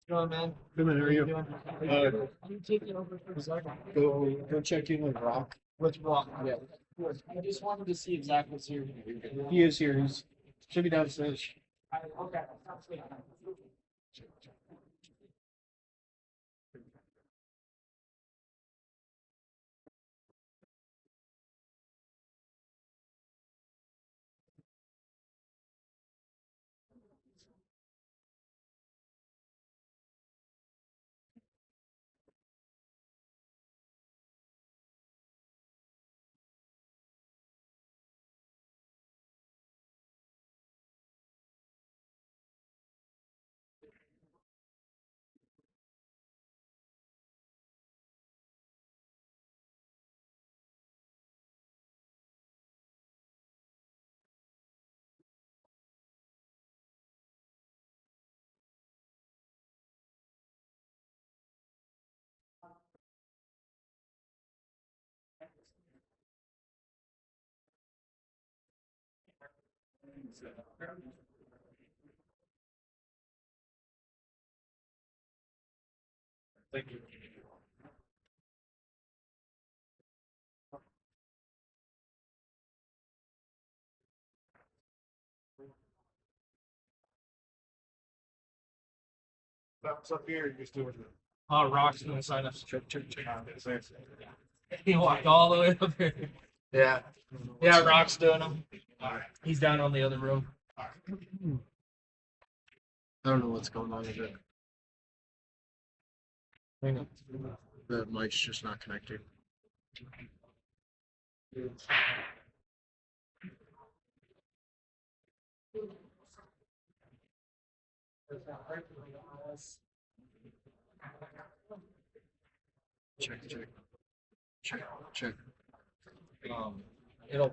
Going, man. Good man, how are you? Doing? I'm taking over for a second. Go check in with Rock. What's wrong? Yeah. I just wanted to see if Zach was here. He is here. He's should be downstairs. Okay. Thank you. That's up here. You're just doing it. Oh, Rock's gonna sign us. Check. He walked all the way up here. Yeah. Yeah, Rock's doing them. He's down on the other room. I don't know what's going on with it. The mic's just not connected. Check. It'll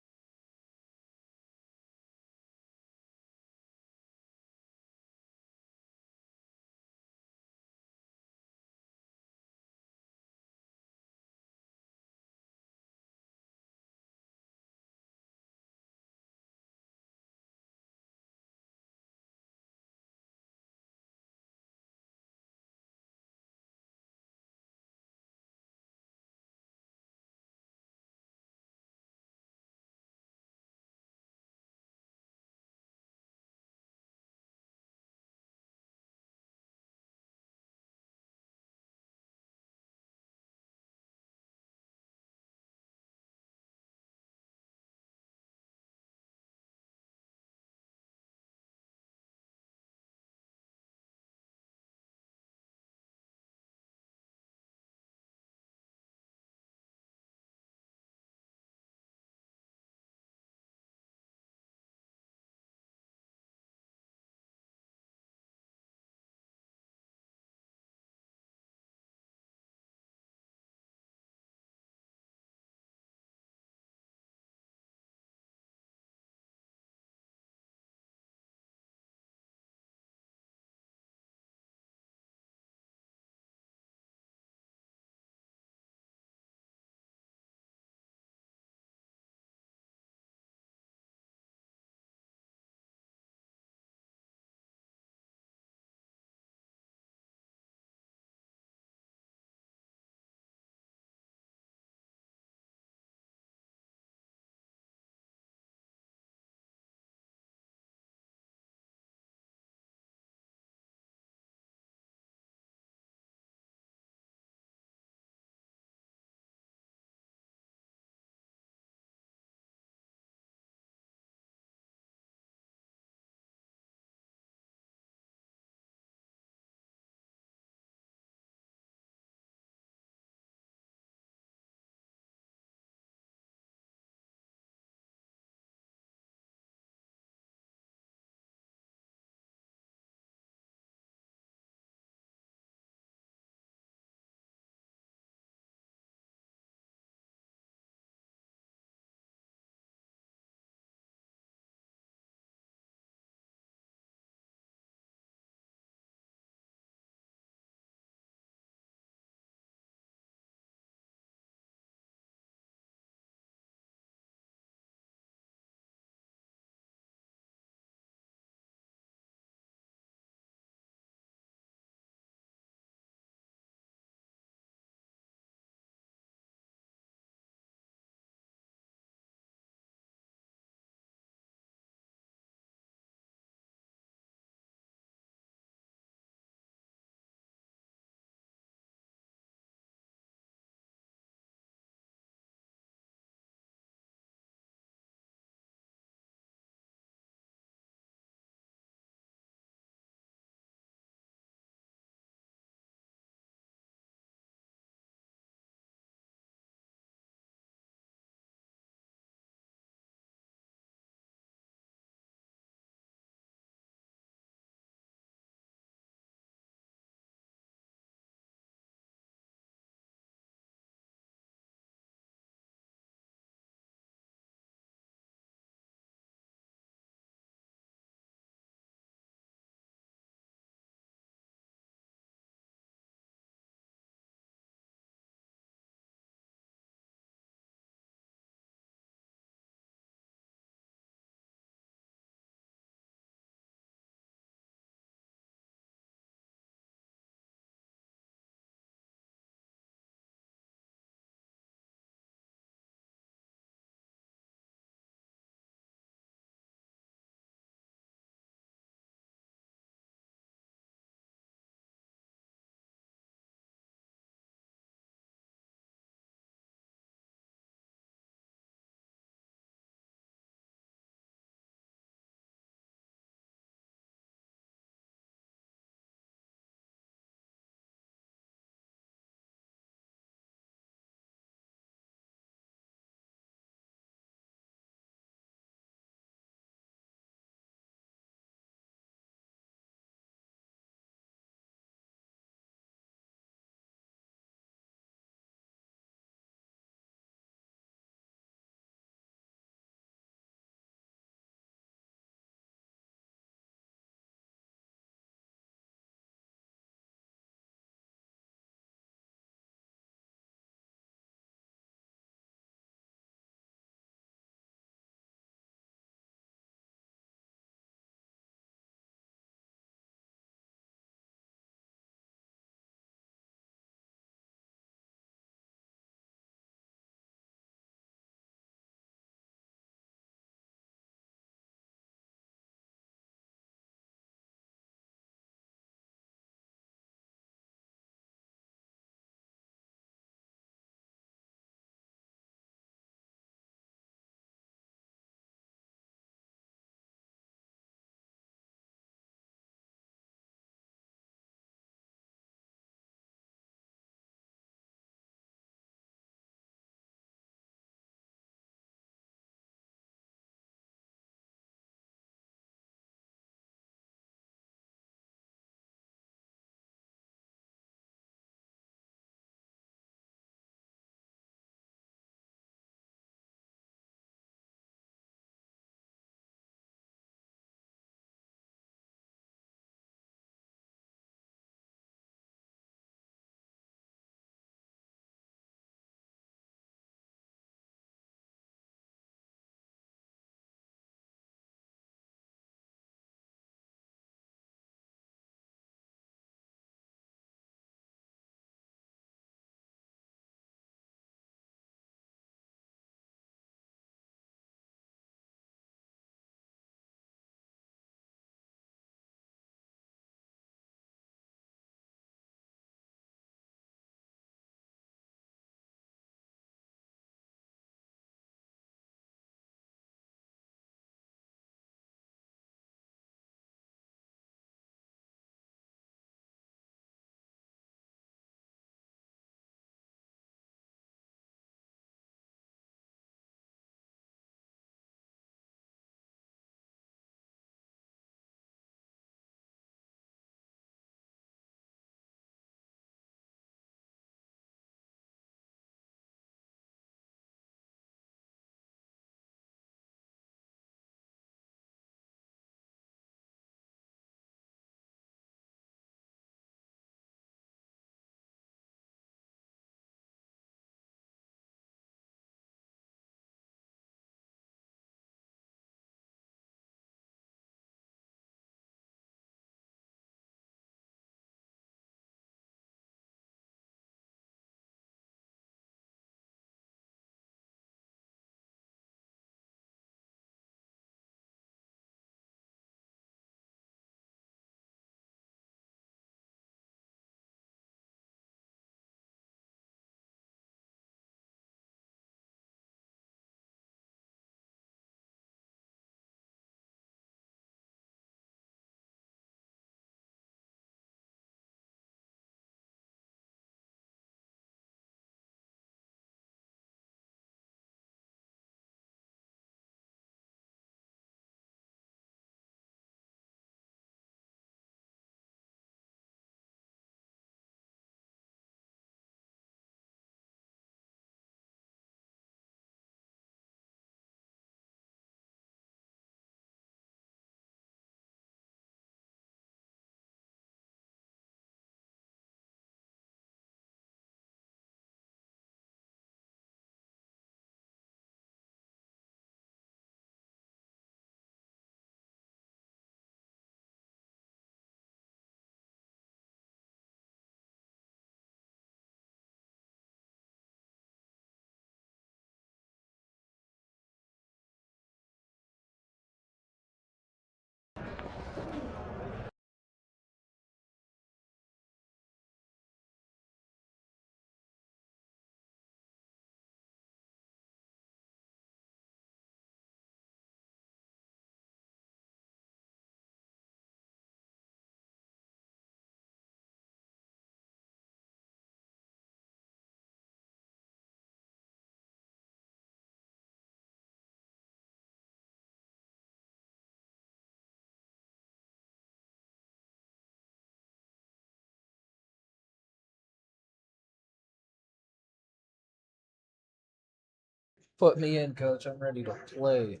Put me in, coach. I'm ready to play.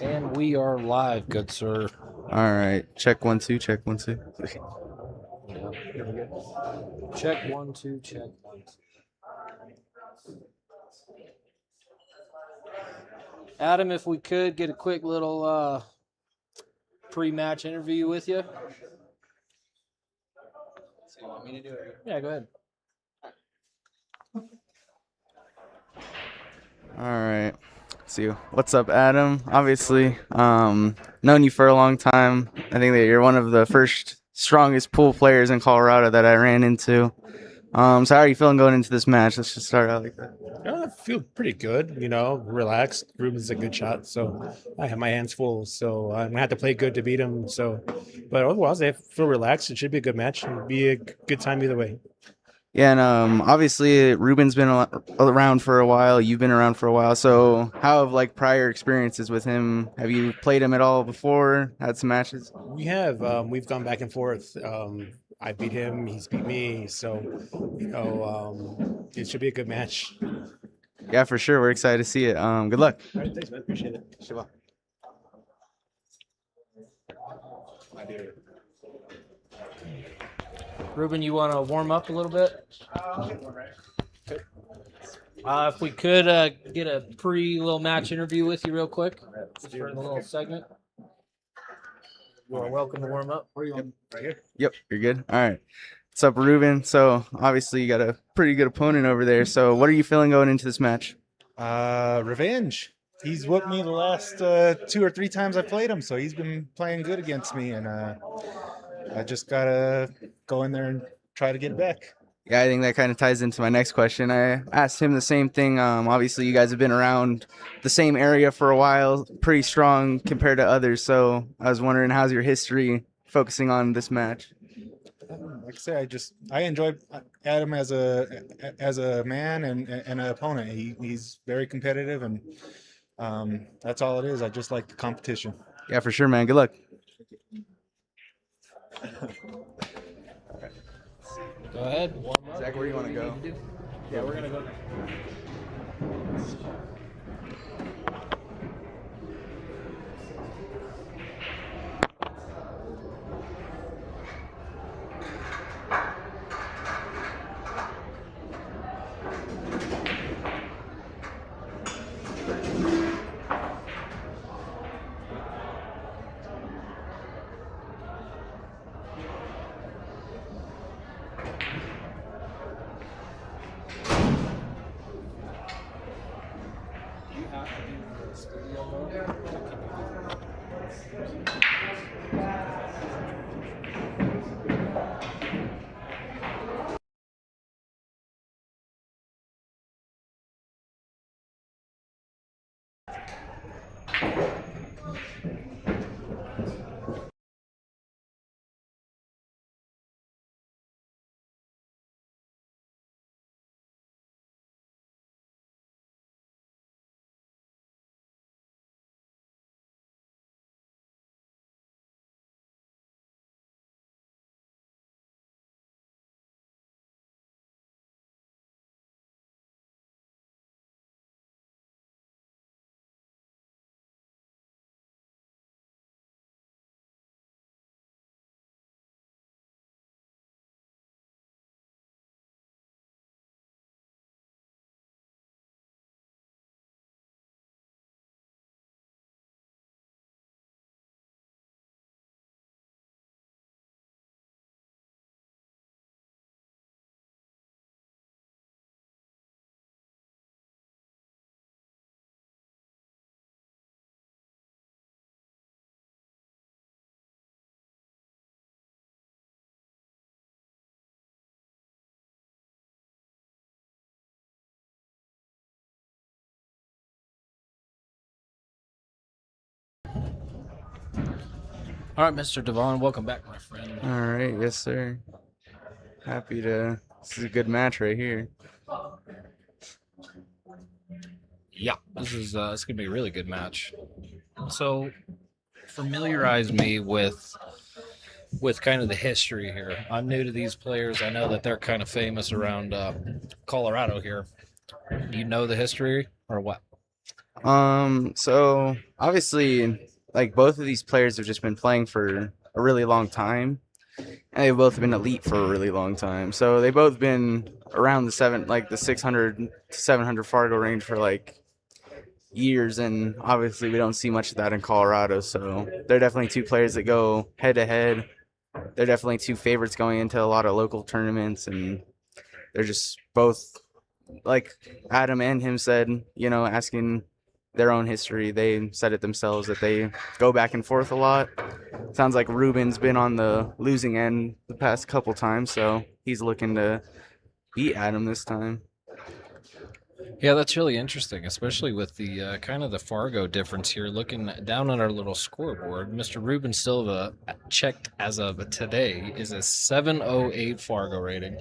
And we are live, good sir. All right. Check 1 2. Check 1 2. Check 1 2. Check 1 2. Adam, if we could get a quick little pre-match interview with you. So you want me to do it? Yeah, go ahead. All right. See you. What's up, Adam? Obviously, known you for a long time. I think that you're one of the first strongest pool players in Colorado that I ran into. So how are you feeling going into this match? Let's just start out like that. I feel pretty good, relaxed. Ruben's a good shot, so I have my hands full. So I'm gonna have to play good to beat him. So, but otherwise, I feel relaxed. It should be a good match. It'll be a good time either way. Yeah, and obviously Ruben's been around for a while. You've been around for a while. So how have prior experiences with him? Have you played him at all before? Had some matches? We have. We've gone back and forth. I beat him. He's beat me. So, it should be a good match. Yeah, for sure. We're excited to see it. Good luck. All right, thanks, man. Appreciate it. Shiva. Ruben, you want to warm up a little bit? If we could get a little match interview with you real quick for a little segment. You are welcome to warm up. Where are you on? Right here. Yep, you're good. All right. What's up, Reuben? So obviously you got a pretty good opponent over there. So what are you feeling going into this match? Revenge. He's whooped me the last 2 or 3 times I played him, so he's been playing good against me, and I just gotta go in there and try to get it back. Yeah, I think that kind of ties into my next question. I asked him the same thing. Obviously, you guys have been around the same area for a while, pretty strong compared to others. So I was wondering, how's your history focusing on this match? Like I say, I enjoy Adam as a man and an opponent. He's very competitive, and that's all it is. I just like the competition. Yeah, for sure, man. Good luck. Go ahead. Warm up. Zach, where do you want to go? Yeah, we're gonna go. All right, Mr. Devon, welcome back, my friend. All right. Yes, sir. Happy to. This is a good match right here. Yeah, this is it's gonna be a really good match. So, familiarize me with kind of the history here. I'm new to these players. I know that they're kind of famous around Colorado here. Do you know the history or what? So obviously, like both of these players have just been playing for a really long time, and they've both been elite for a really long time. So they've both been around the 600 to 700 Fargo range for like years, and obviously we don't see much of that in Colorado. So they're definitely two players that go head to head. They're definitely two favorites going into a lot of local tournaments, and they're just both, like Adam and him said, asking their own history. They said it themselves that they go back and forth a lot. Sounds like Ruben's been on the losing end the past couple times, so he's looking to beat Adam this time. Yeah, that's really interesting, especially with the kind of the Fargo difference here. Looking down on our little scoreboard, Mr. Ruben Silva, checked as of today, is a 708 Fargo rating,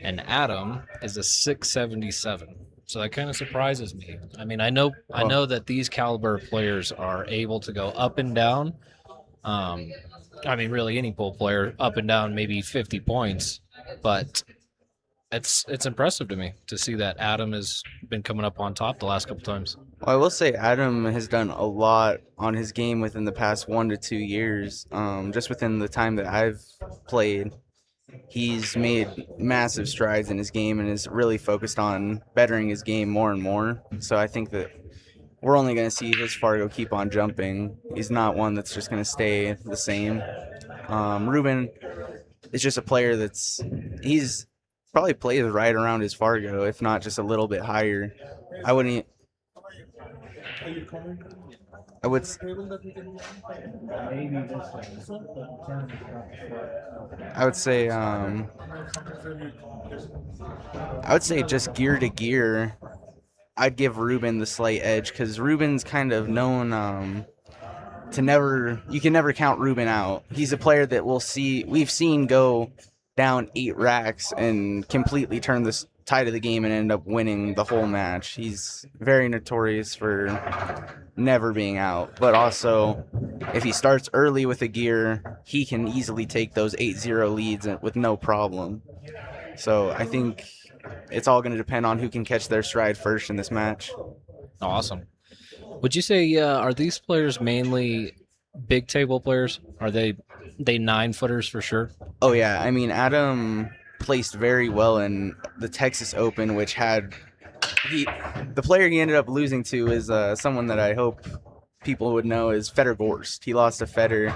and Adam is a 677. So that kind of surprises me. I mean, I know that these caliber players are able to go up and down. I mean, really any pool player up and down maybe 50 points, but it's impressive to me to see that Adam has been coming up on top the last couple times. Well, I will say Adam has done a lot on his game within the past 1 to 2 years. Just within the time that I've played, he's made massive strides in his game and is really focused on bettering his game more and more. So I think that we're only going to see his Fargo keep on jumping. He's not one that's just going to stay the same. Ruben is just a player he's probably plays right around his Fargo, if not just a little bit higher. I would say just gear to gear, I'd give Ruben the slight edge because Ruben's kind of known you can never count Ruben out. He's a player that we've seen go down 8 racks and completely turn the tide of the game and end up winning the whole match. He's very notorious for never being out, but also if he starts early with a gear, he can easily take those 8-0 leads with no problem. So I think it's all going to depend on who can catch their stride first in this match. Awesome. Would you say are these players mainly big table players? Are they 9-footers for sure? Oh yeah, I mean Adam placed very well in the Texas Open, which had the player he ended up losing to is someone that I hope people would know is Fedor Gorst. He lost to Fedor.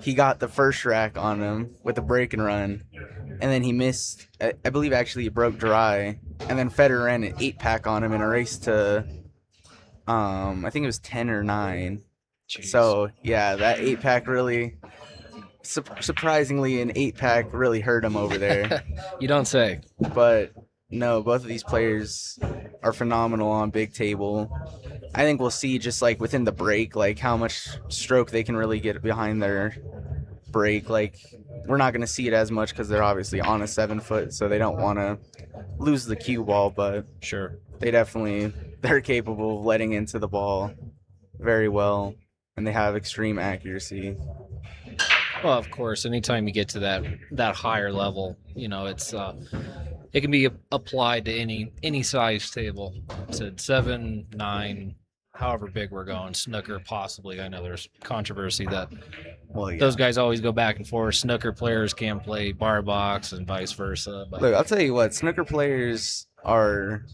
He got the first rack on him with a break and run, and then he missed. I believe actually he broke dry, and then Fedor ran an 8-pack on him in a race to, I think it was 10 or 9. Jeez. So yeah, that 8-pack really, surprisingly, an 8-pack really hurt him over there. You don't say. But no, both of these players are phenomenal on big table. I think we'll see just like within the break, like how much stroke they can really get behind their break. Like we're not going to see it as much because they're obviously on a 7-foot, so they don't want to lose the cue ball. But sure, they're capable of letting into the ball very well, and they have extreme accuracy. Well, of course, anytime you get to that higher level, it's it can be applied to any size table. Said 7, 9, however big we're going. Snooker, possibly. I know there's controversy that those guys always go back and forth. Snooker players can't play bar box and vice versa. But look, I'll tell you what, snooker players are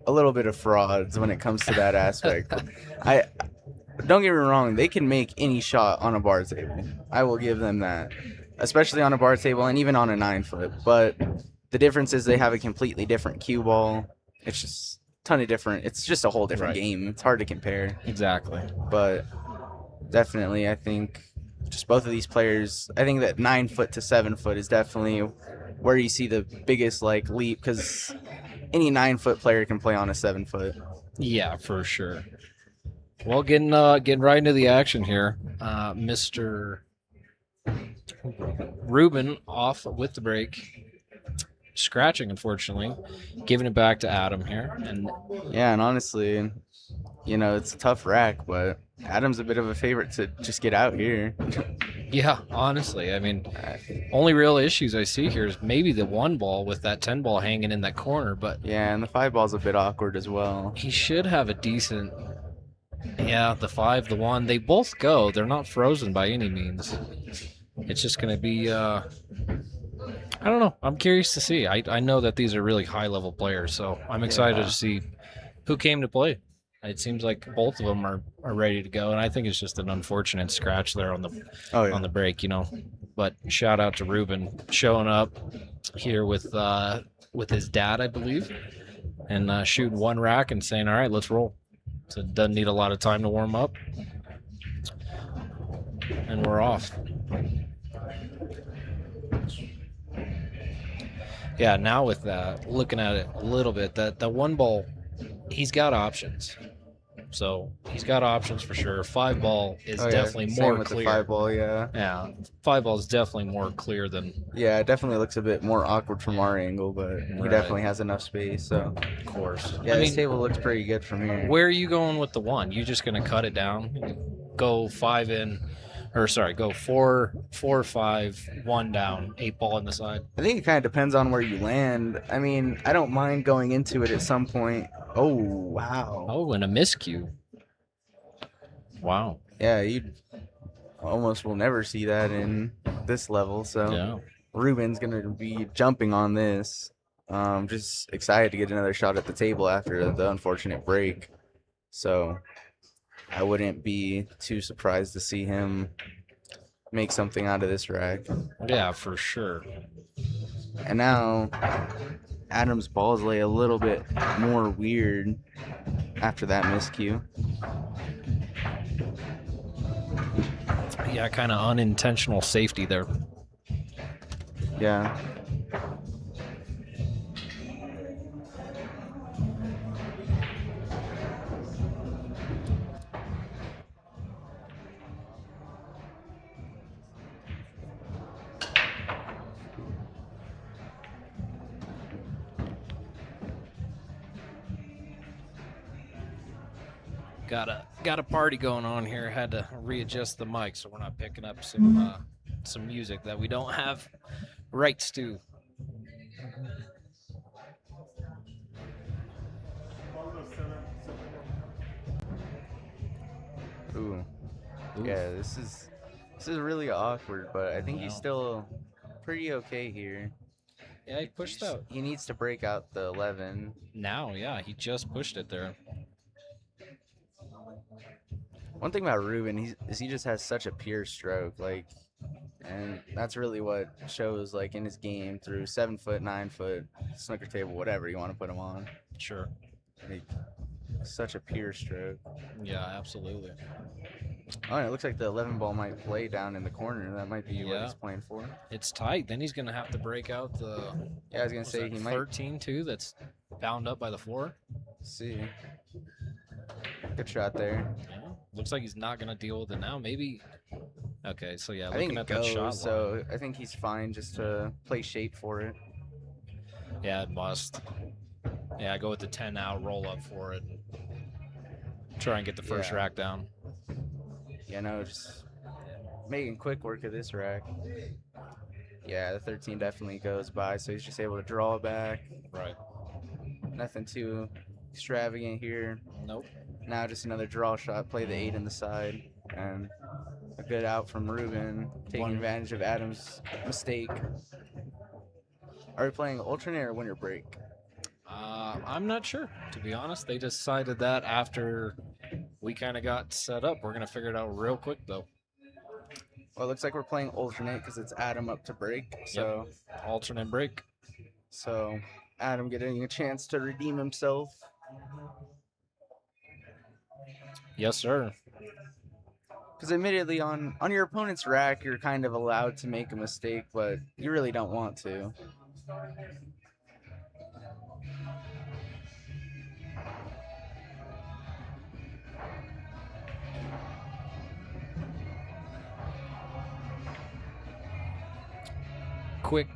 a little bit of frauds when it comes to that aspect. Don't get me wrong, they can make any shot on a bar table. I will give them that, especially on a bar table and even on a 9-foot. But the difference is they have a completely different cue ball. It's just a ton of different. It's just a whole different game. It's hard to compare. Exactly. But definitely, I think just both of these players, I think that 9-foot to 7-foot is definitely where you see the biggest leap, because any 9-foot player can play on a 7-foot. Yeah, for sure. Well, getting right into the action here, Mr. Reuben off with the break, scratching, unfortunately, giving it back to Adam here. And honestly, it's a tough rack, but Adam's a bit of a favorite to just get out here. Yeah, honestly, I mean, only real issues I see here is maybe the 1 ball with that 10 ball hanging in that corner, but Yeah, and the 5 ball's a bit awkward as well. he should have a decent. Yeah, the 5, the 1, they both go. They're not frozen by any means. It's just going to be. I don't know. I'm curious to see. I know that these are really high level players, so I'm excited Yeah. to see who came to play. It seems like both of them are ready to go, and I think it's just an unfortunate scratch there on the Oh yeah. on the break, But shout out to Reuben showing up here with his dad, I believe, and shooting 1 rack and saying, "All right, let's roll." So it doesn't need a lot of time to warm up, and we're off. Yeah, now with that, looking at it a little bit, that 1 ball, he's got options. So he's got options for sure. 5 ball is Oh, yeah. definitely Same more with clear. the 5 ball, yeah. Yeah, 5 ball is definitely more clear than, Yeah, it definitely looks a bit more awkward from our angle, but he Right. definitely has enough space. So of course. yeah, I this mean, table looks pretty good from here. where are you going with the 1? You just gonna cut it down, go 5 in, or sorry, go 4, 5, 1 down, 8 ball in the side. I think it kind of depends on where you land. I mean, I don't mind going into it at some point. Oh wow. Oh, and a miscue. Wow. Yeah, you almost will never see that in this level. So Yeah. Ruben's gonna be jumping on this. Just excited to get another shot at the table after the unfortunate break. So I wouldn't be too surprised to see him make something out of this rack. Yeah, for sure. And now Adam's balls lay a little bit more weird after that miscue. Yeah, kind of unintentional safety there. Yeah. Got a party going on here. Had to readjust the mic so we're not picking up some music that we don't have rights to. Ooh. Oof. Yeah, this is really awkward, but I think he's Wow. still pretty okay here. Yeah, he pushed out. He needs to break out the 11. Now, yeah, he just pushed it there. One thing about Ruben, he just has such a pure stroke, like, and that's really what shows, like, in his game through 7 foot, 9 foot, snooker table, whatever you want to put him on. Sure. Like, such a pure stroke. Yeah, absolutely. Oh, and it looks like the 11 ball might play down in the corner. That might be what Yeah. he's playing for. It's tight. Then he's gonna have to break out the. Yeah, I was gonna what's say that, he might 13 too. That's bound up by the floor. see. Good shot there. Yeah. Looks like he's not gonna deal with it now. Maybe. Okay, so yeah, I think looking it at that goes, shot. so I think he's fine just to play shape for it. Yeah, it must. Yeah, go with the 10 out, roll up for it. Try and get the first Yeah. rack down. Yeah, no, just making quick work of this rack. Yeah, the 13 definitely goes by, so he's just able to draw back. Right. Nothing too extravagant here. Nope. Now just another draw shot, play the 8 in the side, and a good out from Ruben, taking One- advantage of Adam's mistake. Are we playing alternate or winner break? I'm not sure, to be honest. They decided that after we kind of got set up. We're going to figure it out real quick, though. Well, it looks like we're playing alternate because it's Adam up to break. So, Alternate break. so Adam getting a chance to redeem himself. Yes, sir. Because admittedly, on your opponent's rack, you're kind of allowed to make a mistake, but you really don't want to. Quick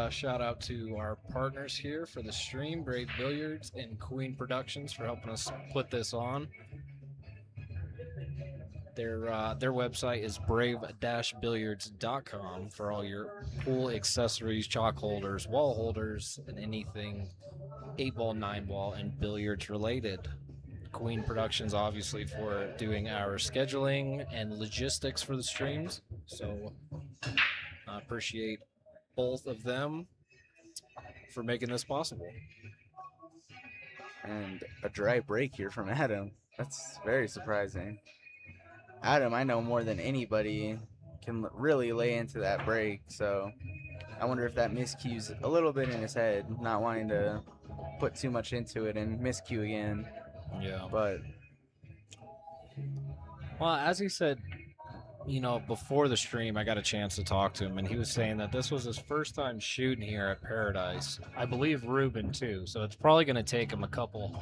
shout out to our partners here for the stream, Brave Billiards and Queen Productions, for helping us put this on. Their website is brave-billiards.com for all your pool accessories, chalk holders, wall holders, and anything 8-ball, 9-ball, and billiards related. Queen Productions, obviously, for doing our scheduling and logistics for the streams. So I appreciate both of them for making this possible. And a dry break here from Adam. That's very surprising. Adam, I know more than anybody, can really lay into that break. So I wonder if that miscue's a little bit in his head, not wanting to put too much into it and miscue again. Yeah. But Well, as he said, before the stream, I got a chance to talk to him, and he was saying that this was his first time shooting here at Paradise. I believe Reuben too, so it's probably going to take him a couple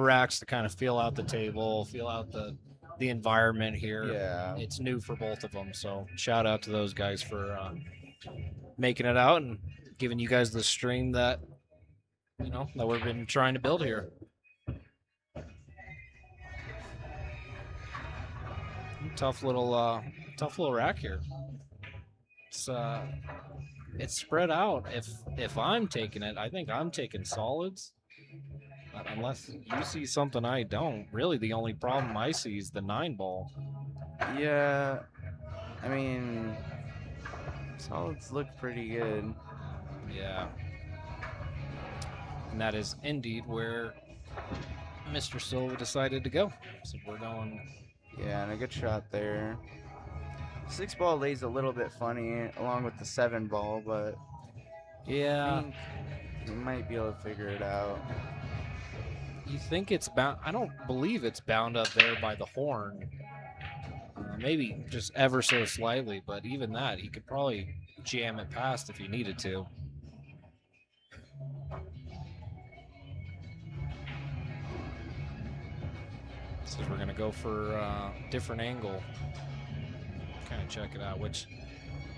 racks to kind of feel out the table, feel out the environment here. yeah, It's new for both of them, so shout out to those guys for making it out and giving you guys the stream that that we've been trying to build here. Tough little rack here. It's spread out. If I'm taking it, I think I'm taking solids. But unless you see something I don't, really the only problem I see is the 9-ball. yeah. I mean, solids look pretty good. Yeah. And that is indeed where Mr. Silva decided to go. So we're going. Yeah, and a good shot there. 6-ball lays a little bit funny along with the 7-ball, but Yeah. I think you might be able to figure it out. You think it's bound? I don't believe it's bound up there by the horn. Maybe just ever so slightly, but even that, he could probably jam it past if he needed to. So we're gonna go for a different angle. Kind of check it out. Which,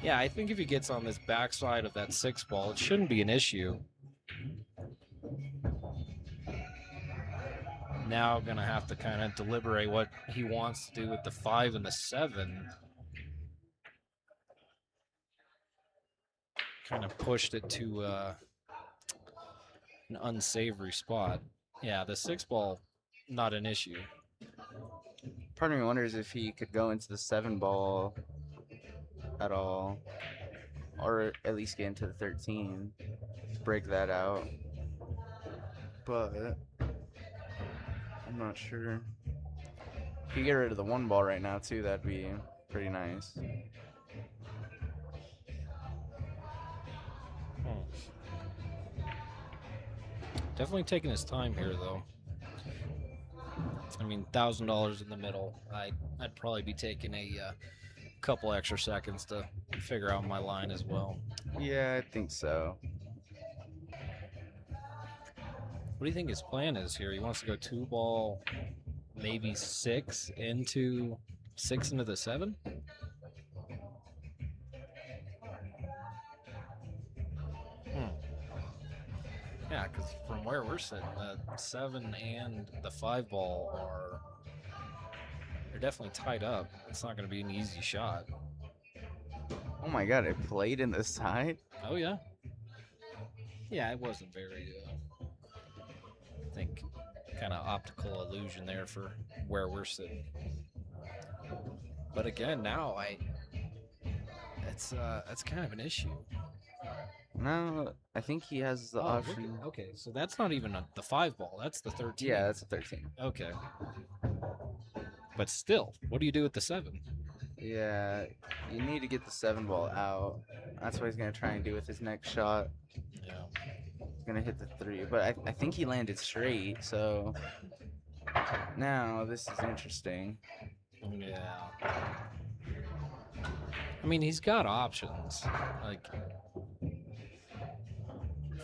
yeah, I think if he gets on this backside of that 6-ball, it shouldn't be an issue. Now gonna have to kind of deliberate what he wants to do with the 5 and the 7. Kind of pushed it to an unsavory spot. Yeah, the 6-ball, not an issue. Part of me wonders if he could go into the 7-ball at all, or at least get into the 13, break that out. But I'm not sure. If you get rid of the 1-ball right now too, that'd be pretty nice. Definitely taking his time here, though. I mean, $1,000 in the middle. I'd probably be taking a couple extra seconds to figure out my line as well. Yeah, I think so. What do you think his plan is here? He wants to go 2-ball, maybe 6 into the 7? Yeah, because from where we're sitting, the 7 and the 5-ball they're definitely tied up. It's not going to be an easy shot. Oh my god, it played in the side? Oh, yeah. Yeah, it wasn't very, I think, kind of optical illusion there for where we're sitting. But again, now it's kind of an issue. No, I think he has the option. Okay, so that's not even the 5-ball. That's the 13. Yeah, that's a 13. Okay. But still, what do you do with the 7? Yeah, you need to get the 7-ball out. That's what he's going to try and do with his next shot. Yeah. He's going to hit the 3. But I think he landed straight, so now this is interesting. Yeah. I mean, he's got options. Like,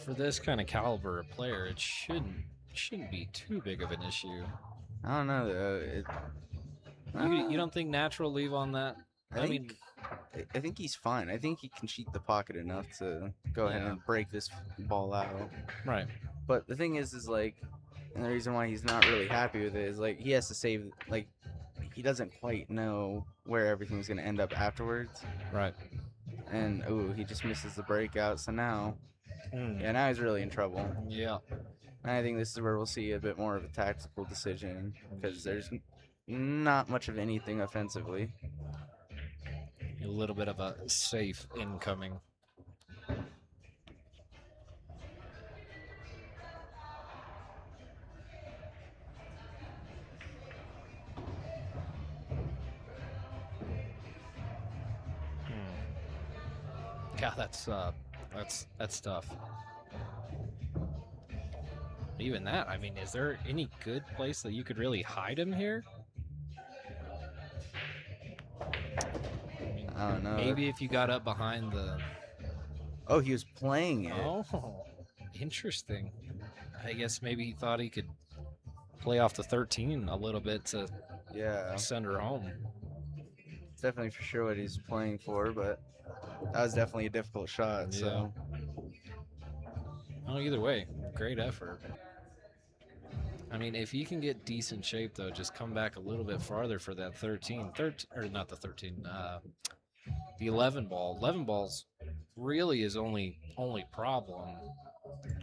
for this kind of caliber of player, it shouldn't be too big of an issue. I don't know, though. You don't think natural leave on that? I mean, I think he's fine. I think he can cheat the pocket enough to go ahead and break this ball out. right. But the thing is like, and the reason why he's not really happy with it is like he has to save, like, he doesn't quite know where everything's going to end up afterwards. Right. And he just misses the breakout. So now, Mm. yeah, now he's really in trouble. Yeah. And I think this is where we'll see a bit more of a tactical decision because there's not much of anything offensively. A little bit of a safe incoming. Yeah, that's tough. Even that, I mean, is there any good place that you could really hide him here? I don't know. Maybe if you got up behind the. Oh, he was playing it. Oh, interesting. I guess maybe he thought he could play off the 13 a little bit to Yeah, send her home. it's definitely for sure what he's playing for, but that was definitely a difficult shot. So Oh, either way, great effort. I mean, if you can get decent shape, though, just come back a little bit farther for that 13, or not the 13, the 11 ball. 11 balls really is only problem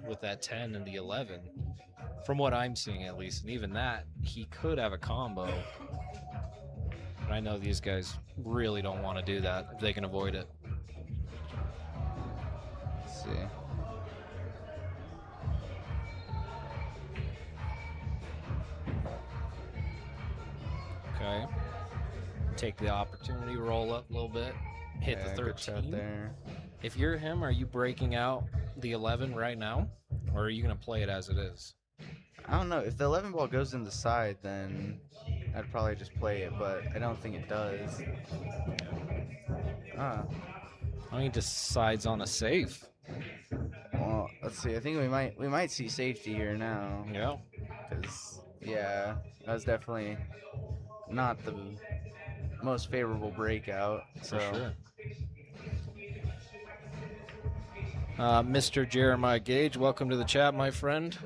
with that 10 and the 11, from what I'm seeing at least. And even that, he could have a combo. But I know these guys really don't want to do that if they can avoid it. let's see. Okay. Take the opportunity, roll up a little bit, hit Yeah, the good shot 13. there. If you're him, are you breaking out the 11 right now? Or are you going to play it as it is? I don't know. If the 11 ball goes in the side, then I'd probably just play it, but I don't think it does. I mean, he decides on a safe. Well, let's see. I think we might see safety here now. Yeah. Because, yeah, that was definitely not the most favorable breakout. For So, sure. Mr. Jeremiah Gage, welcome to the chat, my friend.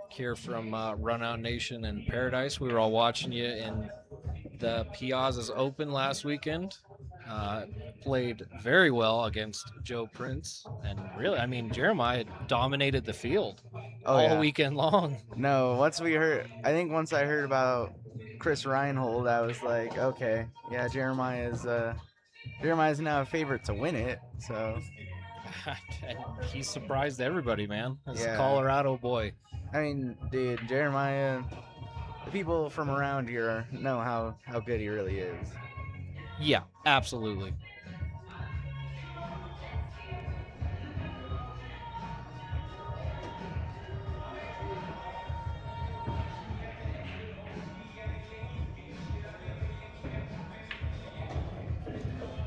Here from Runout Nation in Paradise. We were all watching you in the Piazza's Open last weekend. Played very well against Joe Prince. And really, I mean, Jeremiah dominated the field all weekend long. No, once I heard about Chris Reinhold, I was like, okay, yeah, Jeremiah's now a favorite to win it. So, And he surprised everybody, man. That's a Yeah. Colorado boy. I mean, dude, Jeremiah, the people from around here know how good he really is. Yeah, absolutely.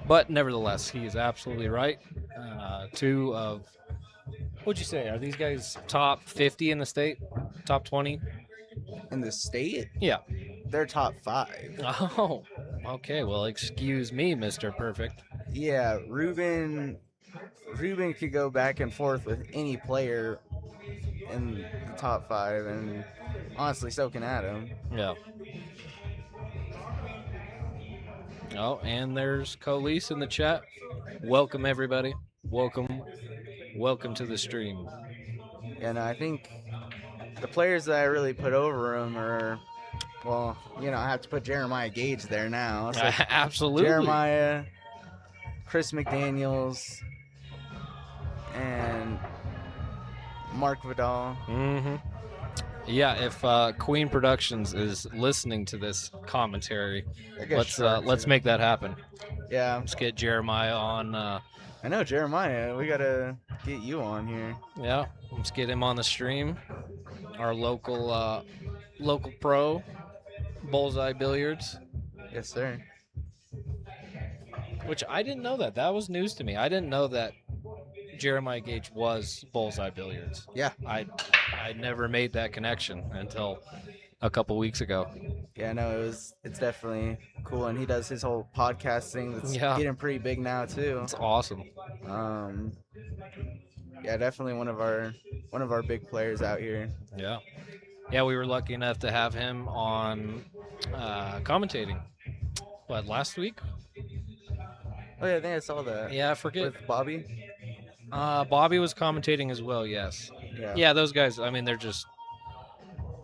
But nevertheless, he is absolutely right. Two of, what'd you say? Are these guys top 50 in the state? Top 20? In the state, Yeah. they're top 5. Oh, okay. Well, excuse me, Mr. Perfect. Yeah, Reuben could go back and forth with any player in the top 5, and honestly, so can Adam. Yeah. Oh, and there's Colise in the chat. Welcome, everybody. Welcome to the stream. And I think the players that I really put over him are, well, I have to put Jeremiah Gage there now. So Absolutely. Jeremiah, Chris McDaniels, and Mark Vidal. Mm-hmm. Yeah, if Queen Productions is listening to this commentary, I guess let's make that happen. Yeah, Let's get Jeremiah on. I know Jeremiah. We gotta get you on here. Yeah, let's get him on the stream. Our local pro, Bullseye Billiards. Yes, sir. Which I didn't know that. That was news to me. I didn't know that Jeremiah Gage was Bullseye Billiards. Yeah. I never made that connection until a couple weeks ago. Yeah, no, it's definitely cool, and he does his whole podcast thing that's getting pretty big now too. It's awesome. Yeah, definitely one of our big players out here. Yeah. Yeah, we were lucky enough to have him on Commentating. What, last week? Oh yeah, I think I saw that. Yeah, I forget. With Bobby. Bobby was commentating as well. Yes. Yeah. Yeah, those guys. I mean,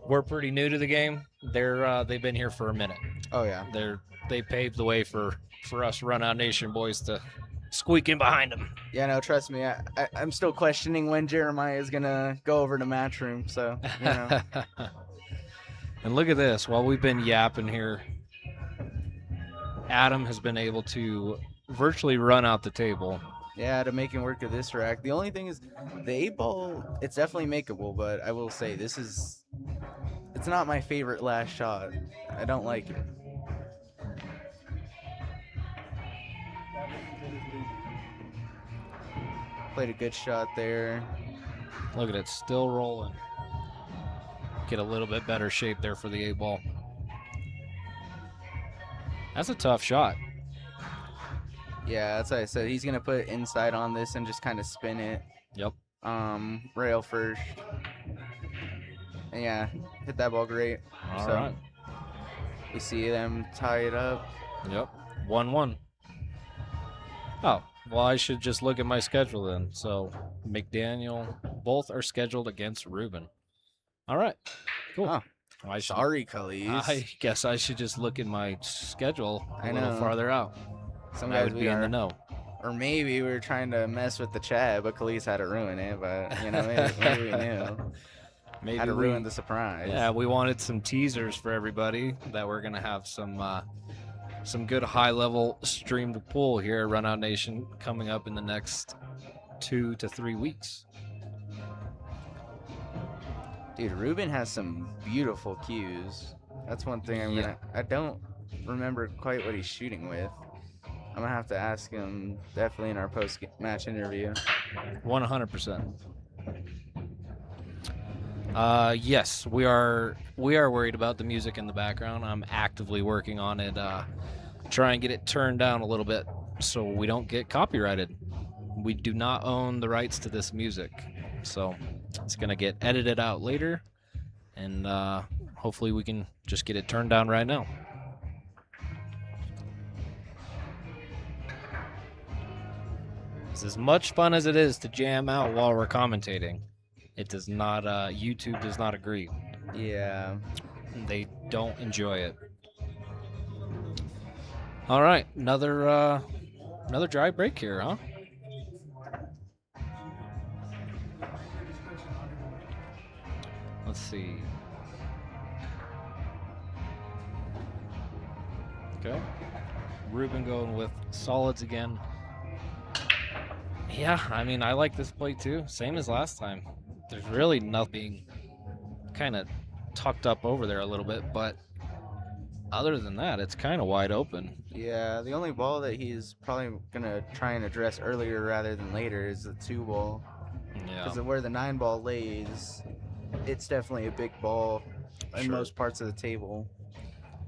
we're pretty new to the game. They've been here for a minute. Oh yeah. They paved the way for us Run Out Nation boys to squeak in behind them. Yeah, no, trust me. I'm still questioning when Jeremiah is gonna go over to Matchroom. So you know. And look at this. While we've been yapping here, Adam has been able to virtually run out the table. Yeah, to make him work of this rack. The only thing is, the 8-ball, it's definitely makeable, but I will say, it's not my favorite last shot. I don't like it. Played a good shot there. Look at it, still rolling. Get a little bit better shape there for the 8-ball. That's a tough shot. Yeah, that's what I said. He's gonna put inside on this and just kind of spin it. Yep. Rail first. And yeah, hit that ball great. All So, right. We see them tie it up. Yep. 1-1. Oh, well, I should just look at my schedule then. So McDaniel, both are scheduled against Reuben. All right. Cool. Oh, I should, sorry, Khalees. I guess I should just look at my schedule a I little know. farther out. Some I guys would we be in are, the know. or maybe we were trying to mess with the chat, but Khalees had to ruin it. But you know, maybe we knew. Maybe Had to we- ruin the surprise. Yeah, we wanted some teasers for everybody that we're gonna have some good high-level streamed pool here at Run Out Nation coming up in the next 2 to 3 weeks. Dude, Ruben has some beautiful cues. That's one thing I don't remember quite what he's shooting with. I'm gonna have to ask him definitely in our post-match interview. 100%. Yes, we are worried about the music in the background. I'm actively working on it, try and get it turned down a little bit so we don't get copyrighted. We do not own the rights to this music, so it's gonna get edited out later, and hopefully we can just get it turned down right now. It's as much fun as it is to jam out while we're commentating. It does not. YouTube does not agree. Yeah. They don't enjoy it. All right, another dry break here, huh? Let's see. Okay. Ruben going with solids again. Yeah, I mean, I like this play too. Same as last time. There's really nothing kind of tucked up over there a little bit, but other than that, it's kind of wide open. Yeah, the only ball that he's probably gonna try and address earlier rather than later is the 2-ball. Yeah. Because of where the 9-ball lays, it's definitely a big ball in Sure. most parts of the table.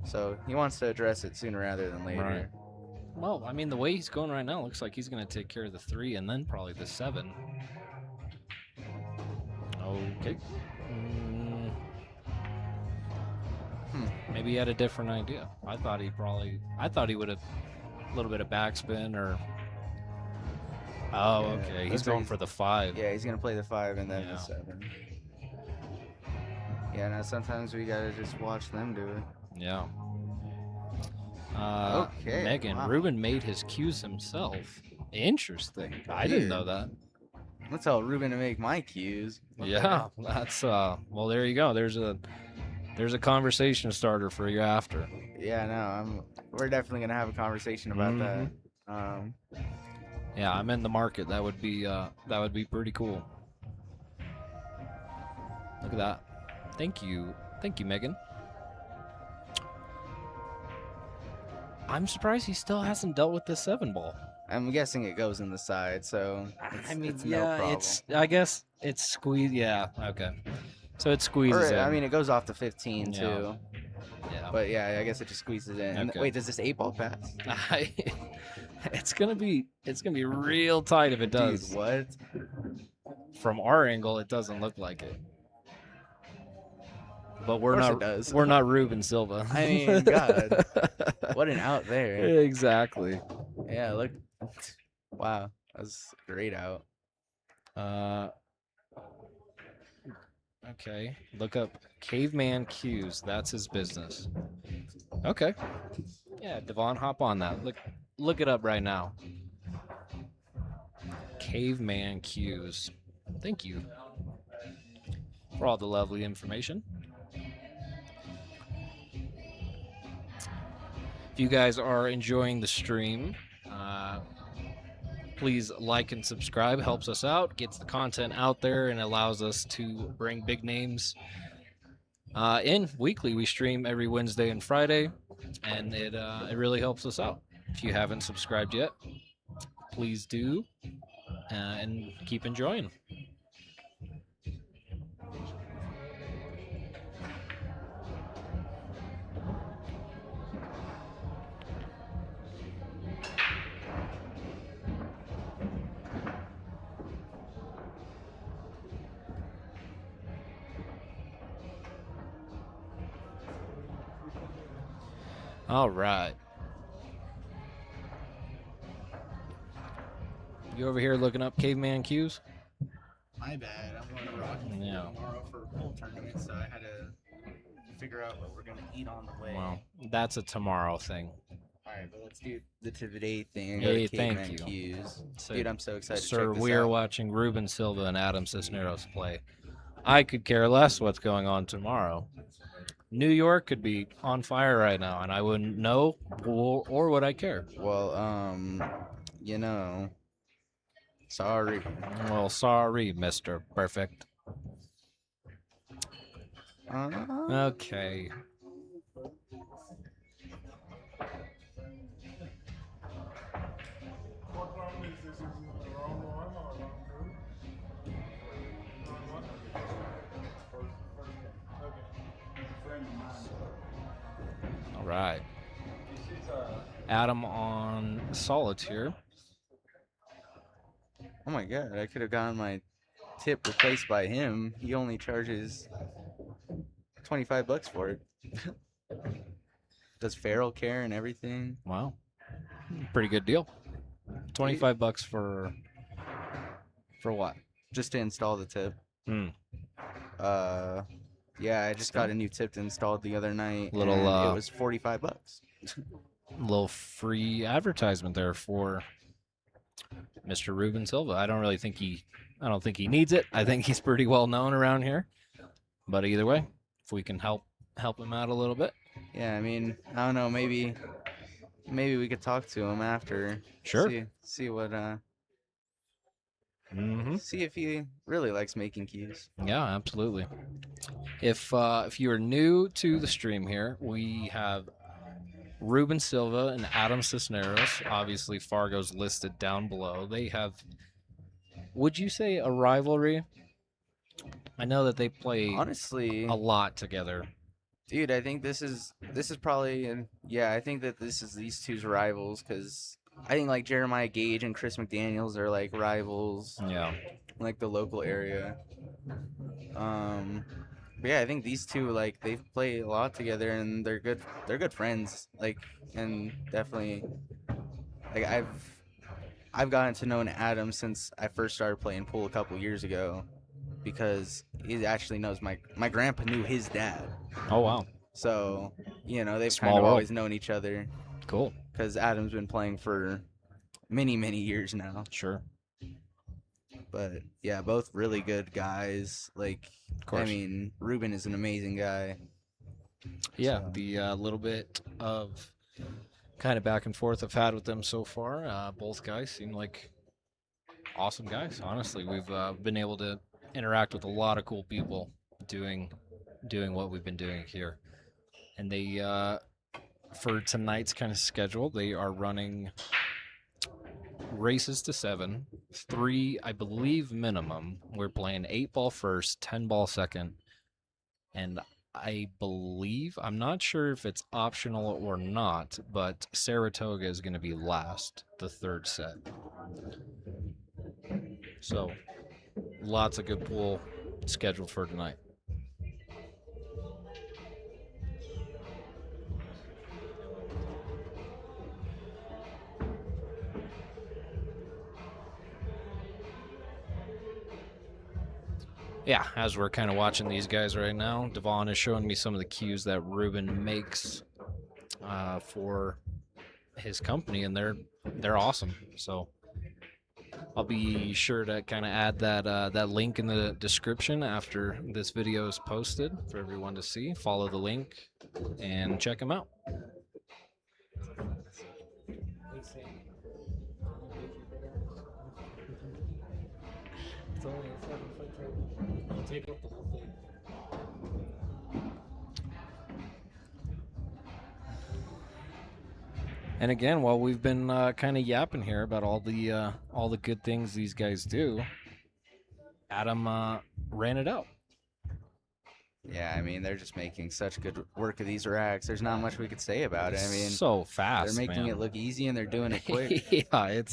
So he wants to address it sooner rather than later. Right. Well, I mean, the way he's going right now, looks like he's going to take care of the 3 and then probably the 7. Okay. Maybe he had a different idea. I thought he would have a little bit of backspin or. Oh, Yeah, okay. He's that's what going for the 5. Yeah, he's gonna play the 5 and then Yeah. the 7. Yeah, now sometimes we gotta just watch them do it. Yeah. Okay, Megan, wow. Ruben made his cues himself. Interesting. I didn't know that. Let's tell Ruben to make my cues. Yeah, that's well, there you go. There's a conversation starter for you after. Yeah, no, we're definitely gonna have a conversation about that. Yeah, I'm in the market. That would be pretty cool. Look at that. Thank you, Megan. I'm surprised he still hasn't dealt with the 7-ball. I'm guessing it goes in the side, so it's no yeah, problem. I guess it's squeezed. Yeah, okay. So it squeezes Or, in. I mean, it goes off the 15 Yeah. too. yeah. But yeah, I guess it just squeezes in. And Okay. wait, does this 8-ball pass? It's gonna be real tight if it does. Dude, what? From our angle, it doesn't look like it. but we're course not. it does. We're not Ruben Silva. I mean, God, what an out there. Exactly. Yeah, look. Wow, that was a great out. Okay, look up Caveman Q's. That's his business. Okay. Yeah, Devon, hop on that. Look it up right now. Caveman Q's. Thank you for all the lovely information. If you guys are enjoying the stream, please like and subscribe. Helps us out, gets the content out there, and allows us to bring big names in weekly. We stream every Wednesday and Friday, and it really helps us out. If you haven't subscribed yet, please do, and keep enjoying. All right. You over here looking up Caveman Q's? My bad. I'm going to Rocky Yeah. tomorrow for a pool tournament, so I had to figure out what we're going to eat on the way. Well, that's a tomorrow thing. All right, but let's do the today thing. Hey, Go to thank Caveman you. Q's. So, Dude, I'm so excited to sir, check this we are out. watching Ruben Silva and Adam Sisneros play. I could care less what's going on tomorrow. New York could be on fire right now, and I wouldn't know, or would I care? Well, sorry. Well, sorry, Mr. Perfect. Okay. All right. Adam on solitaire. Oh my god, I could have gotten my tip replaced by him. He only charges $25 for it. Does feral care and everything. Wow. Pretty good deal. $25 for what? Just to install the tip. Hmm. Yeah, I just got a new tip installed the other night. Little, and it was $45. Little free advertisement there for Mr. Ruben Silva. I don't think he needs it. I think he's pretty well known around here. But either way, if we can help him out a little bit. Yeah, I mean, I don't know, maybe we could talk to him after. Sure. See what Mm-hmm. see if he really likes making keys. Yeah, absolutely. If you are new to the stream here, we have Ruben Silva and Adam Sisneros. Obviously, Fargo's listed down below. They have, would you say, a rivalry? I know that they play Honestly, a lot together. dude, I think this is probably, yeah, I think that this is these two's rivals, because I think like Jeremiah Gage and Chris McDaniels are like rivals, Yeah. like the local area. But yeah, I think these two, like, they play a lot together, and they're good friends, like, and definitely, like, I've gotten to know Adam since I first started playing pool a couple years ago, because he actually knows my grandpa knew his dad. Oh, wow. So, they've Small kind of world. always known each other, Cool. because Adam's been playing for many, many years now. Sure. But yeah, both really good guys. Like, Of course. I mean, Ruben is an amazing guy. Yeah, So- the little bit of kind of back and forth I've had with them so far, both guys seem like awesome guys. Honestly, we've been able to interact with a lot of cool people doing what we've been doing here. And they, for tonight's kind of schedule, they are running races to 7, 3, I believe, minimum. We're playing 8-ball first, 10-ball second, and I believe, I'm not sure if it's optional or not, but Saratoga is going to be last, the third set. So, lots of good pool scheduled for tonight. Yeah, as we're kind of watching these guys right now, Devon is showing me some of the cues that Ruben makes for his company, and they're awesome. So I'll be sure to kind of add that link in the description after this video is posted for everyone to see. Follow the link and check them out. And again, while we've been kind of yapping here about all the good things these guys do, Adam ran it out. Yeah, I mean, they're just making such good work of these racks. There's not much we could say about it. I mean, So fast. they're making man. it look easy and they're doing it quick. Yeah,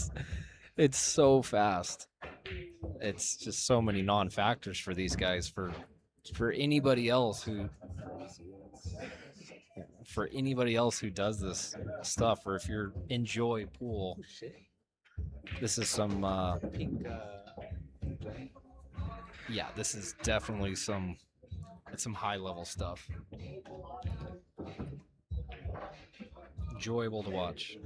it's so fast. It's just so many non-factors for these guys. For anybody else who does this stuff, or if you enjoy pool, this is some yeah, this is definitely some high level stuff. Enjoyable to watch.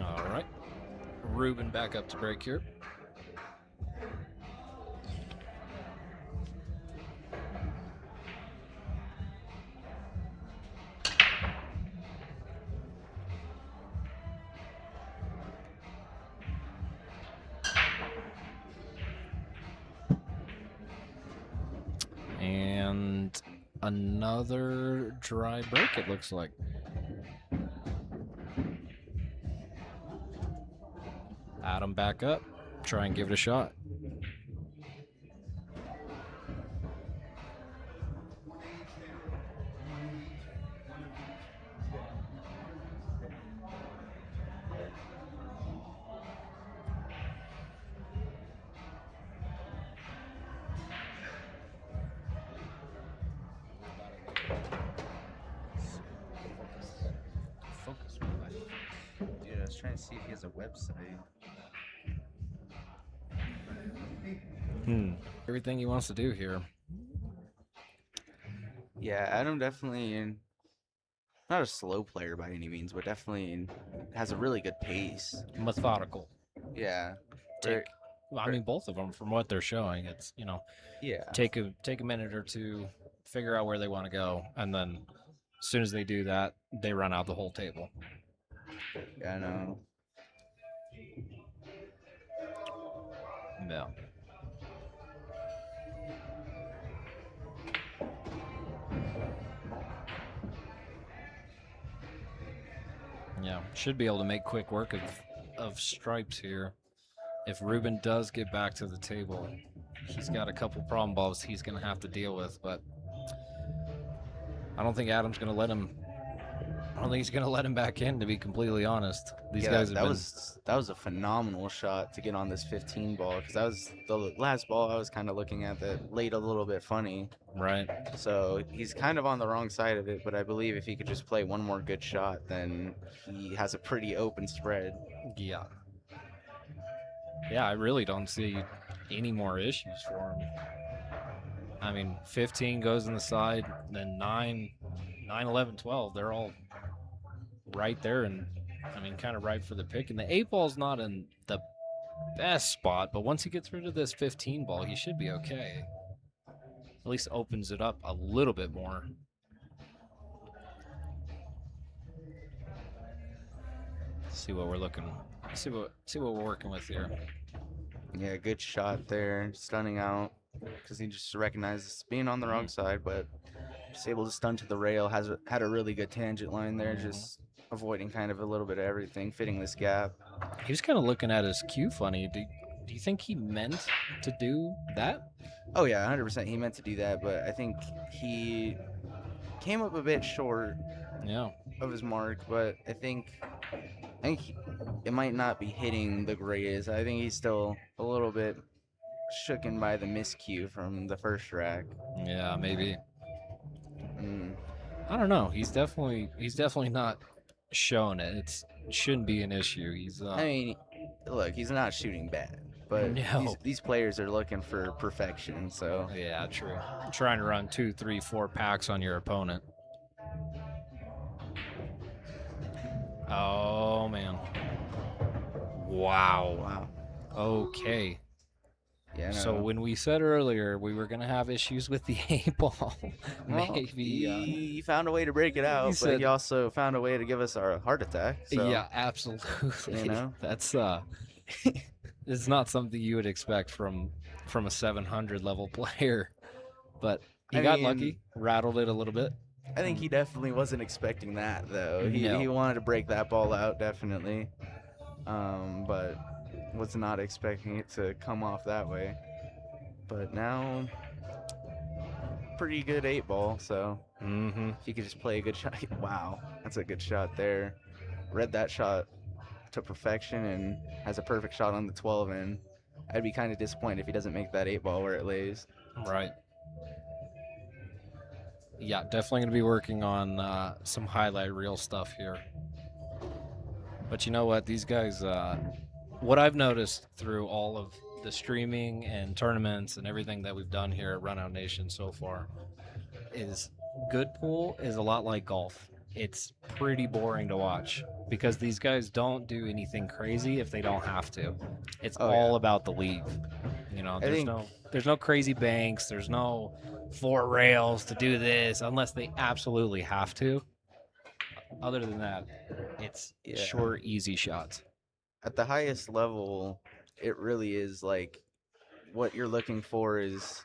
All right, Reuben back up to break here. And another dry break, it looks like. Adam back up. Try and give it a shot. Dude, I was trying to see if he has a website. Everything he wants to do here. Yeah, Adam definitely not a slow player by any means, but definitely has a really good pace. Methodical. Yeah. Take, I mean, both of them, from what they're showing, it's, Yeah. take a minute or two, figure out where they want to go, and then as soon as they do that, they run out the whole table. Yeah, I know. Yeah. Yeah, should be able to make quick work of stripes here. If Ruben does get back to the table, he's got a couple problem balls he's going to have to deal with, but I don't think Adam's going to let him. I don't think he's going to let him back in, to be completely honest. These guys have been... that was a phenomenal shot to get on this 15 ball, because that was the last ball I was kind of looking at that laid a little bit funny. Right. So he's kind of on the wrong side of it, but I believe if he could just play one more good shot, then he has a pretty open spread. Yeah. Yeah, I really don't see any more issues for him. I mean, 15 goes in the side, then 9, 11, 12, they're all right there, and I mean, kind of right for the pick. And the 8 ball's not in the best spot, but once he gets rid of this 15 ball, he should be okay. At least opens it up a little bit more. See what we're looking. See what we're working with here. Yeah, good shot there, stunning out, because he just recognizes being on the wrong side, but just able to stun to the rail. Had a really good tangent line there, just avoiding kind of a little bit of everything, fitting this gap. He was kind of looking at his cue funny. Do you think he meant to do that? Oh yeah, 100%. He meant to do that, but I think he came up a bit short Yeah. of his mark, but I think it might not be hitting the greatest. I think he's still a little bit shooken by the miscue from the first rack. Yeah, maybe. Mm. I don't know. He's definitely not showing it. It shouldn't be an issue. He's I mean, look, he's not shooting bad, but No. these players are looking for perfection. So yeah, true. Trying to run 2, 3, 4 packs on your opponent. Oh man. Wow. wow, Okay. yeah. So no. when we said earlier we were gonna have issues with the 8-ball, Well, maybe. he found a way to break it out, but said- he also found a way to give us our heart attack. So, Yeah, absolutely. You know? That's it's not something you would expect from a 700 level player, but he I got mean- lucky, rattled it a little bit. I think he definitely wasn't expecting that, though. He No. wanted to break that ball out, definitely, but was not expecting it to come off that way. But now, pretty good 8-ball. So Mm-hmm. if he could just play a good shot, wow, that's a good shot there. Read that shot to perfection and has a perfect shot on the 12. And I'd be kind of disappointed if he doesn't make that 8-ball where it lays. Right. Yeah, definitely going to be working on some highlight reel stuff here. But you know what? These guys, what I've noticed through all of the streaming and tournaments and everything that we've done here at Runout Nation so far is good pool is a lot like golf. It's pretty boring to watch because these guys don't do anything crazy if they don't have to. It's Oh, all yeah. about the leave. You know, I think- there's no crazy banks, there's no 4 rails to do this unless they absolutely have to. Other than that, it's Yeah. short, easy shots. At the highest level, it really is like what you're looking for is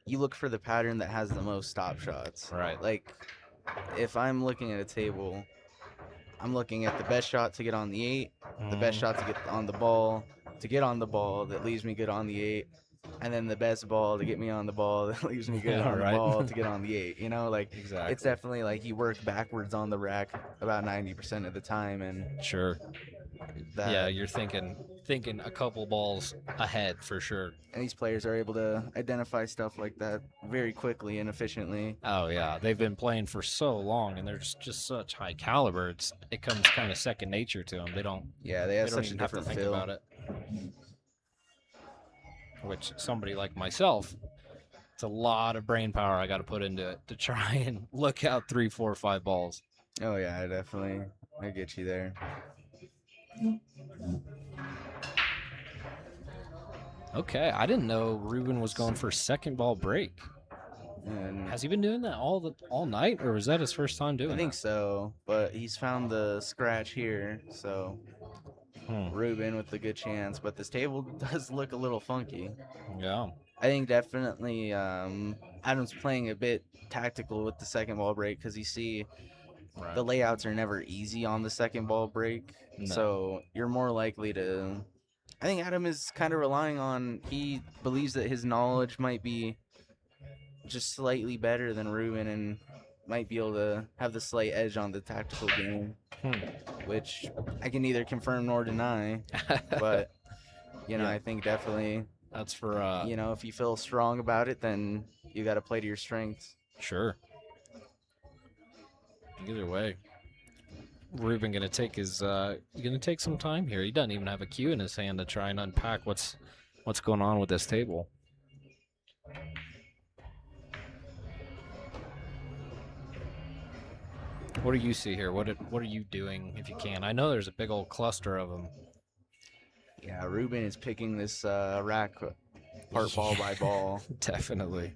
you look for the pattern that has the most stop shots. Right. Like if I'm looking at a table, I'm looking at the best shot to get on the 8, the best shot to get on the ball, that leaves me good on the 8, and then the best ball to get me on the ball that leaves me good Yeah, on right. the ball to get on the 8. You know, like Exactly. it's definitely like you work backwards on the rack about 90% of the time, and Sure. that Yeah, you're thinking a couple balls ahead for sure. and these players are able to identify stuff like that very quickly and efficiently. Oh yeah, they've been playing for so long, and they're just such high caliber. It comes kind of second nature to them. They don't Yeah, they have they don't such a even have to different think feel. about it. Which somebody like myself, it's a lot of brain power I got to put into it to try and look out 3, 4, 5 balls. Oh yeah, I get you there. Okay, I didn't know Reuben was going for second ball break. And Has he been doing that all night, or was that his first time doing I think so, but he's found the scratch here, so that? Reuben with the good chance. But this table does look a little funky. Yeah. I think definitely Adam's playing a bit tactical with the second ball break because you see Right. the layouts are never easy on the second ball break, No. so you're more likely to. I think Adam is kind of relying on. He believes that his knowledge might be just slightly better than Reuben and might be able to have the slight edge on the tactical game, which I can neither confirm nor deny. But you know, Yeah. I think definitely, That's for you know, if you feel strong about it, then you got to play to your strengths. sure. Either way, Reuben gonna take some time here. He doesn't even have a cue in his hand to try and unpack what's going on with this table. What do you see here? What are you doing if you can? I know there's a big old cluster of them. Yeah, Reuben is picking this rack part ball by ball. Definitely.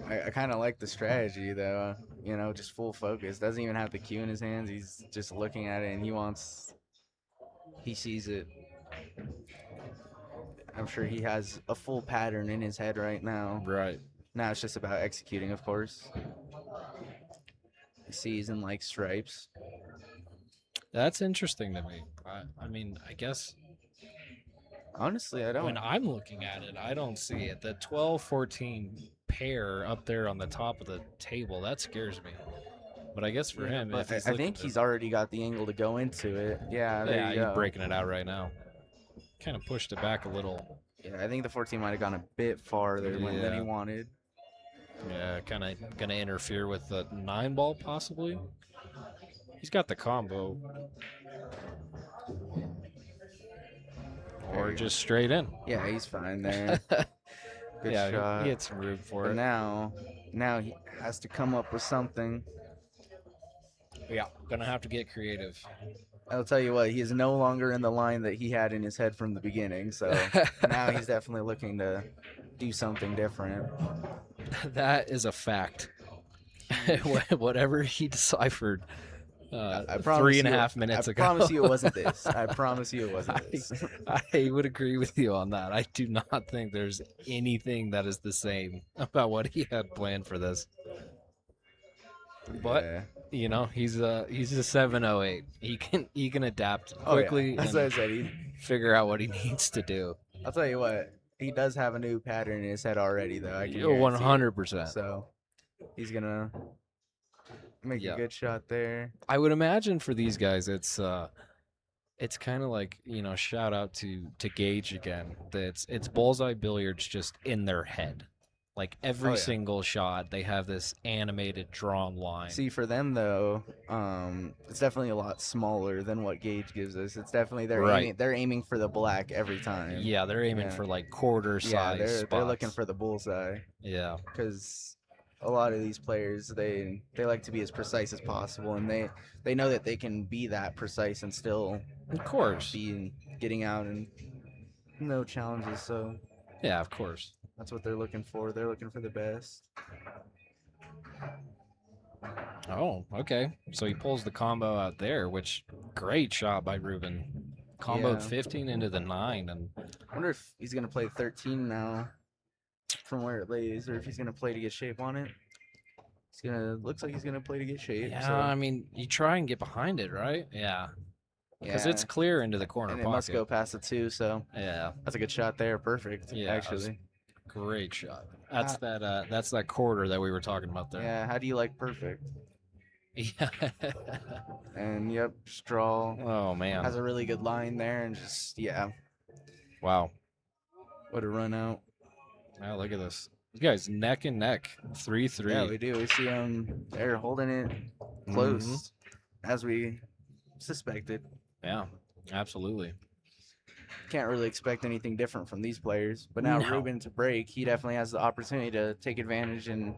I kind of like the strategy though. You know, just full focus. Doesn't even have the cue in his hands. He's just looking at it and he sees it. I'm sure he has a full pattern in his head right now. Right. Now it's just about executing, of course. He sees in like stripes. That's interesting to me. I mean, I guess Honestly, I don't. when I'm looking at it, I don't see it. The 12-14 pair up there on the top of the table. That scares me. But I guess for him, But if he's I looking think to- he's already got the angle to go into it. Yeah, there yeah, you he's go. breaking it out right now. Kind of pushed it back a little. Yeah, I think the 14 might have gone a bit farther than he Yeah. wanted. Yeah, kind of going to interfere with the 9-ball possibly. He's got the combo. Or Very- just straight in. Yeah, he's fine there. Good yeah, shot. he had some room for But it. now he has to come up with something. Yeah, gonna have to get creative. I'll tell you what, he is no longer in the line that he had in his head from the beginning. So now he's definitely looking to do something different. That is a fact. Whatever he deciphered I promise 3.5 minutes ago. I promise you it wasn't this. I promise you it wasn't this. I would agree with you on that. I do not think there's anything that is the same about what he had planned for this. But Yeah. you know, he's a 708. He can adapt Oh, yeah. quickly That's what I and said. figure out what he needs to do. I'll tell you what, he does have a new pattern in his head already, though. I can guarantee it. 100%. So he's gonna make Yeah. a good shot there. I would imagine for these guys, it's kind of like, you know, shout out to Gage again. That it's bullseye billiards just in their head. Like every Oh, yeah. single shot, they have this animated drawn line. See, for them though, it's definitely a lot smaller than what Gage gives us. It's definitely Right. they're aiming for the black every time. Yeah, they're aiming Yeah. for like quarter size. Yeah, they're looking spots. for the bullseye Yeah, because a lot of these players they like to be as precise as possible, and they know that they can be that precise and still of course. be getting out and no challenges. So Yeah, of course. that's what they're looking for. They're looking for the best. Oh, okay. So he pulls the combo out there, which great shot by Reuben. Comboed Yeah. 15 into the 9, and I wonder if he's gonna play 13 now, from where it lays, or if he's gonna play to get shape on it. Looks like he's gonna play to get shape. yeah, so, I mean, you try and get behind it, right? Yeah, because yeah. it's clear into the corner and it pocket. must go past the 2. So Yeah, that's a good shot there. Perfect. Yeah, actually. great shot. That's that quarter that we were talking about there. Yeah. How do you like perfect? Yeah. And yep, Straw Oh man. has a really good line there, and just Wow. what a run out. Wow, look at this. These guys neck and neck. 3-3. Yeah, we do. We see them there holding it close, Mm-hmm. as we suspected. Yeah, absolutely. Can't really expect anything different from these players. But now No. Reuben to break, he definitely has the opportunity to take advantage and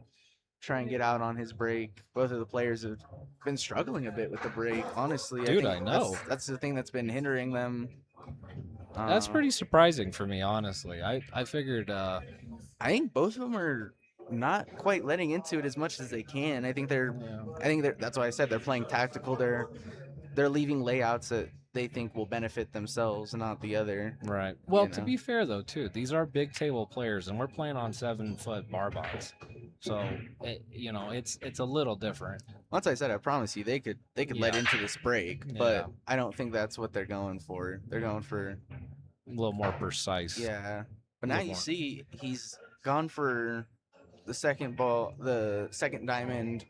try and get out on his break. Both of the players have been struggling a bit with the break, honestly. Dude, think I know. That's the thing that's been hindering them. That's Uh, pretty surprising for me, honestly. I figured I think both of them are not quite letting into it as much as they can. I think they're that's why I said they're playing tactical. They're leaving layouts that they think will benefit themselves, not the other. right. Well, you to know. be fair though, too, these are big table players, and we're playing on 7-foot bar box, so it's a little different. Once I said, I promise you, they could let Yeah. into this break, Yeah. but I don't think that's what they're going for. They're going for A little more precise. yeah. But A now little you more. see he's gone for the second diamond,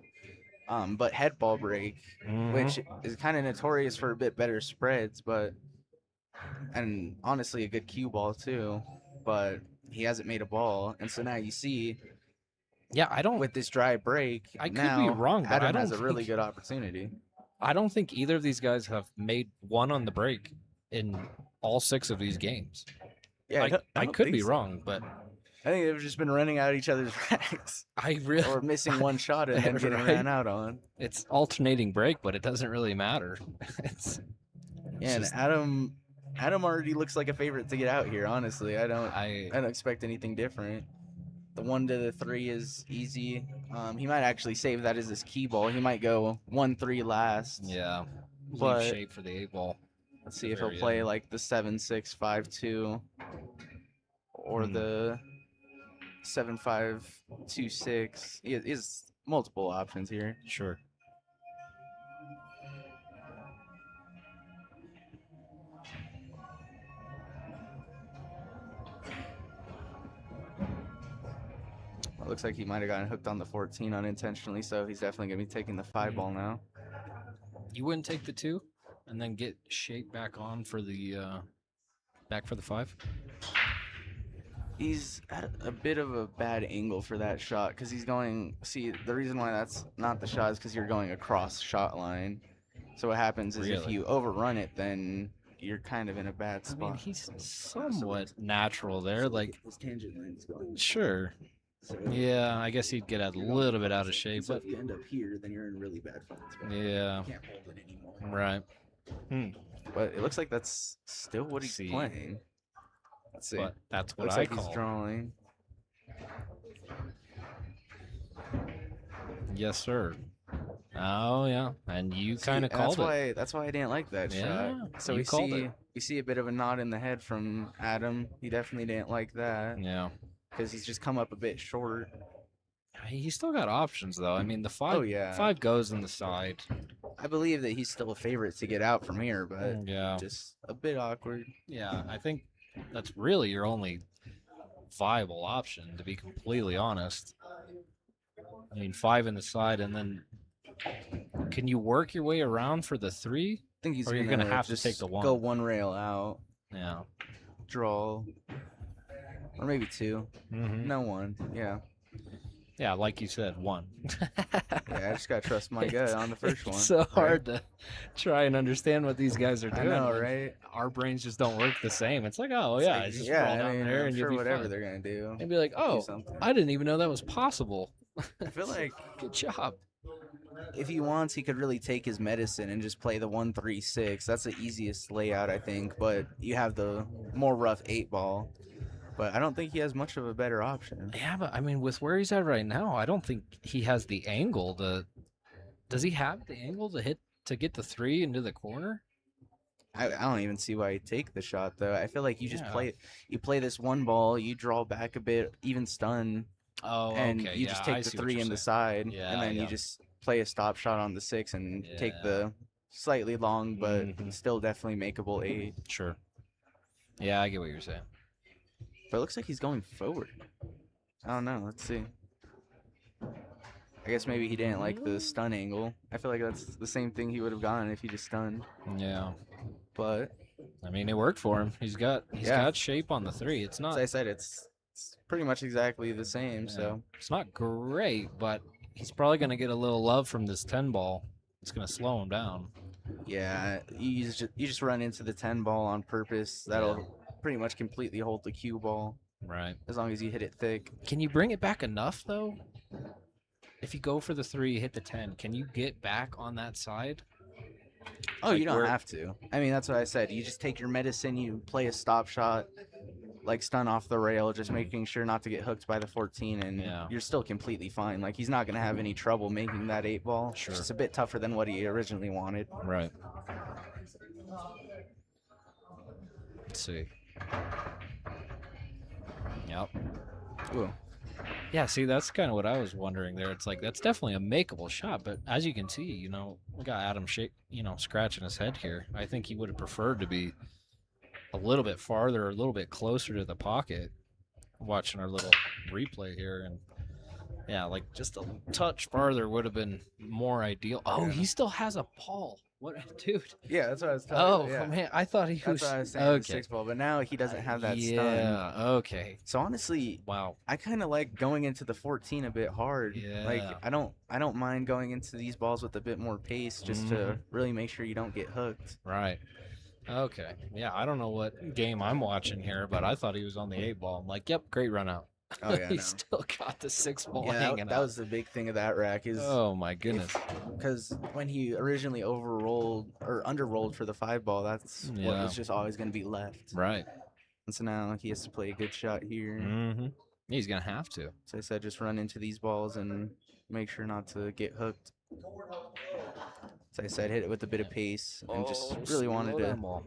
but head ball break, Mhm. which is kind of notorious for a bit better spreads, and honestly a good cue ball too. But he hasn't made a ball, and so now you see Yeah, I don't with this dry break, I could be now wrong, but I Adam has a don't really think- good opportunity. I don't think either of these guys have made one on the break in all 6 of these games. Yeah, I don't could think be so. wrong, but I think they've just been running out each other's racks I really or missing one shot and then getting Right? ran out on. it's alternating break, but it doesn't really matter. It's Yeah, and just- Adam already looks like a favorite to get out here. Honestly, I don't I expect anything different. The 1 to the 3 is easy. He might actually save that as his key ball. He might go 1-3 last. yeah. Leave But- shape for the 8 ball. Let's see if Very he'll play end. like the 7-6-5-2 or Hmm. the 7-5-2-6. He has multiple options here. Sure. looks like he might have gotten hooked on the 14 unintentionally, so he's definitely gonna be taking the 5 ball now. You wouldn't take the 2 and then get shape back on for the back for the 5? He's at a bit of a bad angle for that shot because he's going. See, the reason why that's not the shot is because you're going across shot line. So what happens is if Really? you overrun it, then you're kind of in a bad I mean, spot. he's somewhat natural there. Like, his tangent line is going. sure. So, Yeah, I guess he'd get a little bit out of shape, so but if you end up here, then you're in a really bad spot. yeah, You can't hold it anymore. right. But it looks like that's still what he's See. playing. Let's see. But that's what Looks I like call. he's drawing. Yes, sir. Oh yeah, and you See, kind of and called it. That's why I didn't like that Yeah, shot. So you we called see it. we see a bit of a nod in the head from Adam. He definitely didn't like that Yeah, because he's just come up a bit short. he's still got options though. I mean, the 5 Oh, yeah. 5 goes in the side. I believe that he's still a favorite to get out from here, but Yeah, just a bit awkward. yeah. I think that's really your only viable option, to be completely honest. I mean, 5 in the side, and then can you work your way around for the 3? I think he's Or you're gonna have to just take the 1. Go one rail out, Yeah. draw, or maybe 2. Mm-hmm. No, 1. Yeah. Yeah, like you said, 1. Yeah, I just gotta trust my gut on the first one. It's so right? hard to try and understand what these guys are I doing. know, when right? Our brains just don't work the same. It's like, oh yeah, Like, it's just yeah, roll I down mean, there I'm and sure you'll be whatever fine. they're gonna do. And be like, oh, something. I didn't even know that was possible. I feel like Good job. if he wants, he could really take his medicine and just play the 1-3-6. That's the easiest layout, I think. But you have the more rough 8 ball. But I don't think he has much of a better option. Yeah, but I mean, with where he's at right now, I don't think he has the angle to. Does he have the angle to get the 3 into the corner? I don't even see why he'd take the shot though. I feel like you just Yeah. play this 1 ball, you draw back a bit, even stun, Oh, and okay. you yeah, just I take the see what 3 you're in the saying. side, Yeah, and then yeah. you just play a stop shot on the 6 and take Yeah. the slightly long but Mhm. still definitely makeable 8. Sure. Yeah, I get what you're saying. But it looks like he's going forward. I don't know. Let's see. I guess maybe he didn't like the stun angle. I feel like that's the same thing he would have gotten if he just stunned. Yeah. But I mean, it worked for him. He's got Yeah. shape on the 3. It's not as I said, it's pretty much exactly the same. Yeah. So It's not great, but he's probably going to get a little love from this 10 ball. It's going to slow him down. yeah, you just run into the 10 ball on purpose. That'll pretty much completely hold the cue ball Right. as long as you hit it thick. Can you bring it back enough, though? If you go for the 3, hit the 10, can you get back on that side? Oh, Like you don't where- have to. I mean, that's what I said. You just take your medicine, you play a stop shot, like stun off the rail, just making sure not to get hooked by the 14, and Yeah. you're still completely fine. Like, he's not going to have any trouble making that 8 ball. Sure. It's just a bit tougher than what he originally wanted. Right. Let's see. Yep. Ooh. Yeah, see, that's kind of what I was wondering there. It's like, that's definitely a makeable shot, but as you can see, we got Adam scratching his head here. I think he would have preferred to be a little bit farther, a little bit closer to the pocket, watching our little replay here. And yeah, like just a touch farther would have been more ideal. Oh, Yeah. he still has a ball. What, dude? Yeah, that's what I was Oh, telling you. Yeah. man, I thought he That's was. what I was saying, the 6 ball, but now he doesn't have that stun. Yeah, okay. So honestly, Wow. I kind of like going into the 14 a bit hard. Like Yeah. I don't mind going into these balls with a bit more pace just to Mhm. really make sure you don't get hooked. Right. Okay. Yeah, I don't know what game I'm watching here, but I thought he was on the 8 ball. I'm like, yep, great run out. Oh yeah, He no. still got the 6 ball Yeah, hanging that out. was the big thing of that rack is Oh my goodness. because when he originally overrolled or underrolled for the 5 ball, that's what Yeah. was just always going to be left. Right. And so now he has to play a good shot here. Mm-hmm. He's gonna have to. So I said just run into these balls and make sure not to get hooked. So I said hit it with a bit of pace and just really wanted slow to. that ball.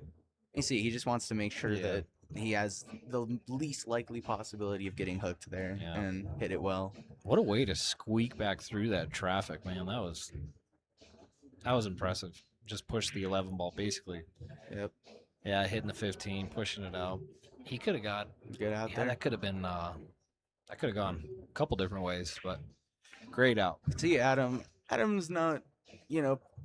You see, he just wants to make sure Yeah. that he has the least likely possibility of getting hooked there Yeah. and hit it well. What a way to squeak back through that traffic, man. That was impressive. Just pushed the 11 ball basically. Yep, Yeah, hitting the 15, pushing it out. He could have got. good out Yeah, there. that could have been That could have gone a couple different ways, but great out. See, Adam's not,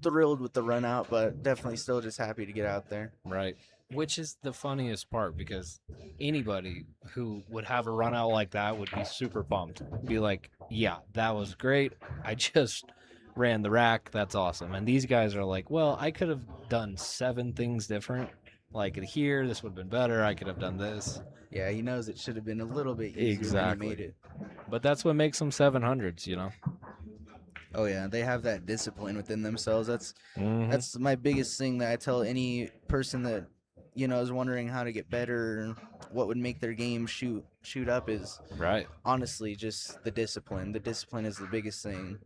thrilled with the run out, but definitely still just happy to get out there. Right. Which is the funniest part because anybody who would have a run out like that would be super pumped. Be like, yeah, that was great. I just ran the rack. That's awesome. And these guys are like, well, I could have done 7 things different. Like here, this would have been better. I could have done this. Yeah, he knows it should have been a little bit easier Exactly. when he made it. But that's what makes them 700s, you know? Oh yeah, they have that discipline within themselves. That's Mhm. that's my biggest thing that I tell any person that is wondering how to get better, what would make their game shoot up is Right. honestly just the discipline. The discipline is the biggest thing.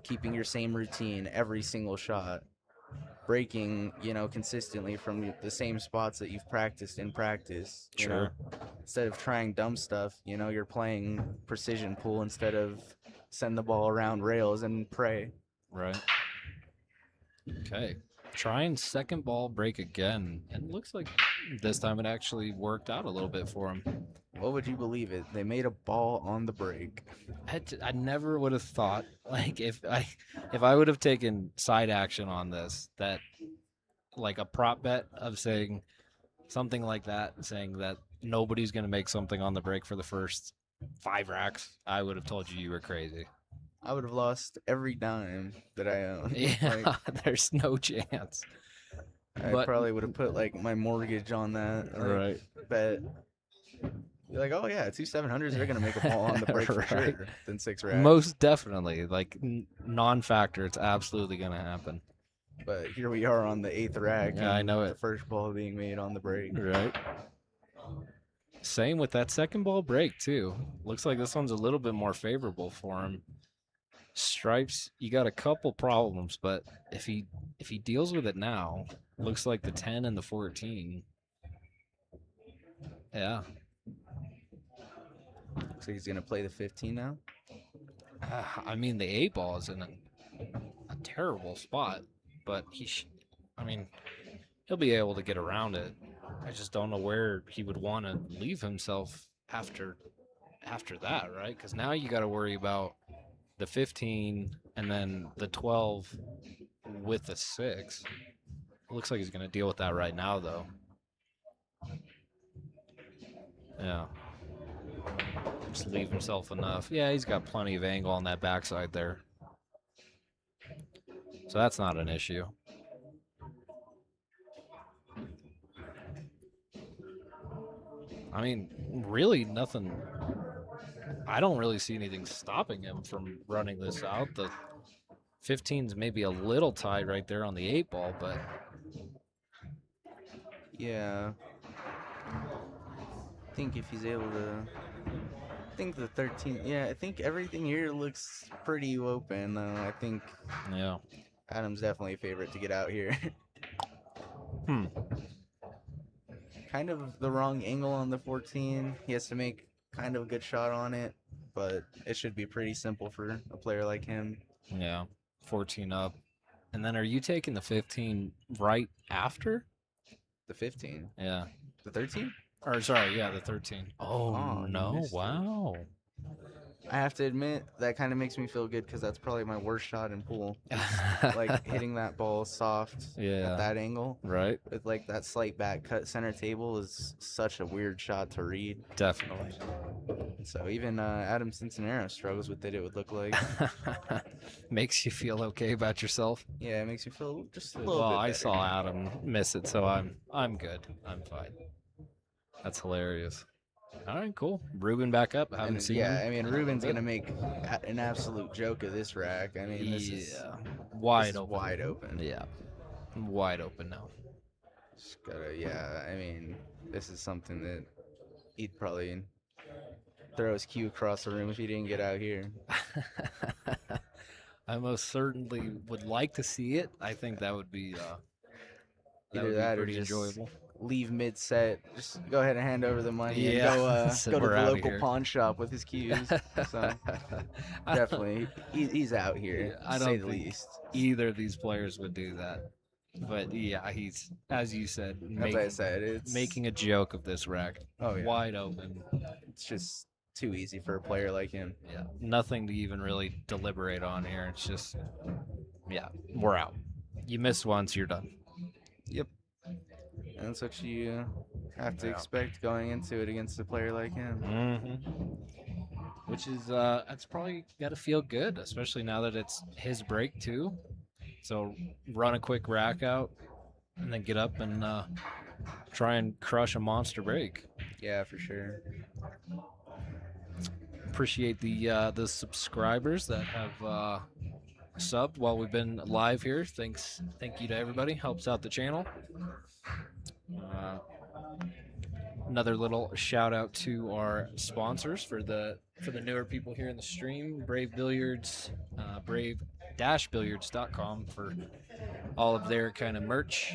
Keeping your same routine every single shot, breaking, consistently from the same spots that you've practiced in practice. Sure. Instead of trying dumb stuff, you're playing precision pool instead of send the ball around rails and pray. Right. Okay. Trying second ball break again. And it looks like this time it actually worked out a little bit for him. What would you believe it? They made a ball on the break. I never would have thought, like, if I would have taken side action on this, that like a prop bet of saying something like that, saying that nobody's going to make something on the break for the first 5 racks, I would have told you were crazy. I would have lost every dime that I own. Yeah, there's no chance. I But- probably would have put like my mortgage on that. Right. Bet. You're like, oh yeah, 2 700s, they're gonna make a ball on the break for Right. sure. Then 6 racks. Most definitely. Like, non-factor, it's absolutely going to happen. But here we are on the 8th rack. Yeah, I and know the it. first ball being made on the break. Right. Same with that second ball break, too. Looks like this one's a little bit more favorable for him. Stripes, you got a couple problems, but if he deals with it now, looks like the 10 and the 14. Yeah. Looks like he's gonna play the 15 now. I mean, the 8 ball is in a terrible spot, but he'll be able to get around it. I just don't know where he would want to leave himself after that, right? Because now you got to worry about the 15 and then the 12 with the 6. It looks like he's going to deal with that right now, though. Yeah. Just leave himself enough. Yeah, he's got plenty of angle on that backside there. So that's not an issue. I mean, really nothing. I don't really see anything stopping him from running this out. The 15's maybe a little tight right there on the 8 ball, but Yeah. I think if he's able to. I think the 13. Yeah, I think everything here looks pretty open. I think yeah. Adam's definitely a favorite to get out here. Hmm. Kind of the wrong angle on the 14. He has to make kind of a good shot on it, but it should be pretty simple for a player like him. Yeah. 14 up. And then are you taking the 15 right after? The 15. Yeah. The 13? Or sorry, yeah, the 13. Oh, Oh, you no. missed it. Wow. I have to admit, that kind of makes me feel good because that's probably my worst shot in pool. Like hitting that ball soft Yeah. at that angle Right. with like that slight back cut center table is such a weird shot to read. Definitely. So even Adam Sisneros struggles with it, it would look like. Makes you feel okay about yourself. Yeah, it makes me feel just a little Well, bit I better. saw Adam miss it, so I'm good. I'm fine. That's hilarious. All right, cool. Ruben back up. Haven't And, seen yeah, him. I mean, in a little Ruben's bit. gonna make an absolute joke of this rack. I mean, this is wide open. wide open. Yeah, wide open now. Just gotta, yeah. I mean, this is something that he'd probably throw his cue across the room if he didn't get out here. I most certainly would like to see it. I think that would be Either that or pretty just enjoyable. leave mid-set. Just go ahead and hand over the money Yeah, and so go to we're the outta local here. pawn shop with his cues. So definitely, he's out here. I to don't say the think least. either of these players would do that. But yeah, he's, as you said, As I said, it's making a joke of this rack. Oh yeah, Wide open. it's just too easy for a player like him. Yeah, nothing to even really deliberate on here. It's just, yeah, we're out. You miss once, you're done. Yep. And that's what you have to Yeah. expect going into it against a player like him. Which is, that's probably got to feel good, especially now that it's his break too. So run a quick rack out, and then get up and try and crush a monster break. Yeah, for sure. Appreciate the subscribers that have subbed while we've been live here. Thank you to everybody. Helps out the channel. Another little shout out to our sponsors for the newer people here in the stream. Brave Billiards, brave-billiards.com for all of their kind of merch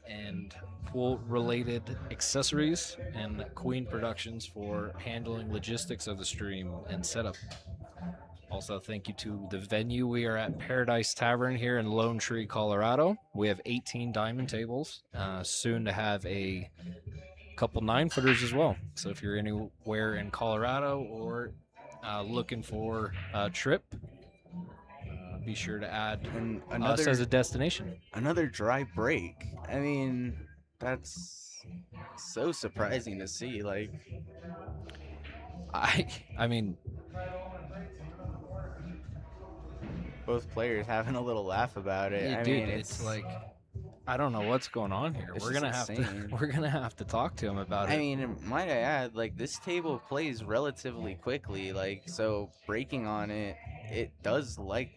and pool related accessories, and Queen Productions for handling logistics of the stream and setup. Also, thank you to the venue. We are at Paradise Tavern here in Lone Tree, Colorado. We have 18 diamond tables, soon to have a couple 9-footers as well. So if you're anywhere in Colorado or looking for a trip, be sure to add And us as a destination. another dry break. I mean, that's so surprising to see. Like, I mean, both players having a little laugh about it. yeah, I dude, mean, it's like, I don't know what's going on here. It's We're just gonna have insane. to we're gonna have to talk to him about I it. mean, might I add, like, this table plays relatively quickly. Like, so breaking on it, it does like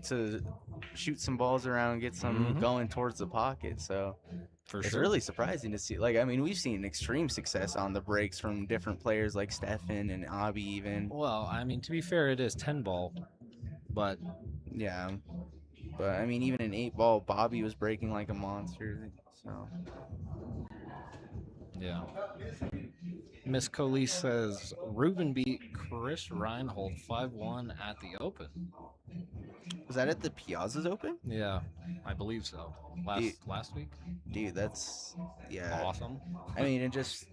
to shoot some balls around, get some Mhm. going towards the pocket. So For it's sure. really surprising to see. Like, I mean, we've seen extreme success on the breaks from different players like Stefan and Abi even. Well, I mean, to be fair, it is 10 ball, but Yeah. But I mean, even in 8-ball, Bobby was breaking like a monster. So yeah. Miss Coley says Reuben beat Chris Reinhold 5-1 at the Open. was that at the Piazza's Open? Yeah, I believe so. Last week. Dude, that's Awesome. I mean, and just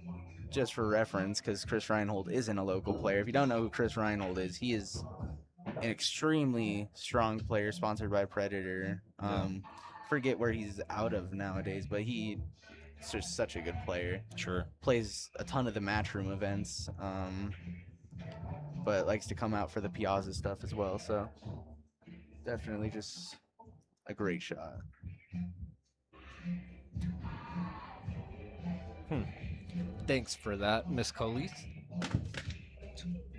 for reference, because Chris Reinhold isn't a local player. If you don't know who Chris Reinhold is, he is an extremely strong player sponsored by Predator. Forget where he's out of nowadays, but he's just such a good player. Sure. Plays a ton of the matchroom events, but likes to come out for the Piazza stuff as well. So definitely just a great shot. Thanks for that, Miss Coley.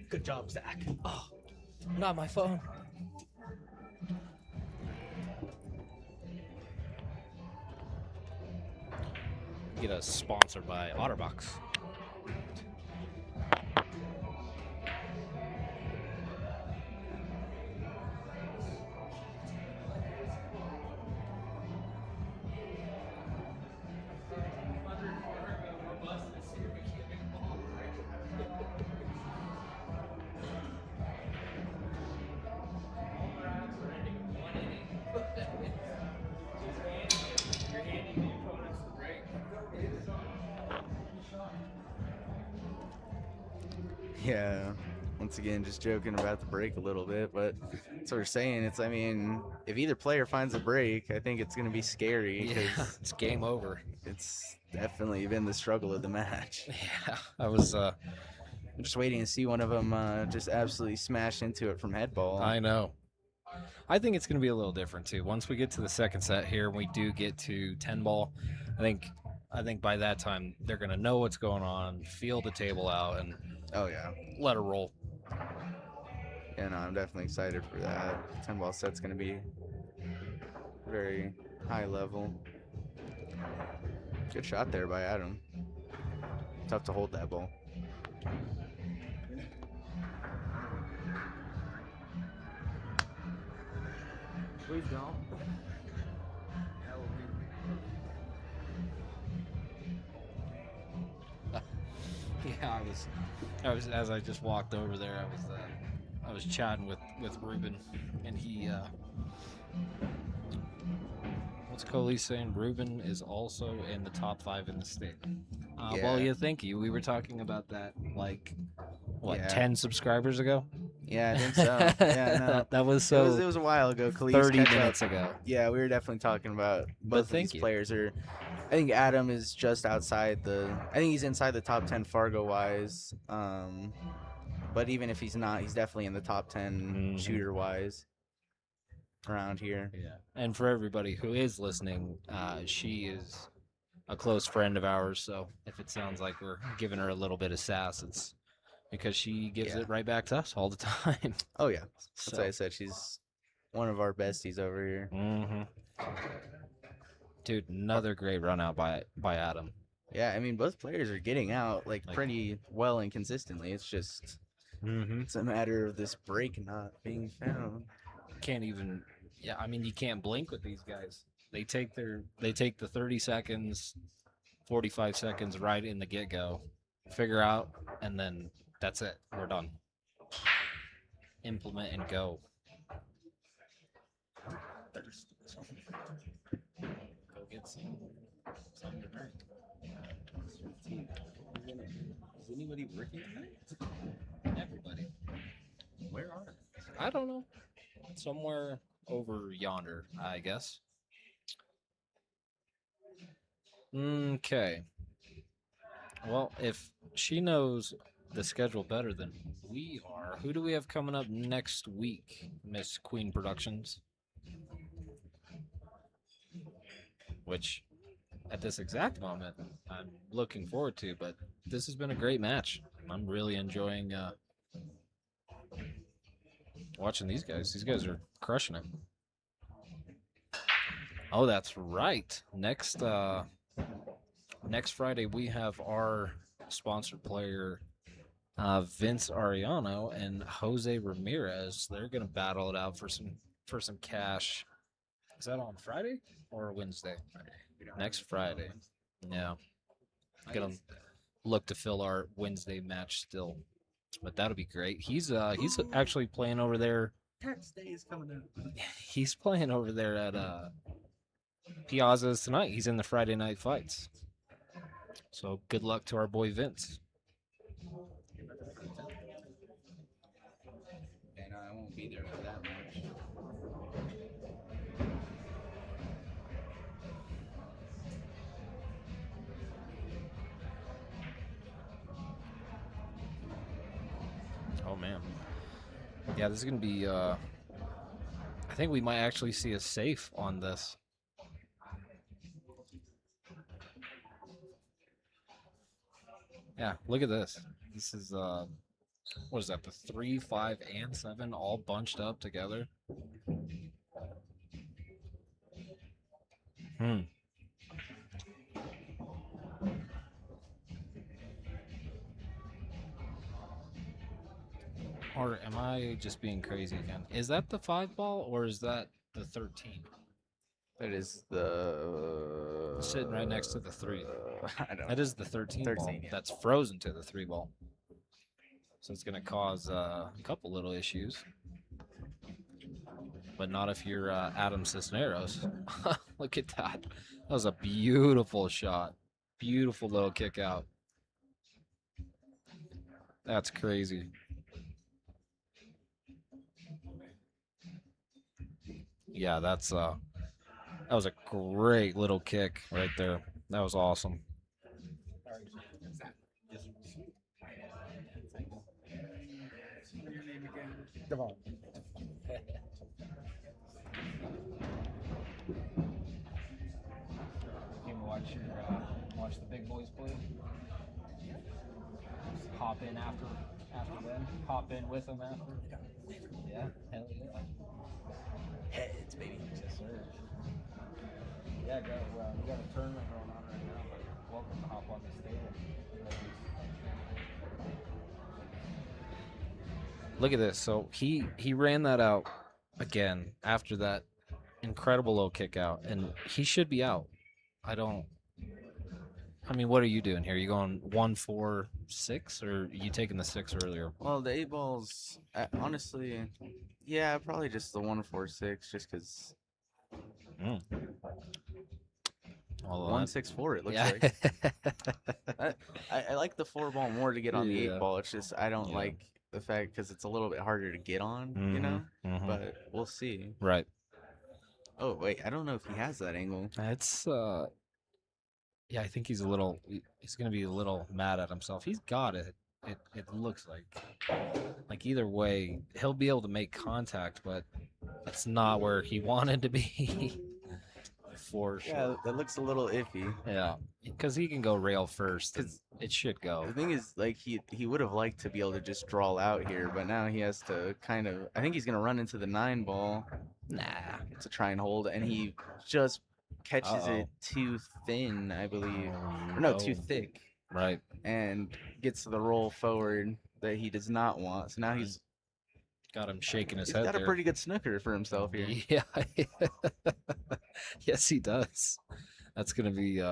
Good job, Zach. Oh, not my phone. Get us sponsored by Otterbox. Yeah. Once again, just joking about the break a little bit, but that's what we're saying. I mean, if either player finds a break, I think it's going to be scary Yeah, because it's game over. it's definitely been the struggle of the match. Yeah, I was. I'm just waiting to see one of them just absolutely smash into it from head ball. I know. I think it's going to be a little different too. Once we get to the second set here, and we do get to 10 ball, I think by that time they're going to know what's going on, feel the table out, and Oh, yeah. let it roll. Yeah, no, I'm definitely excited for that. 10-ball set's going to be very high level. Good shot there by Adam. Tough to hold that ball. Please don't. Yeah, I was as I just walked over there, I was chatting with Reuben, and he what's Coley saying? Reuben is also in the top 5 in the state. Well, Yeah. yeah, thank you. We were talking about that like what, Yeah. 10 subscribers ago? Yeah, I think so. Yeah, no. That was It so was a while ago. Khalees, 30 catch up. minutes ago. Yeah, we were definitely talking about both of thank these you. players. I think Adam is just outside I think he's inside the top 10 Fargo wise. But even if he's not, he's definitely in the top 10 Mhm. shooter wise around here. Yeah. And for everybody who is listening, she is a close friend of ours. So if it sounds like we're giving her a little bit of sass, it's because she gives Yeah. it right back to us all the time. Oh yeah, that's So, why I said she's one of our besties over here. mhm. Dude, another great run out by Adam. Yeah, I mean both players are getting out like Like- pretty well and consistently. It's just Mm-hmm. it's a matter of this break not being found. Can't even. Yeah, I mean you can't blink with these guys. They take the 30 seconds, 45 seconds right in the get go, figure out, and then that's it. We're done. Implement and go. Go get something to drink. Is anybody working tonight? Everybody. Where are they? I don't know. Somewhere over yonder, I guess. Okay. Well, if she knows the schedule better than we are, who do we have coming up next week, Miss Queen Productions? Which, at this exact moment, I'm looking forward to, but this has been a great match. I'm really enjoying watching these guys. These guys are crushing it. Oh, that's right. Next Friday we have our sponsored player Vince Ariano and Jose Ramirez. They're gonna battle it out for some cash. Is that on Friday or Wednesday? Next Friday. Yeah. Gonna look to fill our Wednesday match still. But that'll be great. He's actually playing over there. Tax day is coming up. He's playing over there at Piazza's tonight. He's in the Friday night fights. So good luck to our boy Vince. And I won't be there for that much. Oh man. Yeah, this is gonna be I think we might actually see a safe on this. Yeah, look at this. This is what is that, the 3, 5, and 7 all bunched up together? Or am I just being crazy again? Is that the 5 ball or is that the 13th? That is the Sitting right next to the 3. I don't That is the 13 ball. 13, yeah. That's frozen to the 3 ball. So it's going to cause a couple little issues. But not if you're Adam Sisneros. Look at that. That was a beautiful shot. Beautiful little kick out. That's crazy. Yeah, that was a great little kick right there. That was awesome. Come on. You watch the big boys play. Hop in after them. Hop in with them after. Yeah, hell yeah. heads, baby. Yes, sir. Yeah, we got a tournament going on right now. But welcome to hop on this table. Look at this. So he ran that out again after that incredible low kick out, and he should be out. I mean, what are you doing here? You going 1-4-6, or are you taking the 6 earlier? Well, the 8 balls, honestly, yeah, probably just the 1-4-6, just because. Although 164. It looks yeah. like. I like the 4 ball more to get on the Yeah. 8 ball. It's just I don't Yeah. like the fact because it's a little bit harder to get on, you know. But we'll see. Right. Oh wait, I don't know if he has that angle. It's yeah, I think he's he's gonna be a little mad at himself. He's got it. It looks like either way, he'll be able to make contact, but it's not where he wanted to be. For sure. Yeah, that looks a little iffy. Yeah, because he can go rail first. And it should go. The thing is, like he would have liked to be able to just draw out here, but now he has to kind of. I think he's gonna run into the 9 ball. Nah. To try and hold, and he just catches it Uh-oh. too thin, I believe, Oh, or no, too thick, Right. and gets the roll forward that he does not want. So now he's Got him shaking his he's head got there. a pretty good snooker for himself here. Yeah. Yes, he does. That's gonna be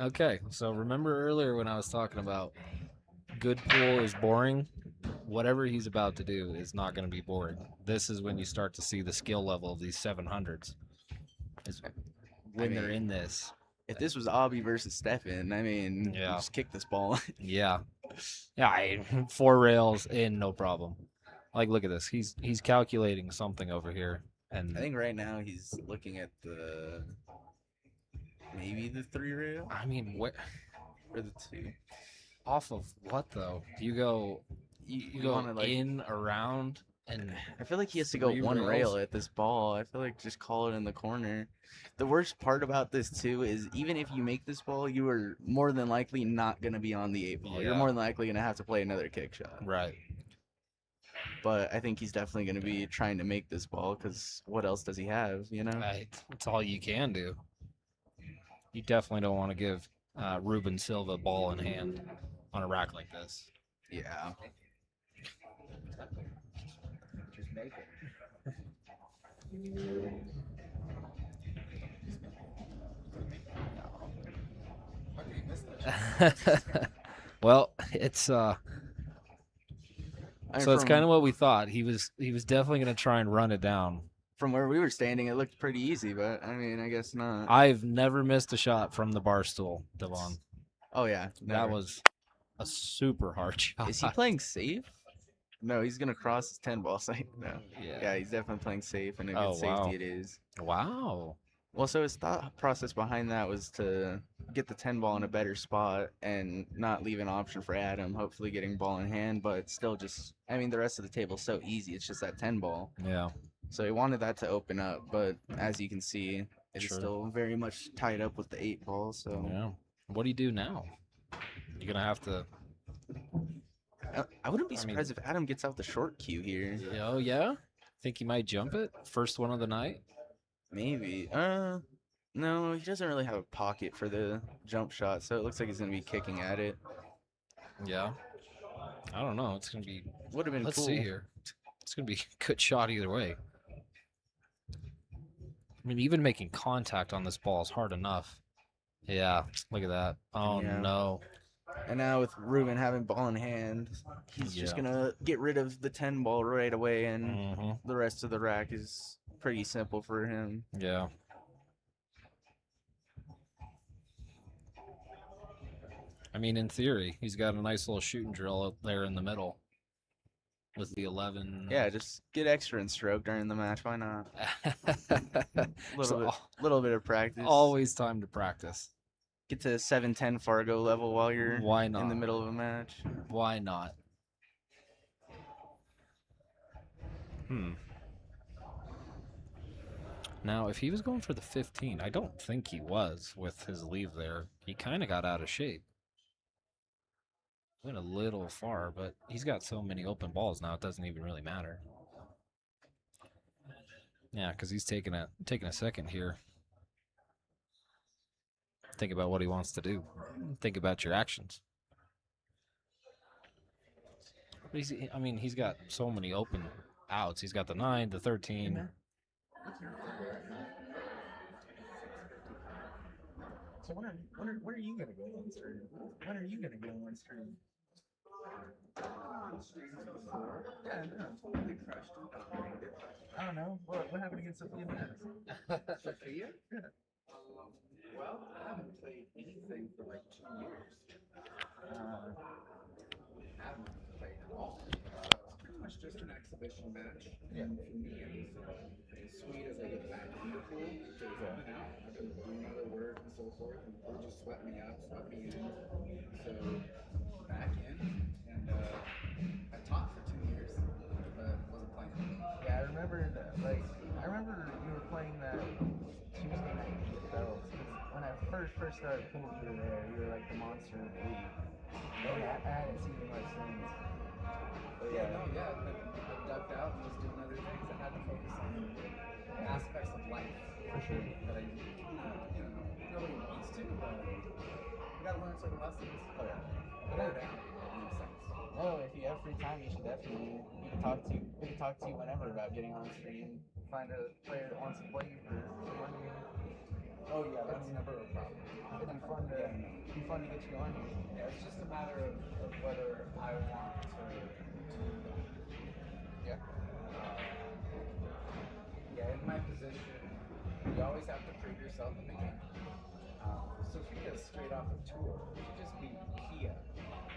okay. So remember earlier when I was talking about good pool is boring? Whatever he's about to do is not gonna be boring. This is when you start to see the skill level of these 700s. Is when they're in this. If this was Abby versus Stefan, I mean, you Yeah. just kick this ball. Yeah. Yeah, 4 rails in, no problem. Like, look at this. He's calculating something over here, and I think right now he's looking at maybe the 3 rail I mean, what or the 2. off of what though? Do you go you go wanna, like, in around and I feel like he has to go 3 1 rails? rail at this ball. I feel like just call it in the corner. The worst part about this too is even if you make this ball, you are more than likely not going to be on the 8 ball. You're Yeah. more than likely going to have to play another kick shot. right? But I think he's definitely going to be trying to make this ball because what else does he have? You know? It's all you can do. You definitely don't want to give Ruben Silva a ball in hand on a rack like this. Yeah. Just make it. Well, it's I mean, so it's from- kind of what we thought. He was definitely going to try and run it down. From where we were standing, it looked pretty easy, but I mean, I guess not. I've never missed a shot from the bar stool, Devon. Oh yeah, That never. was a super hard shot. Is he playing safe? No, he's gonna cross his 10 ball site. No. Yeah. Yeah, he's definitely playing safe, and a good Oh, safety wow. it is. Wow. Well, so his thought process behind that was to get the 10 ball in a better spot and not leave an option for Adam, hopefully getting ball in hand, but still just, I mean, the rest of the table's so easy. It's just that 10 ball. Yeah. So he wanted that to open up, but as you can see, it is Sure. still very much tied up with the 8 ball. So Yeah. What do you do now? You're gonna have to. I wouldn't be I mean- surprised if Adam gets out the short queue here. Oh yeah. Think he might jump it first one of the night? Maybe. No, he doesn't really have a pocket for the jump shot, so it looks like he's gonna be kicking at it. Yeah. I don't know. It's gonna be. Would have been Let's cool. see here. It's gonna be a good shot either way. I mean, even making contact on this ball is hard enough. Yeah. Look at that. Oh Yeah. no. And now with Ruben having ball in hand, he's just Yeah. gonna get rid of the 10 ball right away, and Hmm. the rest of the rack is pretty simple for him. Yeah. I mean, in theory, he's got a nice little shooting drill up there in the middle with the 11. Yeah, just get extra in stroke during the match. Why not? So, Little bit of practice. always time to practice. Get to 7-10 Fargo level while you're Why in the not? middle of a match. Why not? Now, if he was going for the 15, I don't think he was with his leave there. He kind of got out of shape. Went a little far, but he's got so many open balls now, it doesn't even really matter. Yeah, because he's taking a second here. Think about what he wants to do. Think about your actions. But I mean, he's got so many open outs. He's got the 9, the 13. So when are you gonna go on stream? When are you gonna go on stream? Yeah, no, totally crushed. I don't know. What happened against Sophia Max? Sophia? Yeah. haven't played anything for like 2 years. Haven't played at all. It's pretty much just an exhibition match. And for me, it was as sweet as I get back into the pool. Because I've been out, I've been doing other work and so forth, and the pool just swept me up, swept me in. So back in, and I taught for 2 years, but wasn't playing. Yeah, I remember you were playing that Tuesday night in the Fells. When I first started pool, you were there. You were like the monster of the league. I hadn't seen you much since. But Yeah, no, yeah. I ducked out and was doing other things. I had to focus on aspects of life for sure. that I, nobody wants to, but you gotta learn certain lessons. Oh yeah. But down, in a sense. No, if you have free time, you should definitely. We can talk to you whenever about getting on stream. Find a player that wants to play you for money. Oh yeah, that's never a problem. It'd be fun to get you on here. Yeah, it's just a matter of whether I want to Yeah. yeah, in my position, you always have to prove yourself in the game. Sophia's straight off of tour. She just beat Kia.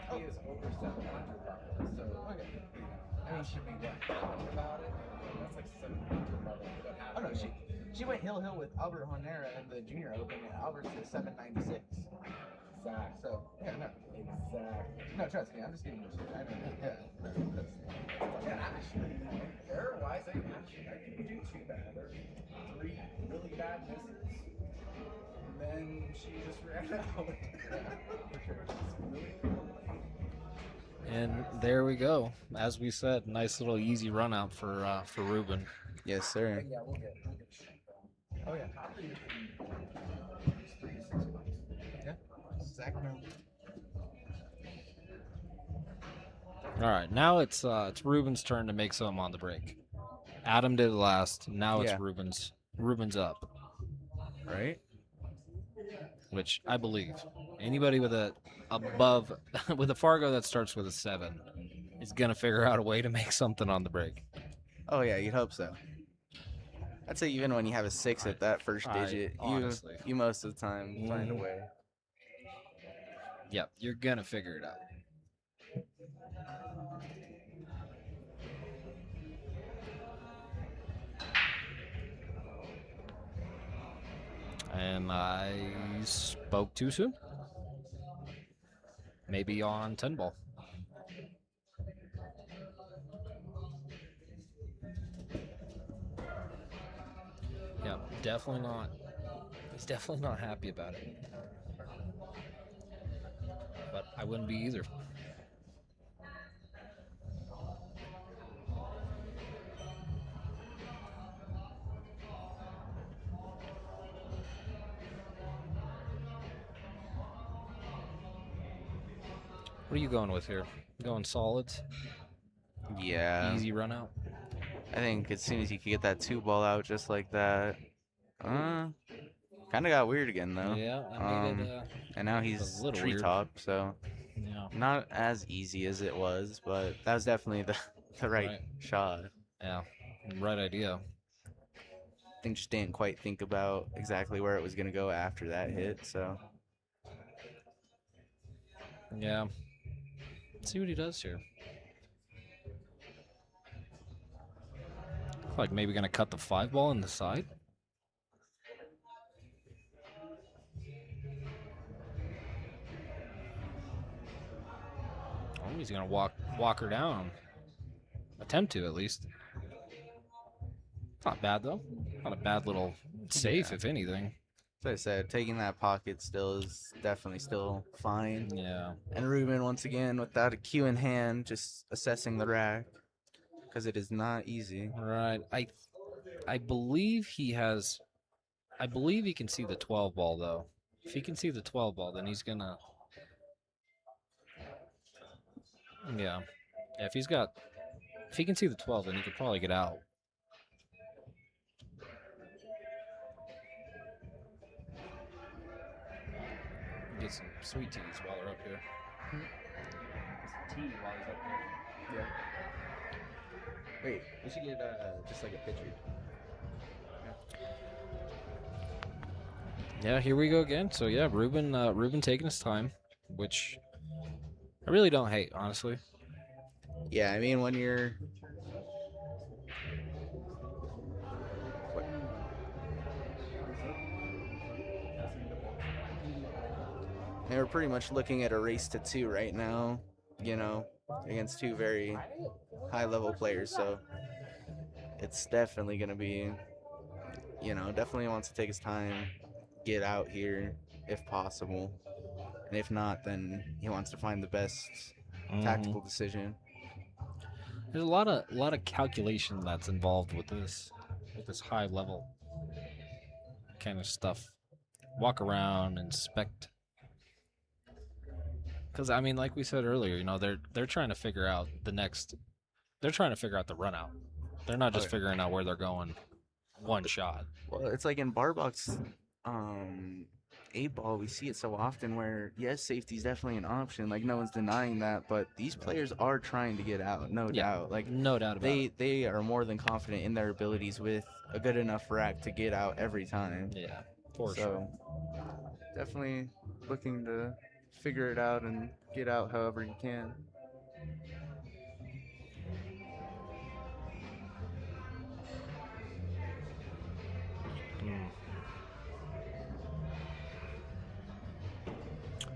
Kia's over 700 probably. So, I mean, should be talking about it. That's like 700 probably. Oh no, she went hill with Albert Honera in the Junior Open, and Albert's at 796. Exactly. So yeah, no, Exactly. no, trust me, I'm just giving you shit. I know. Yeah. Yeah, actually, error-wise, I didn't do too bad. There were 3 really bad misses. And then she just ran out. For sure. It's really cool. And there we go. As we said, nice little easy run out for Reuben. Yes, sir. Yeah, we'll get shit going. Oh yeah. Probably within 3 to 6 months. Yeah. Zach, no. All right, now it's Reuben's turn to make something on the break. Adam did it last. Now it's Yeah. Reuben's up, Right. which I believe anybody with a above with a Fargo that starts with a 7 is gonna figure out a way to make something on the break. Oh yeah, you'd hope so. I'd say even when you have a 6 at that first digit, honestly. you most of the time find a way. Yep, you're gonna figure it out. And I spoke too soon. Maybe on 10 ball. Yeah, definitely not. He's definitely not happy about it. But I wouldn't be either. What are you going with here? Going solids? Yeah. Easy run out? I think as soon as you could get that 2 ball out just like that, kind of got weird again though. Yeah, I made it. And now a he's little weird. treetop, so Yeah. not as easy as it was, but that was definitely the right shot. Yeah. Right idea. I think just didn't quite think about exactly where it was gonna go after that hit, so Yeah. Let's see what he does here. Like maybe gonna cut the 5 ball in the side. Oh, he's gonna walk her down. Attempt to at least. Not bad though. Not a bad little safe, if anything. as I said, taking that pocket still is definitely still fine. Yeah. And Ruben once again without a cue in hand, just assessing the rack because it is not easy. Right. I believe he has. I believe he can see the 12 ball though. If he can see the 12 ball, then he's gonna. Yeah. If he can see the 12, then he could probably get out. Get some sweet teas while they're up here. Tea while he's up there. Yeah. Wait, we should get just like a picture. Yeah, here we go again. So yeah, Ruben taking his time, which I really don't hate, honestly. Yeah, I mean when you're and we're pretty much looking at a race to 2 right now, you know, against 2 very high level players, so it's definitely gonna be, definitely wants to take his time, get out here if possible. And if not, then he wants to find the best tactical decision. There's a lot of calculation that's involved with this high level kind of stuff. Walk around, inspect. Because I mean, like we said earlier, they're trying to figure out the next. They're trying to figure out the run out. They're not just figuring out where they're going one shot. Well, it's like in bar box, 8 ball, we see it so often where, yes, safety is definitely an option. Like, no one's denying that, but these players are trying to get out, no doubt. Like, No doubt about it. they are more than confident in their abilities with a good enough rack to get out every time. Yeah, for So, sure. definitely looking to figure it out and get out however you can.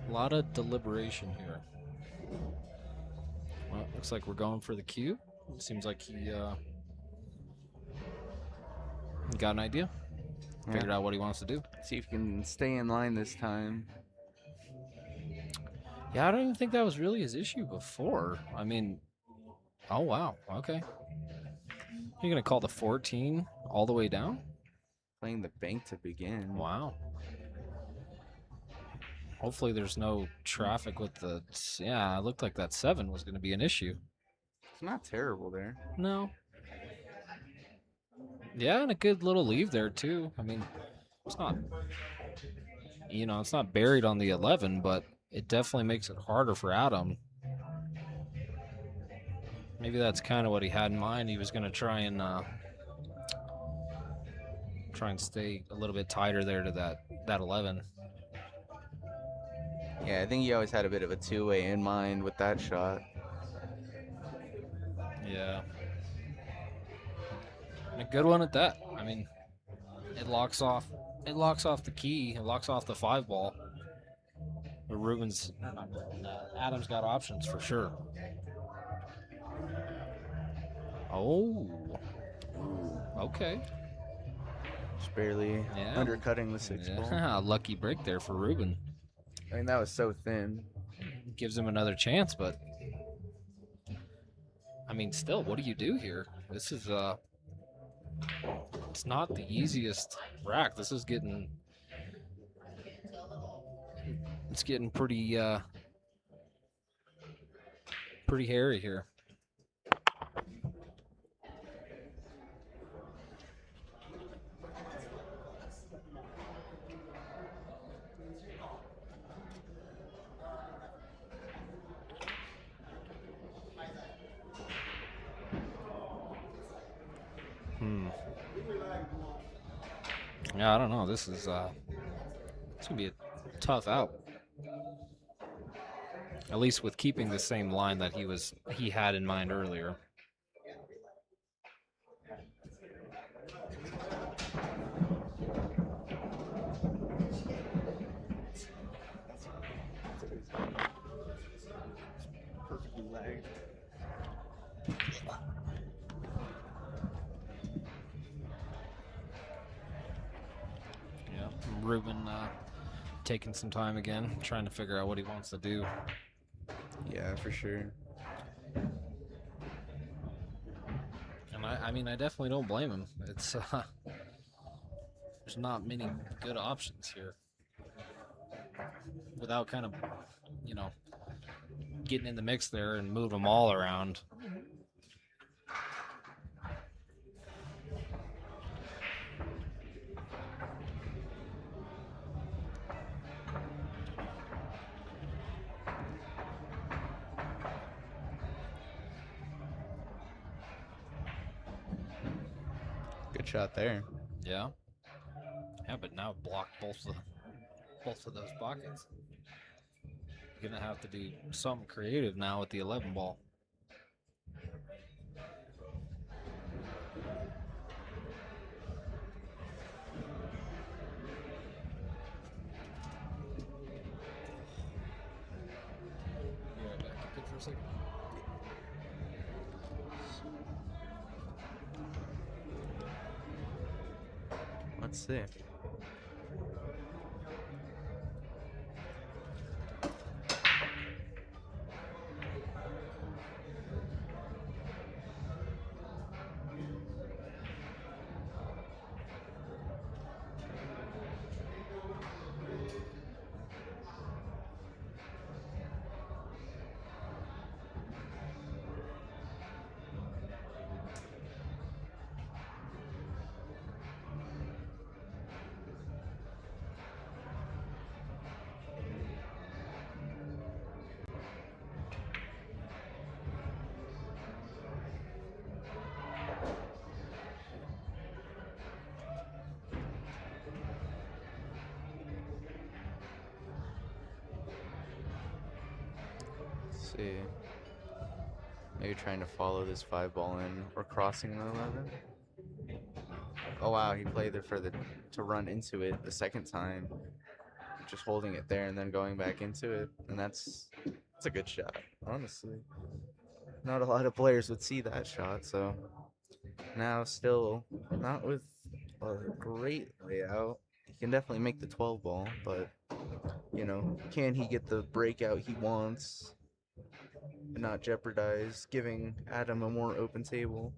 A lot of deliberation here. Well, looks like we're going for the cue. Seems like he got an idea. Figured out what he wants to do. See if you can stay in line this time. Yeah, I don't even think that was really his issue before. I mean, oh wow, okay. You're gonna call the 14 all the way down? Playing the bank to begin. Wow. Hopefully there's no traffic with the. Yeah, it looked like that 7 was gonna be an issue. It's not terrible there. No. Yeah, and a good little leave there too. I mean, it's not. It's not buried on the 11, but it definitely makes it harder for Adam. Maybe that's kind of what he had in mind. He was going to try and stay a little bit tighter there to that 11. Yeah, I think he always had a bit of a two-way in mind with that shot. Yeah. And a good one at that. I mean, it locks off the key. It locks off the 5 ball. But Adam's got options for sure. Oh. Okay. Just barely undercutting the 6 ball. Yeah, lucky break there for Reuben. I mean, that was so thin. Gives him another chance, but I mean, still, what do you do here? This is it's not the easiest rack. This is getting pretty pretty hairy here. Yeah, I don't know. This is it's gonna be a tough out. At least with keeping the same line that he had in mind earlier. Perfectly lagged. Yeah, Reuben taking some time again, trying to figure out what he wants to do. Yeah, for sure. And I mean, I definitely don't blame him. It's there's not many good options here. Without kind of, getting in the mix there and move them all around. Good shot there. Yeah. Yeah, but now blocked both both of those buckets. You're gonna have to do something creative now with the 11 ball. Be right back. Good for a second. Let's see. See. Maybe trying to follow this 5 ball in or crossing the 11. Oh wow, he played it for the to run into it the second time. Just holding it there and then going back into it. And that's a good shot, honestly. Not a lot of players would see that shot, so now still not with a great layout. He can definitely make the 12 ball, but you know, can he get the breakout he wants and not jeopardize giving Adam a more open table?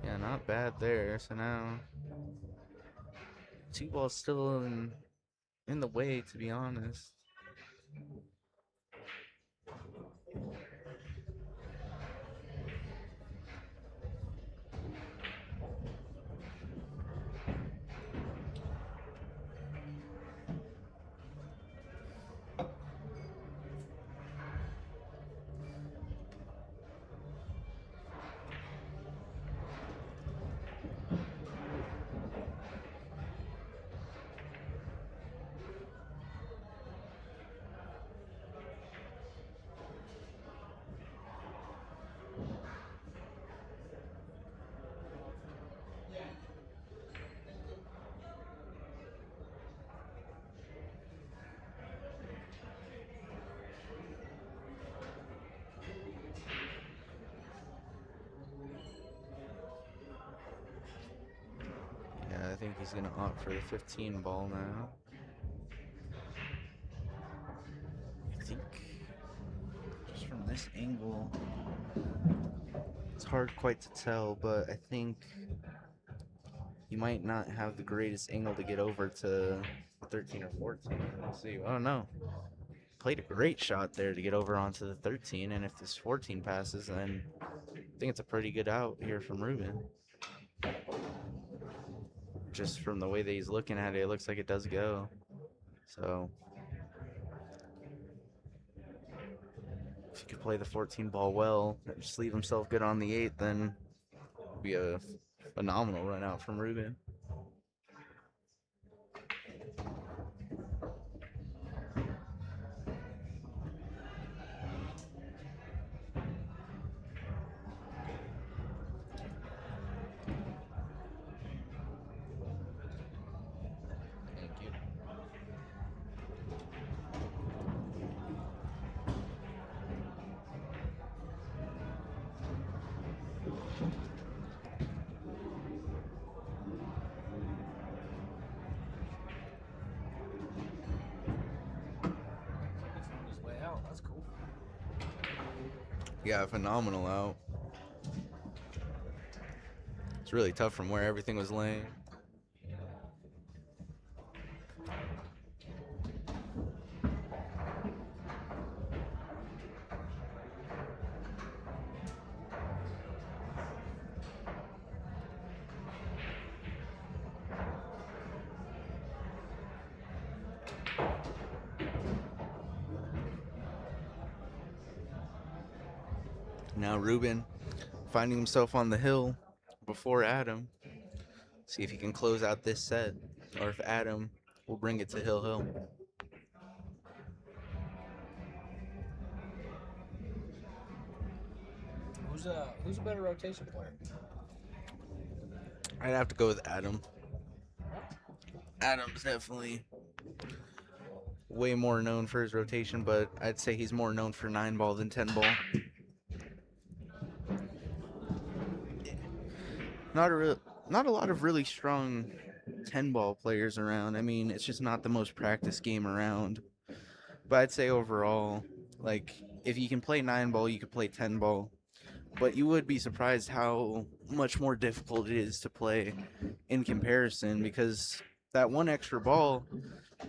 Yeah, not bad there. So now 2 balls still in the way, to be honest. Yeah, I think he's gonna opt for the 15 ball now. I think just from this angle, it's hard quite to tell, but I think he might not have the greatest angle to get over to 13 or 14. We'll see. Oh no. Played a great shot there to get over onto the 13, and if this 14 passes, then I think it's a pretty good out here from Reuben. Just from the way that he's looking at it, it looks like it does go. So if he could play the 14 ball well, just leave himself good on the 8, then it'd be a phenomenal run out from Reuben. Thank you. Yeah, phenomenal out. It's really tough from where everything was laying. Now Reuben finding himself on the hill before Adam. See if he can close out this set, or if Adam will bring it to Hill. Who's a better rotation player? I'd have to go with Adam. Adam's definitely way more known for his rotation, but I'd say he's more known for 9-ball than 10-ball. Not a lot of really strong 10-ball players around. I mean, it's just not the most practiced game around. But I'd say overall, like, if you can play 9-ball, you could play 10-ball. But you would be surprised how much more difficult it is to play in comparison, because that one extra ball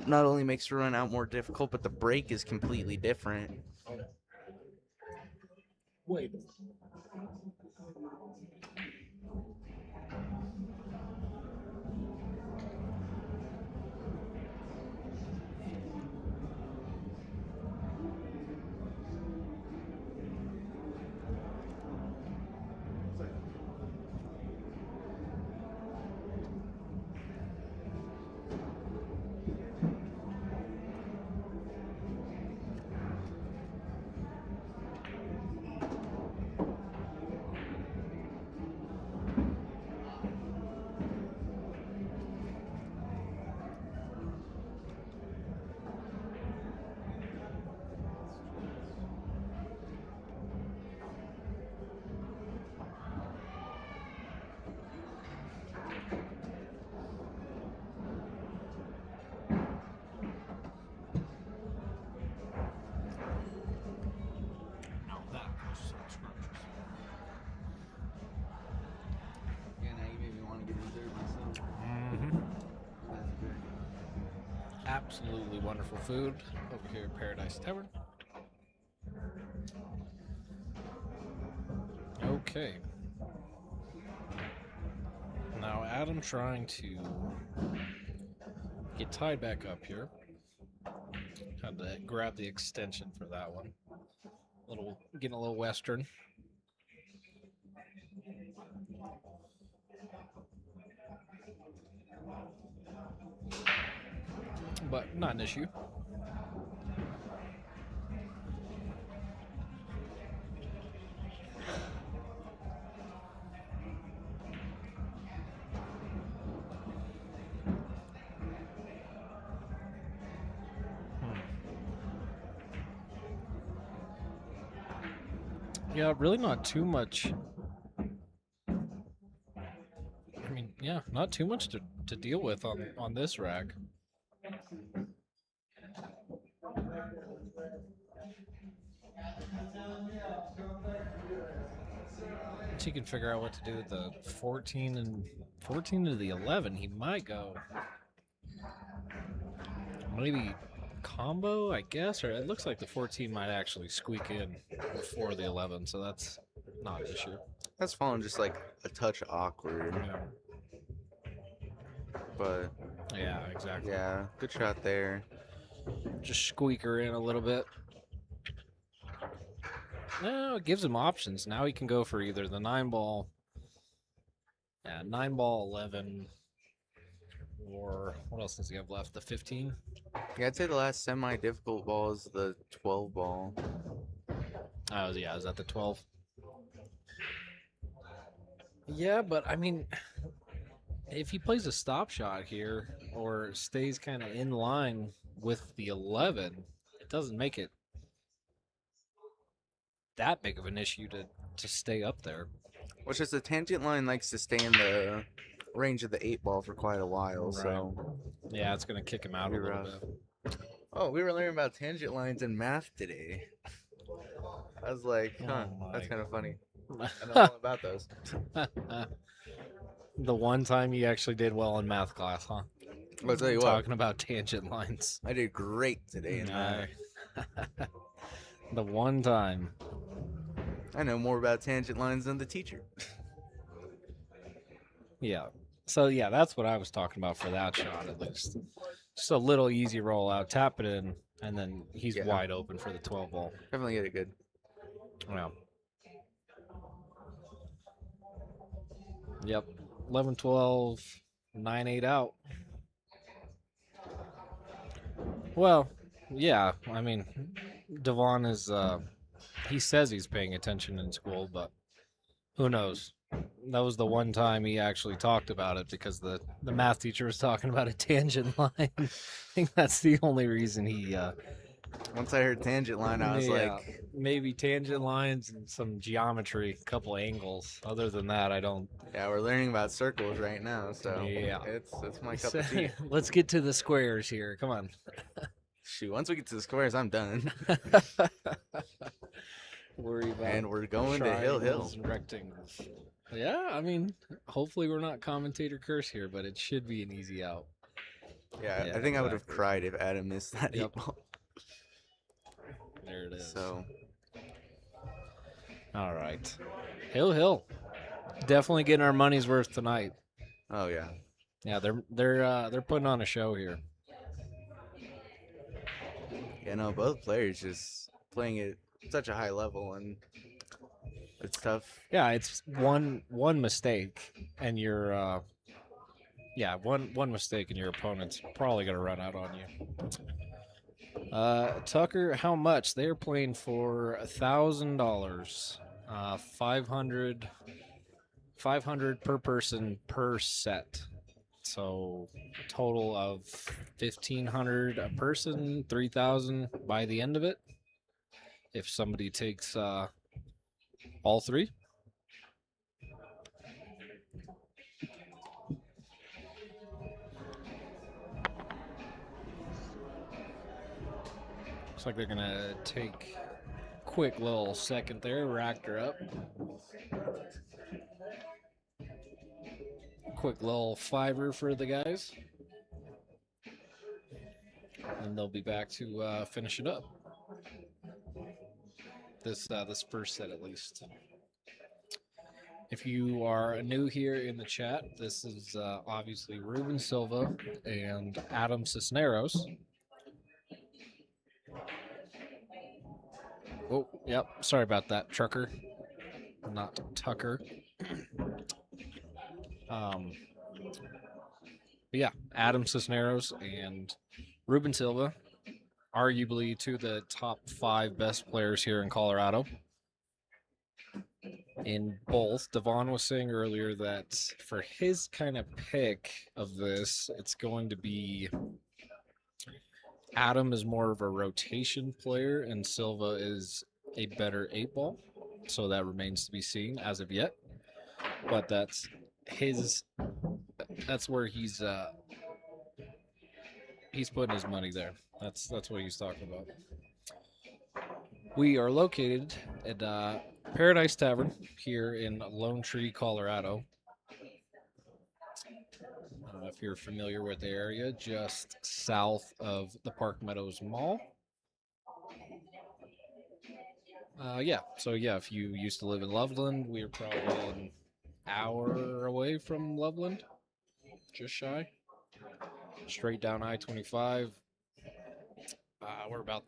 not only makes the run out more difficult, but the break is completely different. Wait. Yeah, now you made me want to get reserved myself. Absolutely wonderful food over here at Paradise Tavern. Okay. Now Adam trying to get tied back up here. Had to grab the extension for that one. Getting a little western. But not an issue. Yeah, really not too much. I mean, yeah, not too much to deal with on this rack. Once he can figure out what to do with the 14 to the 11, he might go maybe combo, I guess, or it looks like the 14 might actually squeak in before the 11, so that's not an issue. That's fallen just like a touch awkward. Yeah. But Yeah, exactly. yeah, good shot there. Just squeak her in a little bit. No, it gives him options. Now he can go for either the 9-ball, 9-ball, 11, or what else does he have left? The 15? Yeah, I'd say the last semi-difficult ball is the 12-ball. Oh, yeah, is that the 12? Yeah, but I mean, if he plays a stop shot here or stays kind of in line with the 11, it doesn't make it that big of an issue to stay up there. Which is the tangent line likes to stay in the range of the 8-ball for quite a while, so yeah, it's going to kick him out a little bit. Oh, we were learning about tangent lines in math today. I was like, huh, Oh that's my. kind of funny. I know all about those. The one time you actually did well in math class, huh? I'll tell you what, Talking about tangent lines. I did great today in math. The one time. I know more about tangent lines than the teacher. Yeah. So yeah, that's what I was talking about for that shot at least. Just a little easy rollout, tap it in, and then he's Yeah. wide open for the 12 ball. Definitely get it good. Yeah. Yep. 11 12, 9 8 out. Well, yeah. I mean, Devon is, he says he's paying attention in school, but who knows? That was the one time he actually talked about it because the math teacher was talking about a tangent line. I think that's the only reason he. Once I heard tangent line, I was like, maybe tangent lines and some geometry, a couple angles. Other than that, I don't. yeah, we're learning about circles right now, so Yeah. it's my cup of tea. Let's get to the squares here. Come on. Shoot, once we get to the squares, I'm done. Worry about. And we're going to Hill triangles and rectangles. Yeah, I mean, hopefully we're not commentator curse here, but it should be an easy out. Yeah, Yeah, I think I would have exactly. cried if Adam missed that Yep. 8 ball. There it is. So All right. Hill. Definitely getting our money's worth tonight. oh yeah. Yeah, they're putting on a show here. Yeah, no, both players just playing at such a high level, and it's tough. Yeah, it's one mistake and you're one mistake and your opponent's probably gonna run out on you. Tucker, how much? They're playing for $1,000. 500 per person per set. So a total of 1,500 a person, 3,000 by the end of it. If somebody takes all three. Looks like they're gonna take a quick little second there, racked her up. Quick little fiver for the guys. And they'll be back to finish it up. This first set at least. If you are new here in the chat, this is obviously Ruben Silva and Adam Sisneros. Oh, yep. Sorry about that, Trucker. Not Tucker. But yeah, Adam Sisneros and Ruben Silva, arguably two of the top 5 best players here in Colorado. In both, Devon was saying earlier that for his kind of pick of this, it's going to be Adam is more of a rotation player and Silva is a better 8-ball. So that remains to be seen as of yet. But that's where he's putting his money there. That's what he's talking about. We are located at Paradise Tavern here in Lone Tree, Colorado. If you're familiar with the area, just south of the Park Meadows Mall. If you used to live in Loveland, we're probably an hour away from Loveland, just shy. Straight down I-25. We're about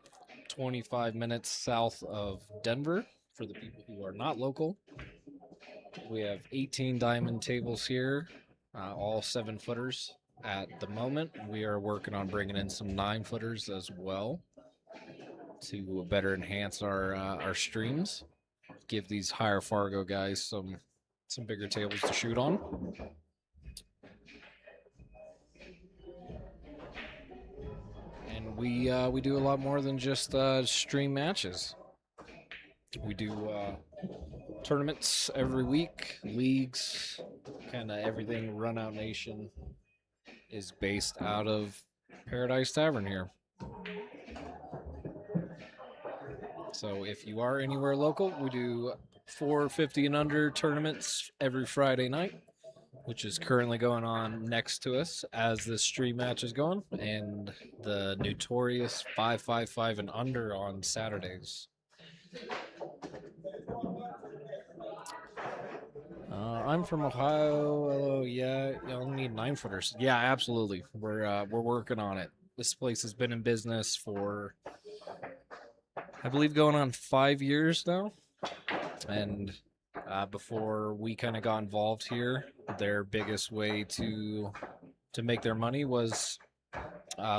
25 minutes south of Denver for the people who are not local. We have 18 diamond tables here, all 7-footers at the moment. We are working on bringing in some 9-footers as well to better enhance our streams. Give these higher Fargo guys some bigger tables to shoot on. And we do a lot more than just stream matches. We do tournaments every week, leagues, kind of everything. Run Out Nation is based out of Paradise Tavern here. So if you are anywhere local, we do 450 and under tournaments every Friday night, which is currently going on next to us as this stream match is going, and the notorious 555 and under on Saturdays. I'm from Ohio. Hello, yeah, you'll need 9-footers. Yeah, absolutely. We're working on it. This place has been in business for, I believe, going on 5 years now. And before we kind of got involved here, their biggest way to make their money was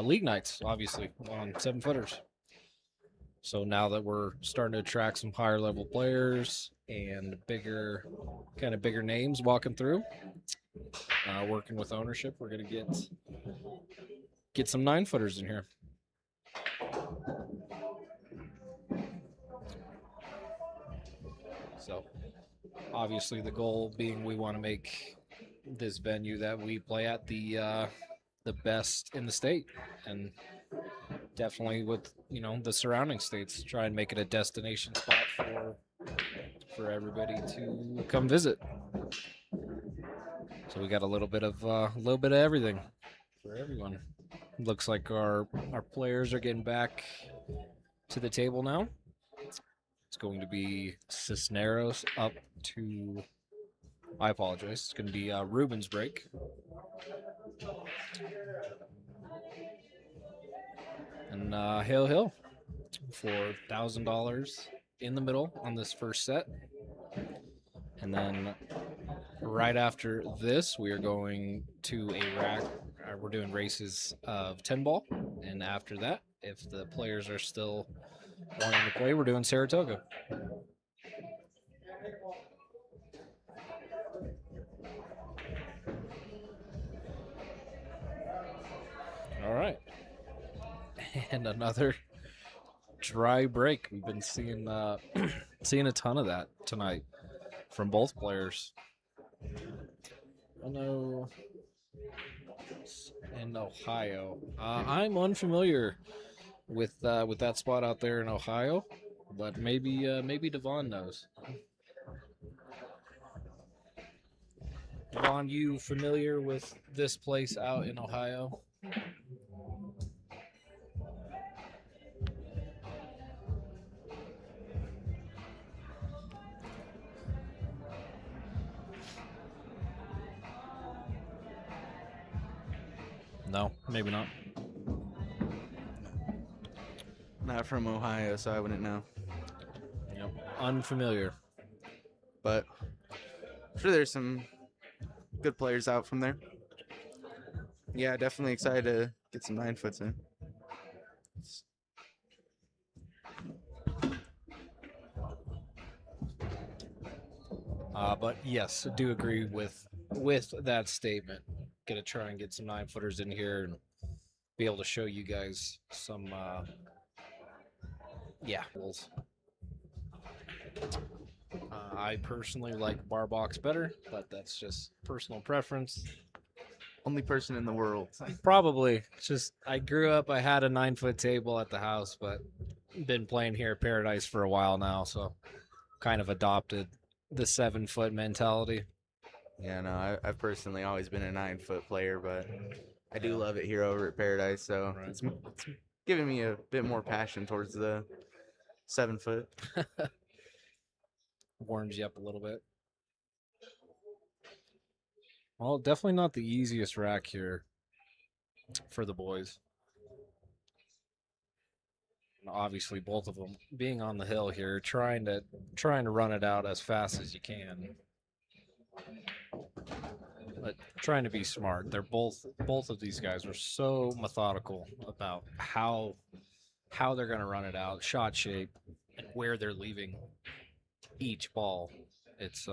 league nights, obviously, on 7-footers. So now that we're starting to attract some higher level players and bigger names walking through, working with ownership, we're gonna get some 9-footers in here. So obviously the goal being we want to make this venue that we play at the best in the state, and definitely with the surrounding states, try and make it a destination spot for everybody to come visit. So we got a little bit of everything for everyone. Looks like our players are getting back to the table now. It's going to be Sisneros up to, I apologize, it's going to be Reuben's break. And Hill for $1,000 in the middle on this first set. And then right after this, we are going to a rack. We're doing races of 10 ball. And after that, if the players are still wanting to play, we're doing Saratoga. All right. And another dry break. We've been seeing seeing a ton of that tonight from both players. I know in Ohio. I'm unfamiliar with that spot out there in Ohio, but maybe Devon knows. Devon, you familiar with this place out in Ohio? No, maybe not. Not from Ohio, so I wouldn't know. Yep, unfamiliar. But I'm sure there's some good players out from there. Yeah, definitely excited to get some 9-foots in. But yes, I do agree with that statement. Gonna try and get some 9-footers in here and be able to show you guys some rules. I personally like bar box better, but that's just personal preference. Only person in the world. Probably. It's just I grew up, I had a 9-foot table at the house, but been playing here at Paradise for a while now, so kind of adopted the 7-foot mentality. Yeah, no, I've personally always been a 9-foot player, but I do love it here over at Paradise, so Right. it's giving me a bit more passion towards the 7-foot. Warms you up a little bit. Well, definitely not the easiest rack here for the boys. And obviously, both of them being on the hill here, trying to run it out as fast as you can, but trying to be smart. They're both of these guys are so methodical about how they're going to run it out, shot shape, and where they're leaving each ball. It's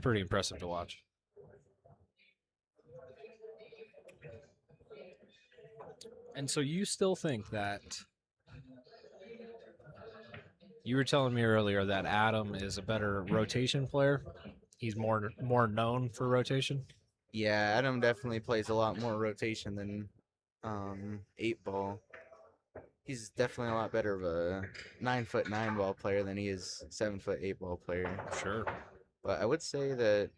pretty impressive to watch. And so you still think that you were telling me earlier that Adam is a better rotation player? He's more known for rotation? Yeah, Adam definitely plays a lot more rotation than 8-ball. he's definitely a lot better of a 9'9" ball player than he is 7'8" ball player. Sure. But I would say that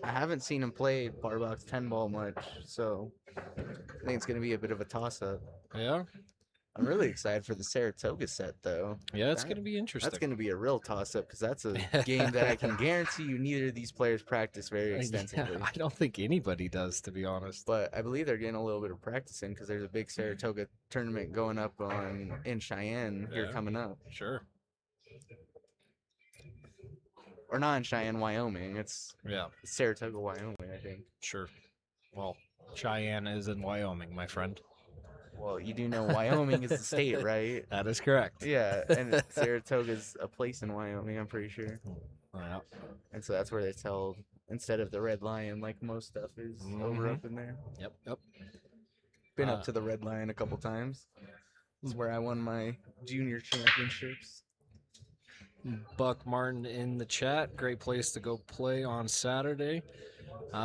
I haven't seen him play bar box 10 ball much, so I think it's going to be a bit of a toss up. Yeah. I'm really excited for the Saratoga set, though. Yeah, it's going to be interesting. That's going to be a real toss up because that's a game that I can guarantee you neither of these players practice very extensively. I don't think anybody does, to be honest. But I believe they're getting a little bit of practice in because there's a big Saratoga tournament going up in Cheyenne here coming up. Sure. Or not in Cheyenne, Wyoming. It's Yeah. Saratoga, Wyoming, I think. Sure. Well, Cheyenne is in Wyoming, my friend. Well, you do know Wyoming is the state, right? That is correct. Yeah, and Saratoga's a place in Wyoming, I'm pretty sure. Yeah. And so that's where it's held instead of the Red Lion, like most stuff is over up in there. Yep. Been up to the Red Lion a couple times. This is where I won my junior championships. Buck Martin in the chat. Great place to go play on Saturday.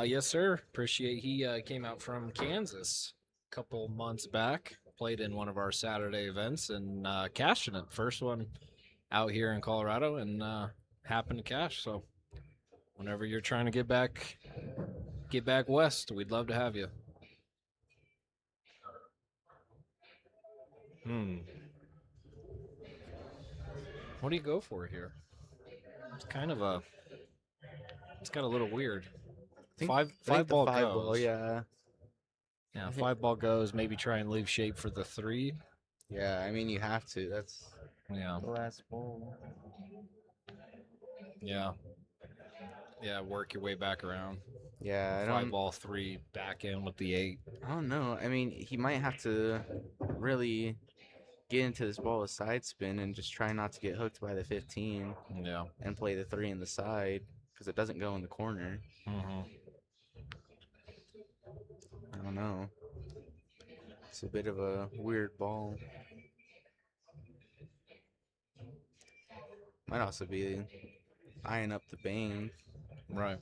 Yes, sir. Appreciate he came out from Kansas a couple months back. Played in one of our Saturday events and cashed in it. First one out here in Colorado and happened to cash. So whenever you're trying to get back west, we'd love to have you. What do you go for here? It's kind of it's got a little weird. Five ball goes. Yeah. Yeah, 5 ball goes. Maybe try and leave shape for the 3. Yeah, I mean you have to. That's Yeah. the last ball. Yeah. Yeah, work your way back around. Yeah, I 5 don't. ball 3 back in with the 8. I don't know. I mean, he might have to really get into this ball with side spin and just try not to get hooked by the 15 Yeah. and play the 3 in the side because it doesn't go in the corner. Mm-hmm. I don't know. It's a bit of a weird ball. Might also be eyeing up the bank, Right.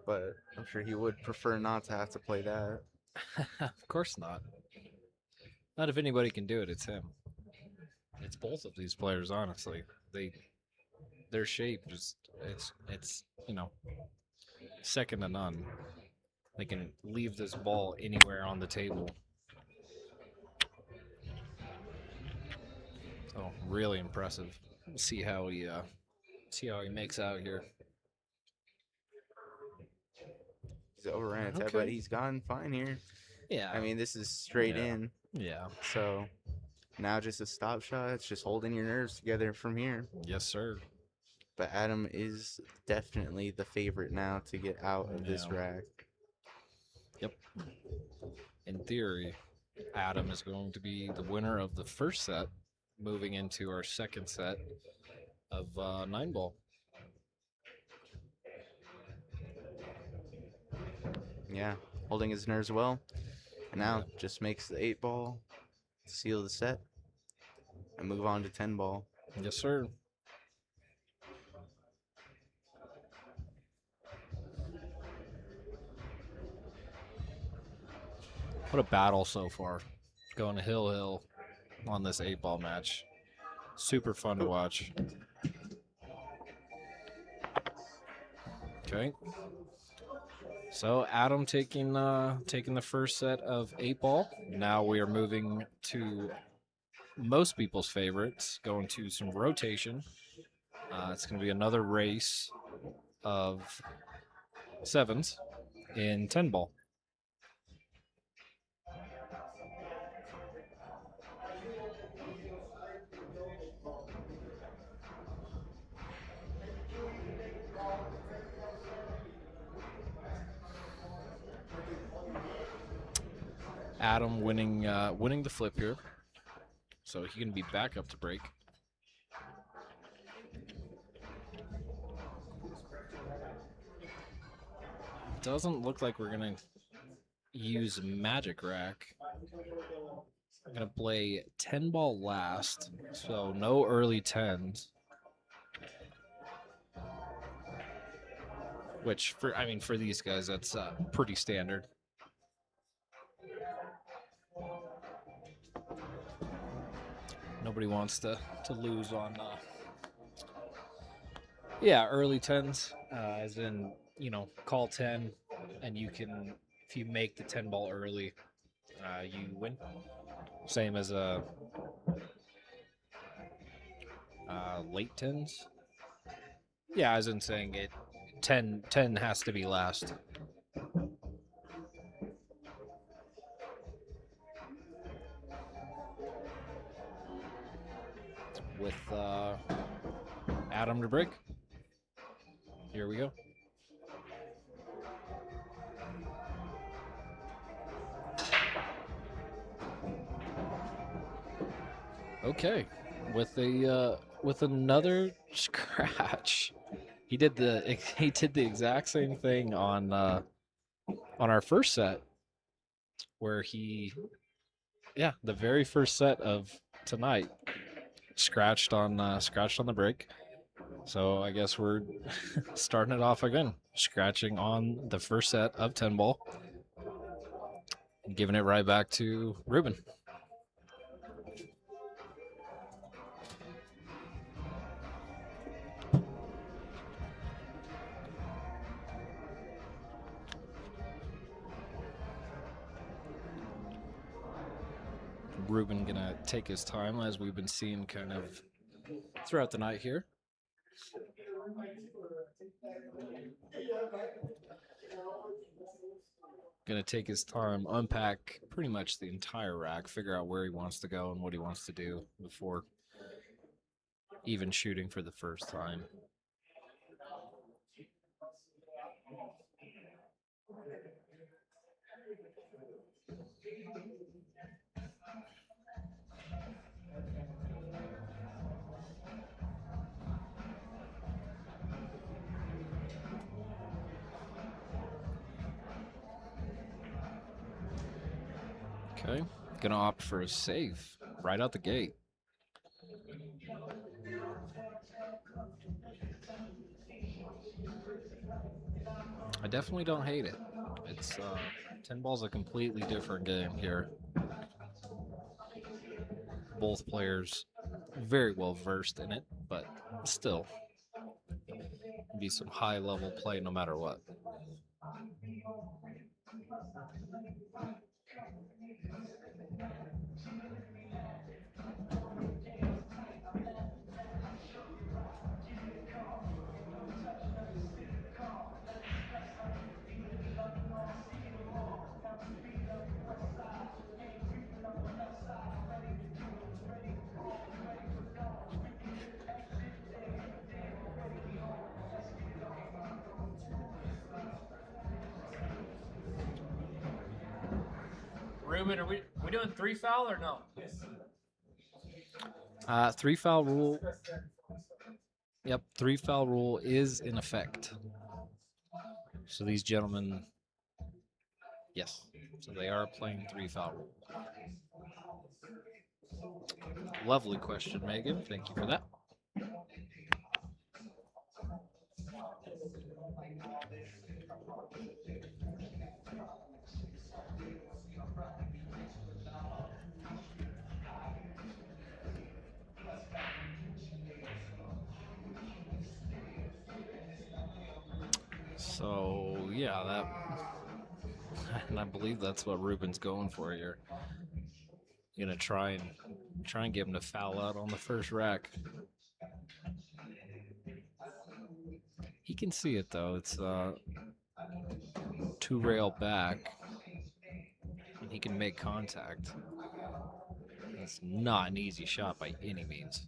but I'm sure he would prefer not to have to play that. Of course not. Not if anybody can do it, it's him. It's both of these players, honestly. Their shape just it's second to none. They can leave this ball anywhere on the table. So really impressive. We'll see how he makes out here. He's overran it, Okay. but he's gone fine here. Yeah. I mean, this is straight in, yeah. so now just a stop shot. It's just holding your nerves together from here. Yes, sir. But Adam is definitely the favorite now to get out of this Yeah. rack. Yep. In theory, Adam is going to be the winner of the first set, moving into our second set of 9 ball. Yeah, holding his nerves well. And now just makes the 8 ball to seal the set and move on to 10 ball. Yes, sir. What a battle so far. Going to hill on this 8 ball match. Super fun to watch. Okay. So Adam taking the first set of 8 ball. Now we are moving to most people's favorites, going to some rotation. It's going to be another race of 7s in 10 ball. Adam winning the flip here, so he can be back up to break. Doesn't look like we're gonna use Magic Rack. I'm gonna play 10 ball last, so no early 10s. Which for these guys that's pretty standard. Nobody wants to lose on yeah, early tens, as in, call 10, and you can, if you make the 10 ball early, you win. Same as a late tens. Yeah, as in saying 10 has to be last. With Adam to break. Here we go. Okay, with another scratch. He did the exact same thing on our first set, where the very first set of tonight, scratched on the break. So I guess we're starting it off again, scratching on the first set of 10 ball, and giving it right back to Ruben. Ruben gonna take his time, as we've been seeing kind of throughout the night here. Gonna take his time, unpack pretty much the entire rack, figure out where he wants to go and what he wants to do before even shooting for the first time. Okay, gonna opt for a save right out the gate. I definitely don't hate it. It's 10 ball's a completely different game here. Both players very well versed in it, but still be some high level play no matter what. Ruben, are we doing 3 foul or no? 3 foul rule. Yep, 3 foul rule is in effect. So these gentlemen, yes, so they are playing 3 foul rule. Lovely question, Megan. Thank you for that. So yeah, and I believe that's what Ruben's going for here. Gonna try and get him to foul out on the first rack. He can see it though. It's 2 rail back, and he can make contact. It's not an easy shot by any means.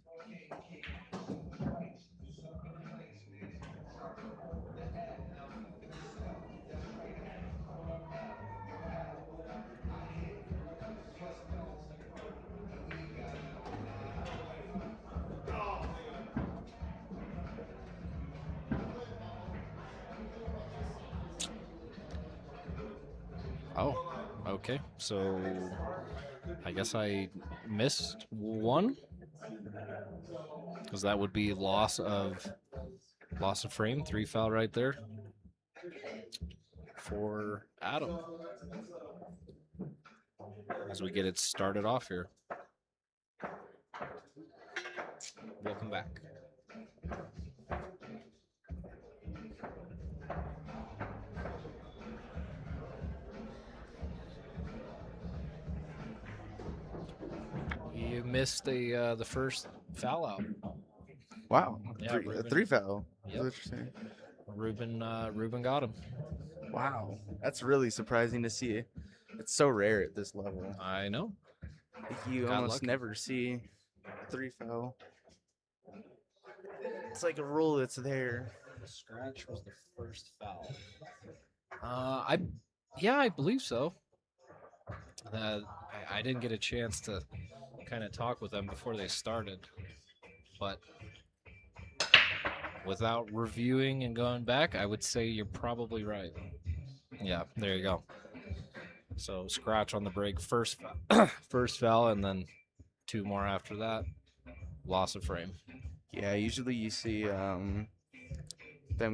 Oh, okay. So I guess I missed one, because that would be loss of frame. 3 foul right there for Adam, as we get it started off here. Welcome back. You missed the first foul out. Wow. Yeah, A Reuben. 3 foul. Yep. Is what you're saying? Reuben got him. Wow. That's really surprising to see. It's so rare at this level. I know. You Got almost lucky. never see a 3 foul. It's like a rule that's there. The scratch was the first foul. I believe so. I didn't get a chance to kind of talk with them before they started, but without reviewing and going back, I would say you're probably right. Yeah, there you go. So scratch on the break, first foul, and then 2 more after that. Loss of frame. Yeah, usually you see them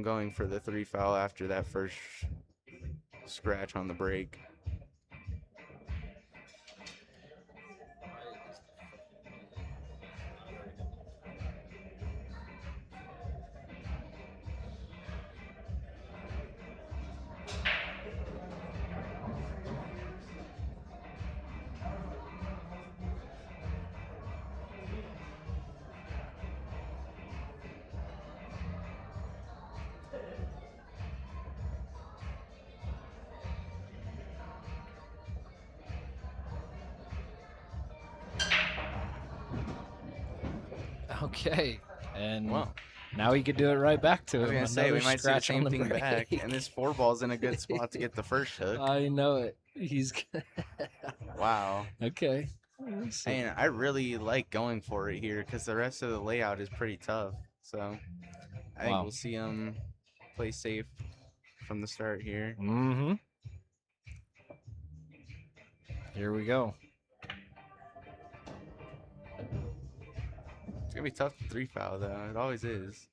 going for the 3 foul after that first scratch on the break. Okay, and Well, now he could do it right back to I was him. gonna say we Another might see the scratch on same thing break. back, and this 4 ball's in a good spot to get the first hook. I know it. He's Wow. okay. And I really like going for it here because the rest of the layout is pretty tough. So I think Wow. we'll see him play safe from the start here. Mm-hmm. Here we go. It's gonna be tough to 3 foul though. It always is.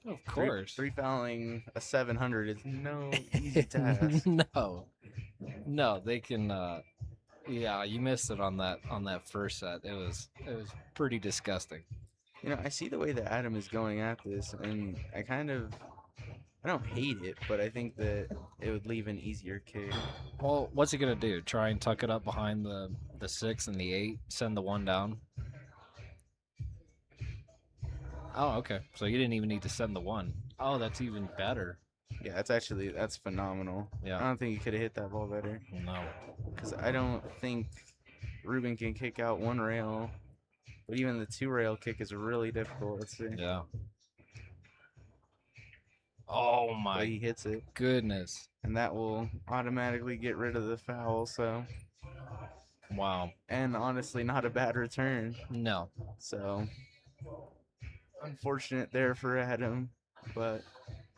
Of course. 3 fouling a 700 is no easy task. No, they can. Yeah, you missed it on that first set. It was pretty disgusting. You know, I see the way that Adam is going at this, and I don't hate it, but I think that it would leave an easier kick. Well, what's he gonna do? Try and tuck it up behind the 6 and the 8, send the 1 down. Oh, okay. So you didn't even need to send the 1. Oh, that's even better. Yeah, that's phenomenal. Yeah. I don't think he could have hit that ball better. No. Because I don't think Reuben can kick out 1 rail, but even the 2 rail kick is really difficult. Let's see. Yeah. Oh But my he hits it, goodness. and that will automatically get rid of the foul. So, Wow. and honestly, not a bad return. No. So, unfortunate there for Adam, but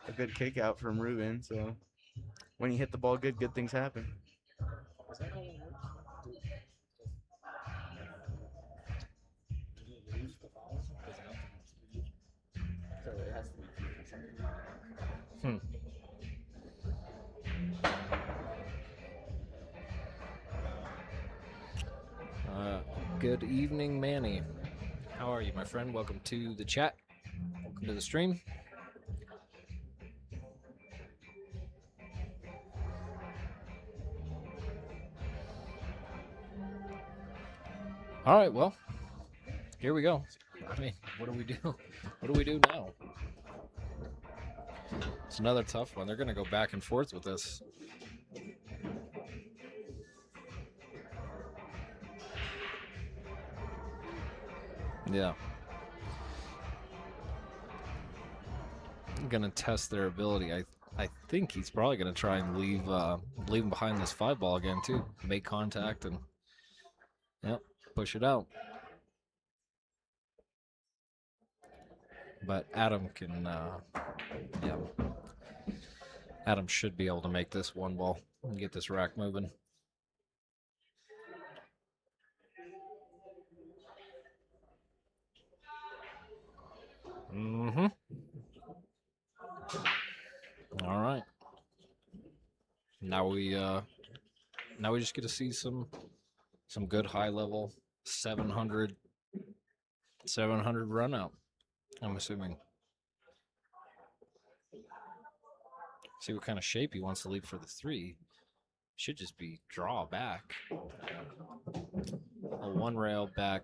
a good kick out from Reuben. So, when you hit the ball good, good things happen. Good evening, Manny. How are you, my friend? Welcome to the chat. Welcome to the stream. All right, well, here we go. I mean, what do we do? What do we do now? It's another tough one. They're going to go back and forth with this. Yeah. I'm going to test their ability. I think he's probably going to try and leave him behind this 5 ball again, too. Make contact and, yep, push it out. But Adam can, yeah. Adam should be able to make this 1 ball and get this rack moving. Mm-hmm. All right. Now we just get to see some good high level 700 run out. I'm assuming. See what kind of shape he wants to leave for the 3. Should just be draw back. A 1 rail back,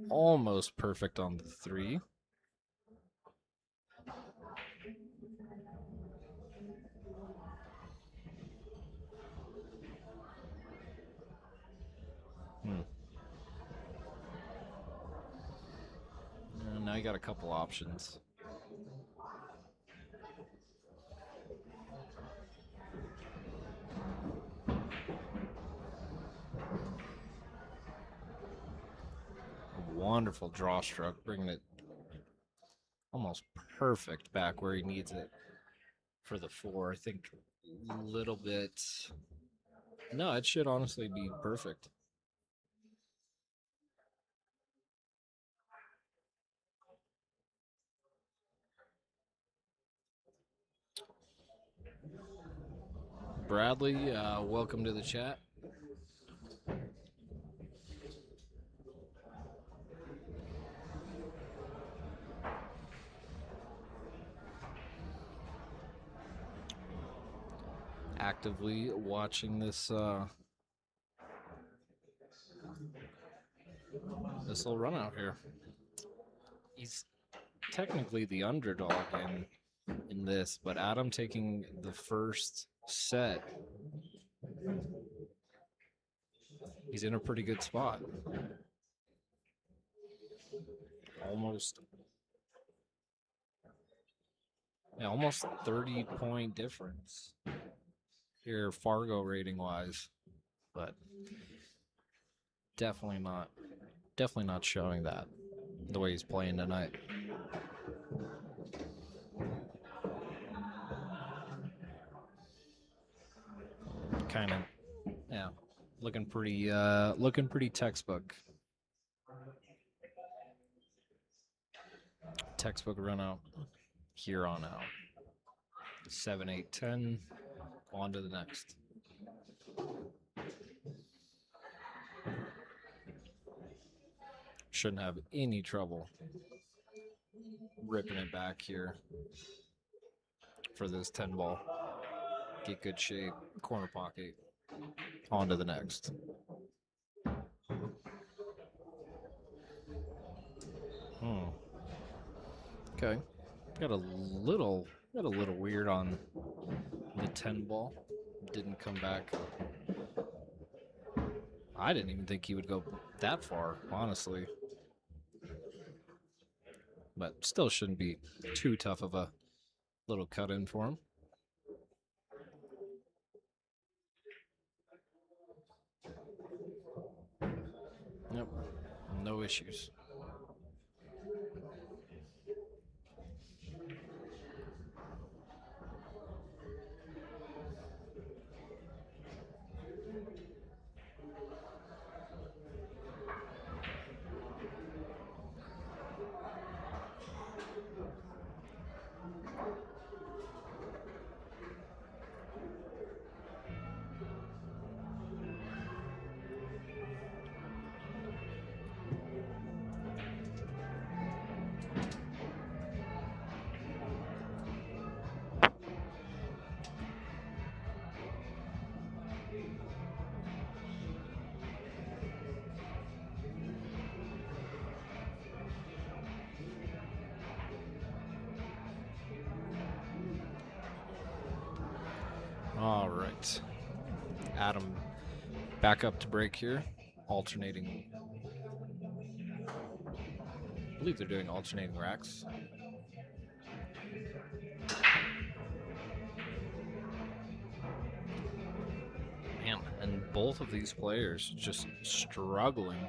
almost perfect on the 3. And now you got a couple options. Wonderful draw stroke, bringing it almost perfect back where he needs it for the 4. I think a little bit. No, it should honestly be perfect. Bradley, welcome to the chat. Actively watching this this little run out here. He's technically the underdog in this, but Adam taking the first set, he's in a pretty good spot. Almost 30-point difference here, Fargo rating wise, but definitely not showing that the way he's playing tonight. Kind of, yeah, looking pretty textbook. Textbook run out here on out. 7, 8, 10. On to the next. Shouldn't have any trouble ripping it back here for this 10 ball. Get good shape, corner pocket. On to the next. Okay. Got a little weird on the 10 ball. Didn't come back. I didn't even think he would go that far, honestly. But still shouldn't be too tough of a little cut in for him. Yep, no issues. All right. Adam back up to break here. Alternating. I believe they're doing alternating racks. Man, and both of these players just struggling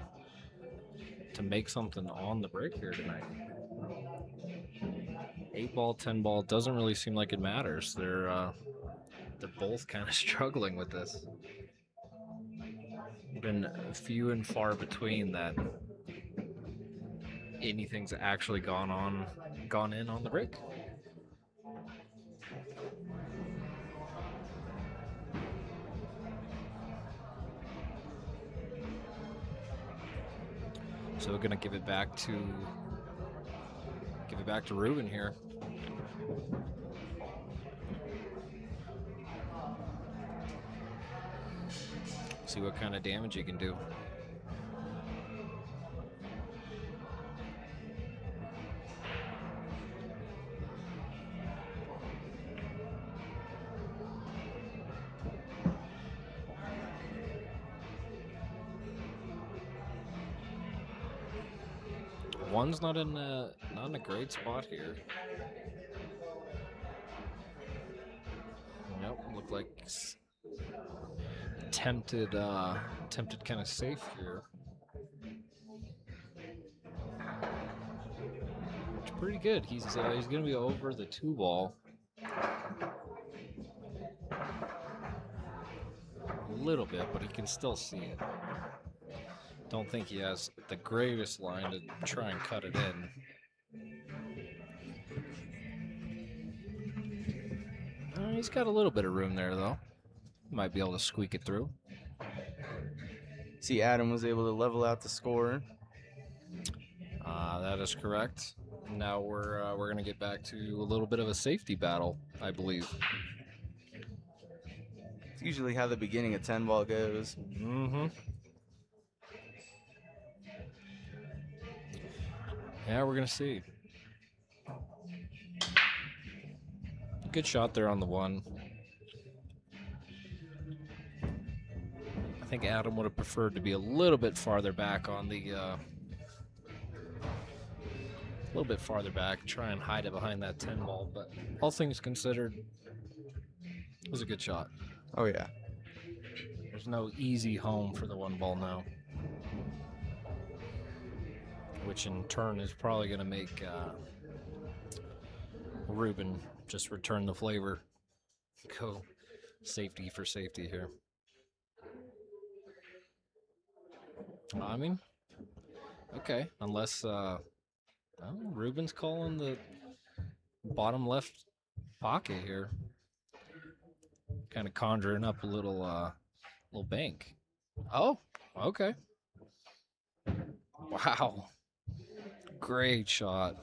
to make something on the break here tonight. 8 ball, 10 ball, doesn't really seem like it matters. They're both kind of struggling with this. Been few and far between that anything's actually gone in on the break. So we're gonna give it back to Give it back to Reuben here. See what kind of damage he can do. One's not in a great spot here. Nope, looked like tempted kind of safe here. It's pretty good. He's gonna be over the 2-ball. A little bit, but he can still see it. Don't think he has the greatest line to try and cut it in. He's got a little bit of room there, though. Might be able to squeak it through. See, Adam was able to level out the score. That is correct. Now we're gonna get back to a little bit of a safety battle, I believe. It's usually how the beginning of 10-ball goes. Mm-hmm. Yeah, we're gonna see. Good shot there on the 1. I think Adam would have preferred to be a little bit farther back on the a little bit farther back, try and hide it behind that 10-ball, but all things considered, it was a good shot. Oh, yeah. There's no easy home for the 1-ball now, which in turn is probably going to make Reuben just return the flavor. Go safety for safety here. I mean, okay, unless Reuben's calling the bottom left pocket here, kind of conjuring up a little bank. Oh, okay. Wow, great shot.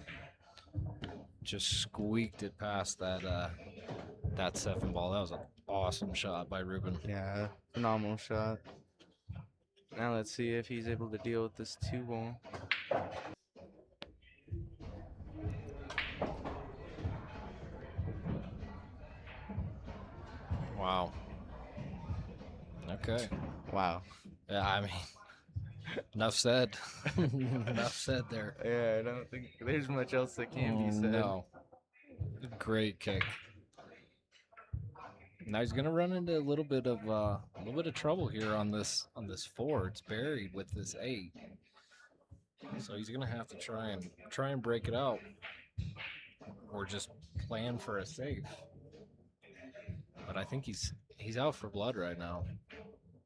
Just squeaked it past that 7-ball. That was an awesome shot by Reuben. Yeah, phenomenal shot. Now let's see if he's able to deal with this 2-ball. Wow. Okay. Wow. Yeah, I mean, enough said. Enough said there. Yeah, I don't think there's much else that can be said. No. Great kick. Now he's gonna run into a little bit of trouble here on this 4. It's buried with this 8, so he's gonna have to try and break it out, or just plan for a safe. But I think he's out for blood right now.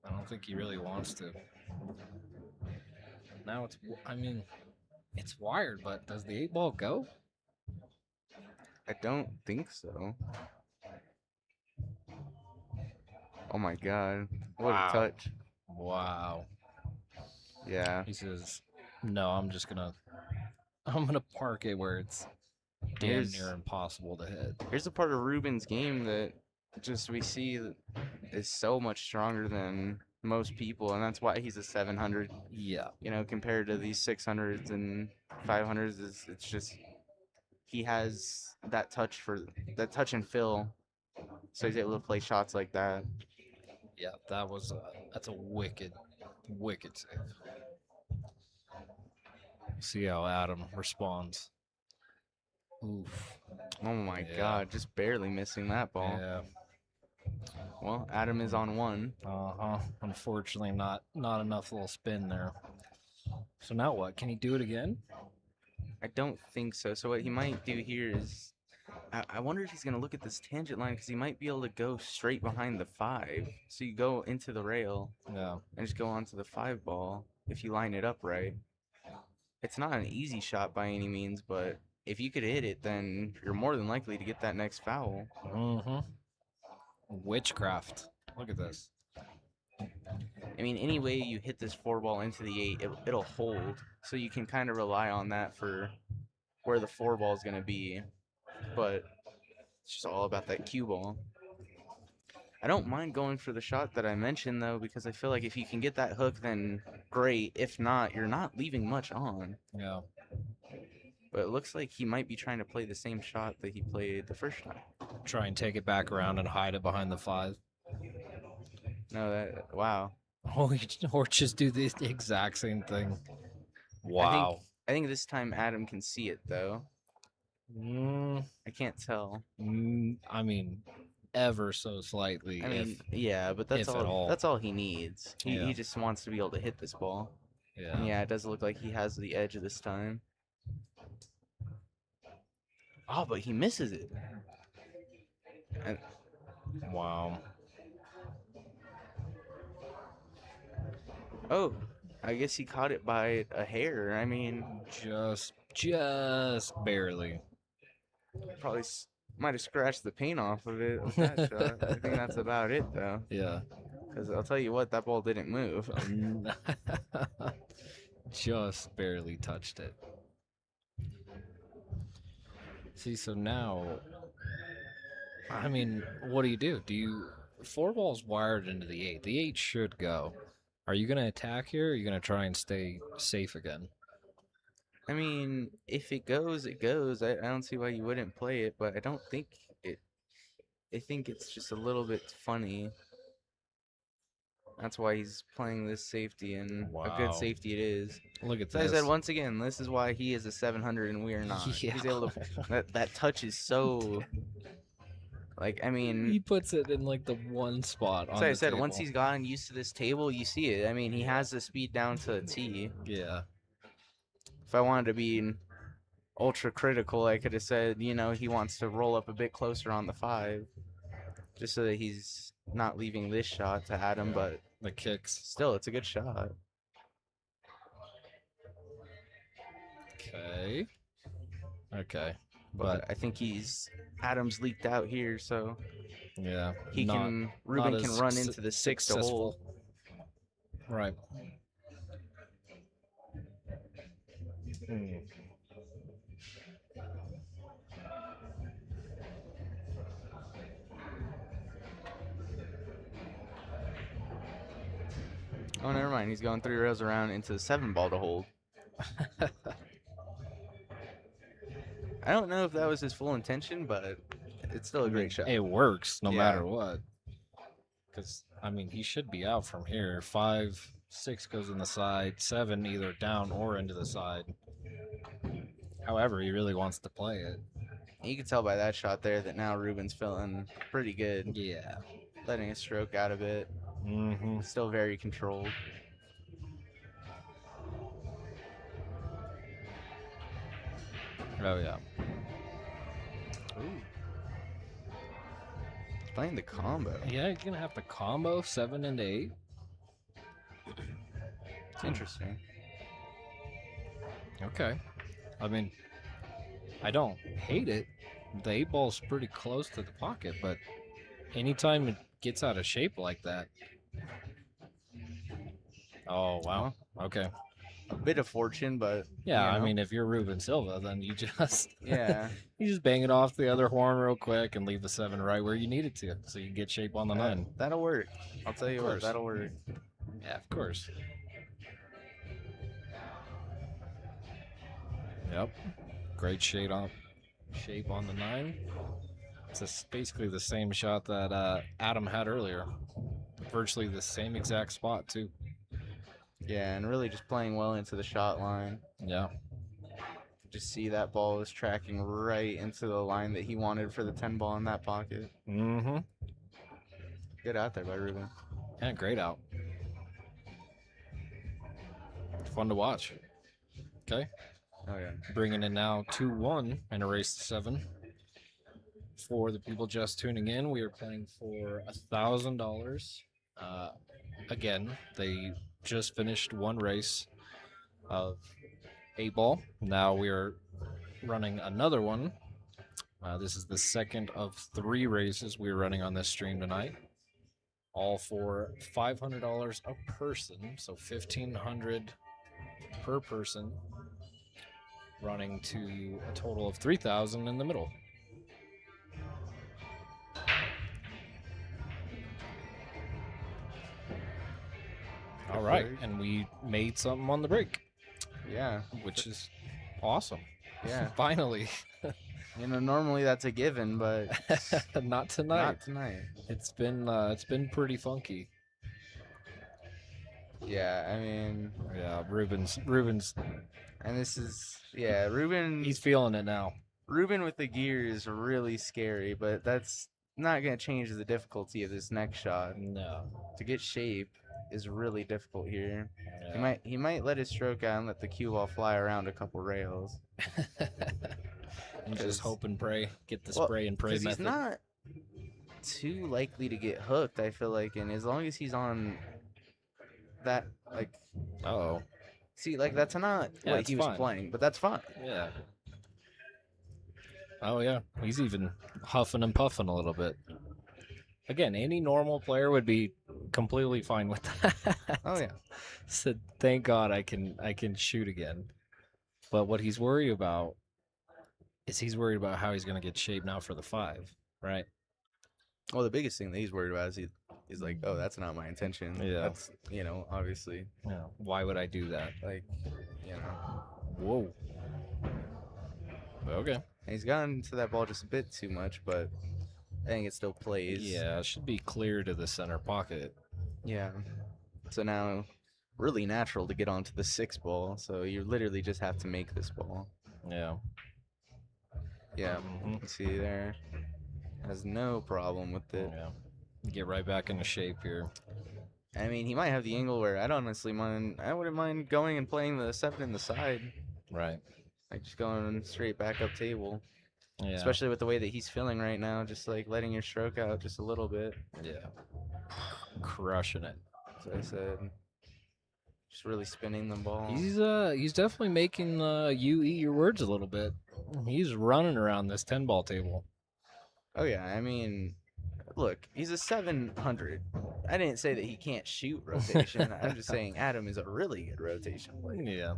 I don't think he really wants to. Now it's wired, but does the 8-ball go? I don't think so. Oh my god. What Wow. a touch. Wow. Yeah. He says, no, I'm gonna park it where it's damn Here's- near impossible to hit. Here's a part of Ruben's game that just we see that is so much stronger than most people, and that's why he's a 700. Yeah. You know, compared to these 600s and 500s, it's just he has that touch and fill, so he's able to play shots like that. Yeah, that's a wicked save. See how Adam responds. Oof. Oh my Yeah. god, just barely missing that ball. Yeah. Well, Adam is on 1. Unfortunately, not enough little spin there. So now what? Can he do it again? I don't think so. So what he might do here is, I wonder if he's going to look at this tangent line, because he might be able to go straight behind the 5. So you go into the rail Yeah. and just go onto the 5-ball if you line it up right. It's not an easy shot by any means, but if you could hit it, then you're more than likely to get that next foul. Mm-hmm. Witchcraft. Look at this. I mean, any way you hit this 4-ball into the 8, it'll hold. So you can kind of rely on that for where the 4 ball is going to be, but it's just all about that cue ball. I don't mind going for the shot that I mentioned, though, because I feel like if you can get that hook, then great. If not, you're not leaving much on. Yeah. But it looks like he might be trying to play the same shot that he played the first time. Try and take it back around and hide it behind the 5. No, wow. Or just do the exact same thing. Wow. I think this time Adam can see it, though. I can't tell. I mean, ever so slightly. I mean, yeah, but that's if at all. That's all he needs. Yeah. He just wants to be able to hit this ball. Yeah. And yeah, it does look like he has the edge this time. Oh, but he misses it. And Wow. oh, I guess he caught it by a hair. I mean, Just barely. probably might have scratched the paint off of it with that shot. I think that's about it, though. Yeah. Because I'll tell you what, that ball didn't move. Just barely touched it. See, so now, I mean, what do? Do you 4 balls wired into the 8? The 8 should go. Are you gonna attack here? Or are you gonna try and stay safe again? I mean, if it goes, it goes. I don't see why you wouldn't play it, but I don't think it. I think it's just a little bit funny. That's why he's playing this safety, and a Wow. good safety it is. Look at So I this. said once again, this is why he is a 700 and we are not. Yeah. He's able to. That touch is so. Like, I mean, He puts it in like the one spot. On so I the said, once table. he's gotten used to this table, you see it. I mean, he has the speed down to a T. Yeah. If I wanted to be ultra critical, I could have said, he wants to roll up a bit closer on the 5, just so that he's not leaving this shot to Adam. But The kicks. still, it's a good shot. Okay. Okay. But I think Adam's leaked out here, so Yeah. Ruben not can as run into the 6 to hold. Right. Oh, never mind. He's going 3 rows around into the 7 ball to hold. I don't know if that was his full intention, but it's still a great shot. It works no Yeah. matter what. Because, I mean, he should be out from here. 5, 6 goes in the side. 7 either down or into the side. However, he really wants to play it. You can tell by that shot there that now Ruben's feeling pretty good, Yeah. letting his stroke out a bit. Mm-hmm. Still very controlled. Oh, yeah. Ooh. He's playing the combo. Yeah, you're going to have to combo 7 and 8. It's interesting. Okay. I mean, I don't hate it. The 8 ball's pretty close to the pocket, but anytime it gets out of shape like that. Oh, wow. Okay. A bit of fortune, but Yeah, you I know. mean, if you're Ruben Silva, then you just Yeah. you just bang it off the other horn real quick and leave the 7 right where you need it to, so you get shape on the 9. That'll work. I'll tell you Of what, course. that'll work. Yeah, of course. Yep. Great shape on the 9. It's basically the same shot that Adam had earlier. Virtually the same exact spot too. Yeah, and really just playing well into the shot line. Yeah. Just see that ball is tracking right into the line that he wanted for the 10 ball in that pocket. Mm-hmm. Good out there by Ruben. Yeah, great out. Fun to watch. Okay. Oh, yeah. Bringing in now 2-1 and a race to 7. For the people just tuning in, we are playing for $1,000. Again, they just finished one race of 8 ball. Now we are running another one. This is the second of 3 races we're running on this stream tonight. All for $500 a person, so $1,500 per person. running to a total of 3,000 in the middle. All right, and we made something on the break, Yeah. which is awesome. Yeah. Finally. Normally that's a given, but Not tonight. not tonight. It's been pretty funky. Yeah, I mean, Yeah, Ruben's and this is Reuben. he's feeling it now. Reuben with the gear is really scary, but that's not gonna change the difficulty of this next shot. No. To get shape is really difficult here. Yeah. He might let his stroke out and let the cue ball fly around a couple rails. And just hope and pray. Get the Well, spray and pray 'cause method. he's not too likely to get hooked, I feel like, and as long as he's on that, like, Uh-oh. see, like, that's not Yeah, what it's he was fine. playing, but that's fine. Yeah. Oh yeah, he's even huffing and puffing a little bit. Again, any normal player would be completely fine with that. Oh yeah. So thank God I can shoot again. But what he's worried about is how he's going to get shape now for the 5, right? Well, the biggest thing that he's worried about is he's like, oh, that's not my intention. Yeah. That's, obviously, Yeah. Why would I do that? like, Whoa. Okay. he's gotten to that ball just a bit too much, but I think it still plays. Yeah, it should be clear to the center pocket. Yeah. So now, really natural to get onto the 6 ball. So you literally just have to make this ball. Yeah. Yeah. Mhm. See there, has no problem with it. Yeah. Get right back into shape here. I mean, he might have the angle where I wouldn't mind going and playing the 7 in the side, Right. like just going straight back up table. Yeah. Especially with the way that he's feeling right now, just like letting your stroke out just a little bit. Yeah. Crushing it. As I said, just really spinning the ball. He's definitely making you eat your words a little bit. He's running around this 10 ball table. Oh yeah, I mean, look, he's a 700. I didn't say that he can't shoot rotation. I'm just saying Adam is a really good rotation player. Yeah.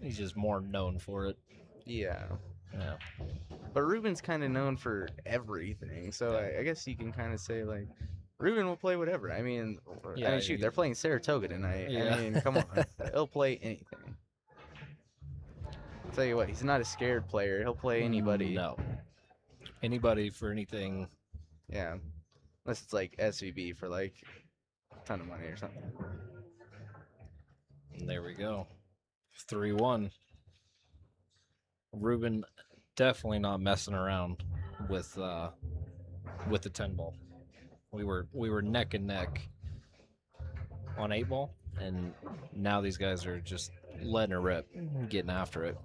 He's just more known for it. Yeah. Yeah. But Ruben's kind of known for everything, so I guess you can kind of say, like, Ruben will play whatever. I mean, Yeah, shoot, they're playing Saratoga tonight. Yeah. I mean, come on. He'll play anything. I'll tell you what, he's not a scared player. He'll play anybody. No. Anybody for anything. Yeah. Unless it's like SVB for like a ton of money or something. And there we go. 3-1. Ruben definitely not messing around with the 10 ball. We were neck and neck on 8 ball, and now these guys are just letting it rip, getting after it.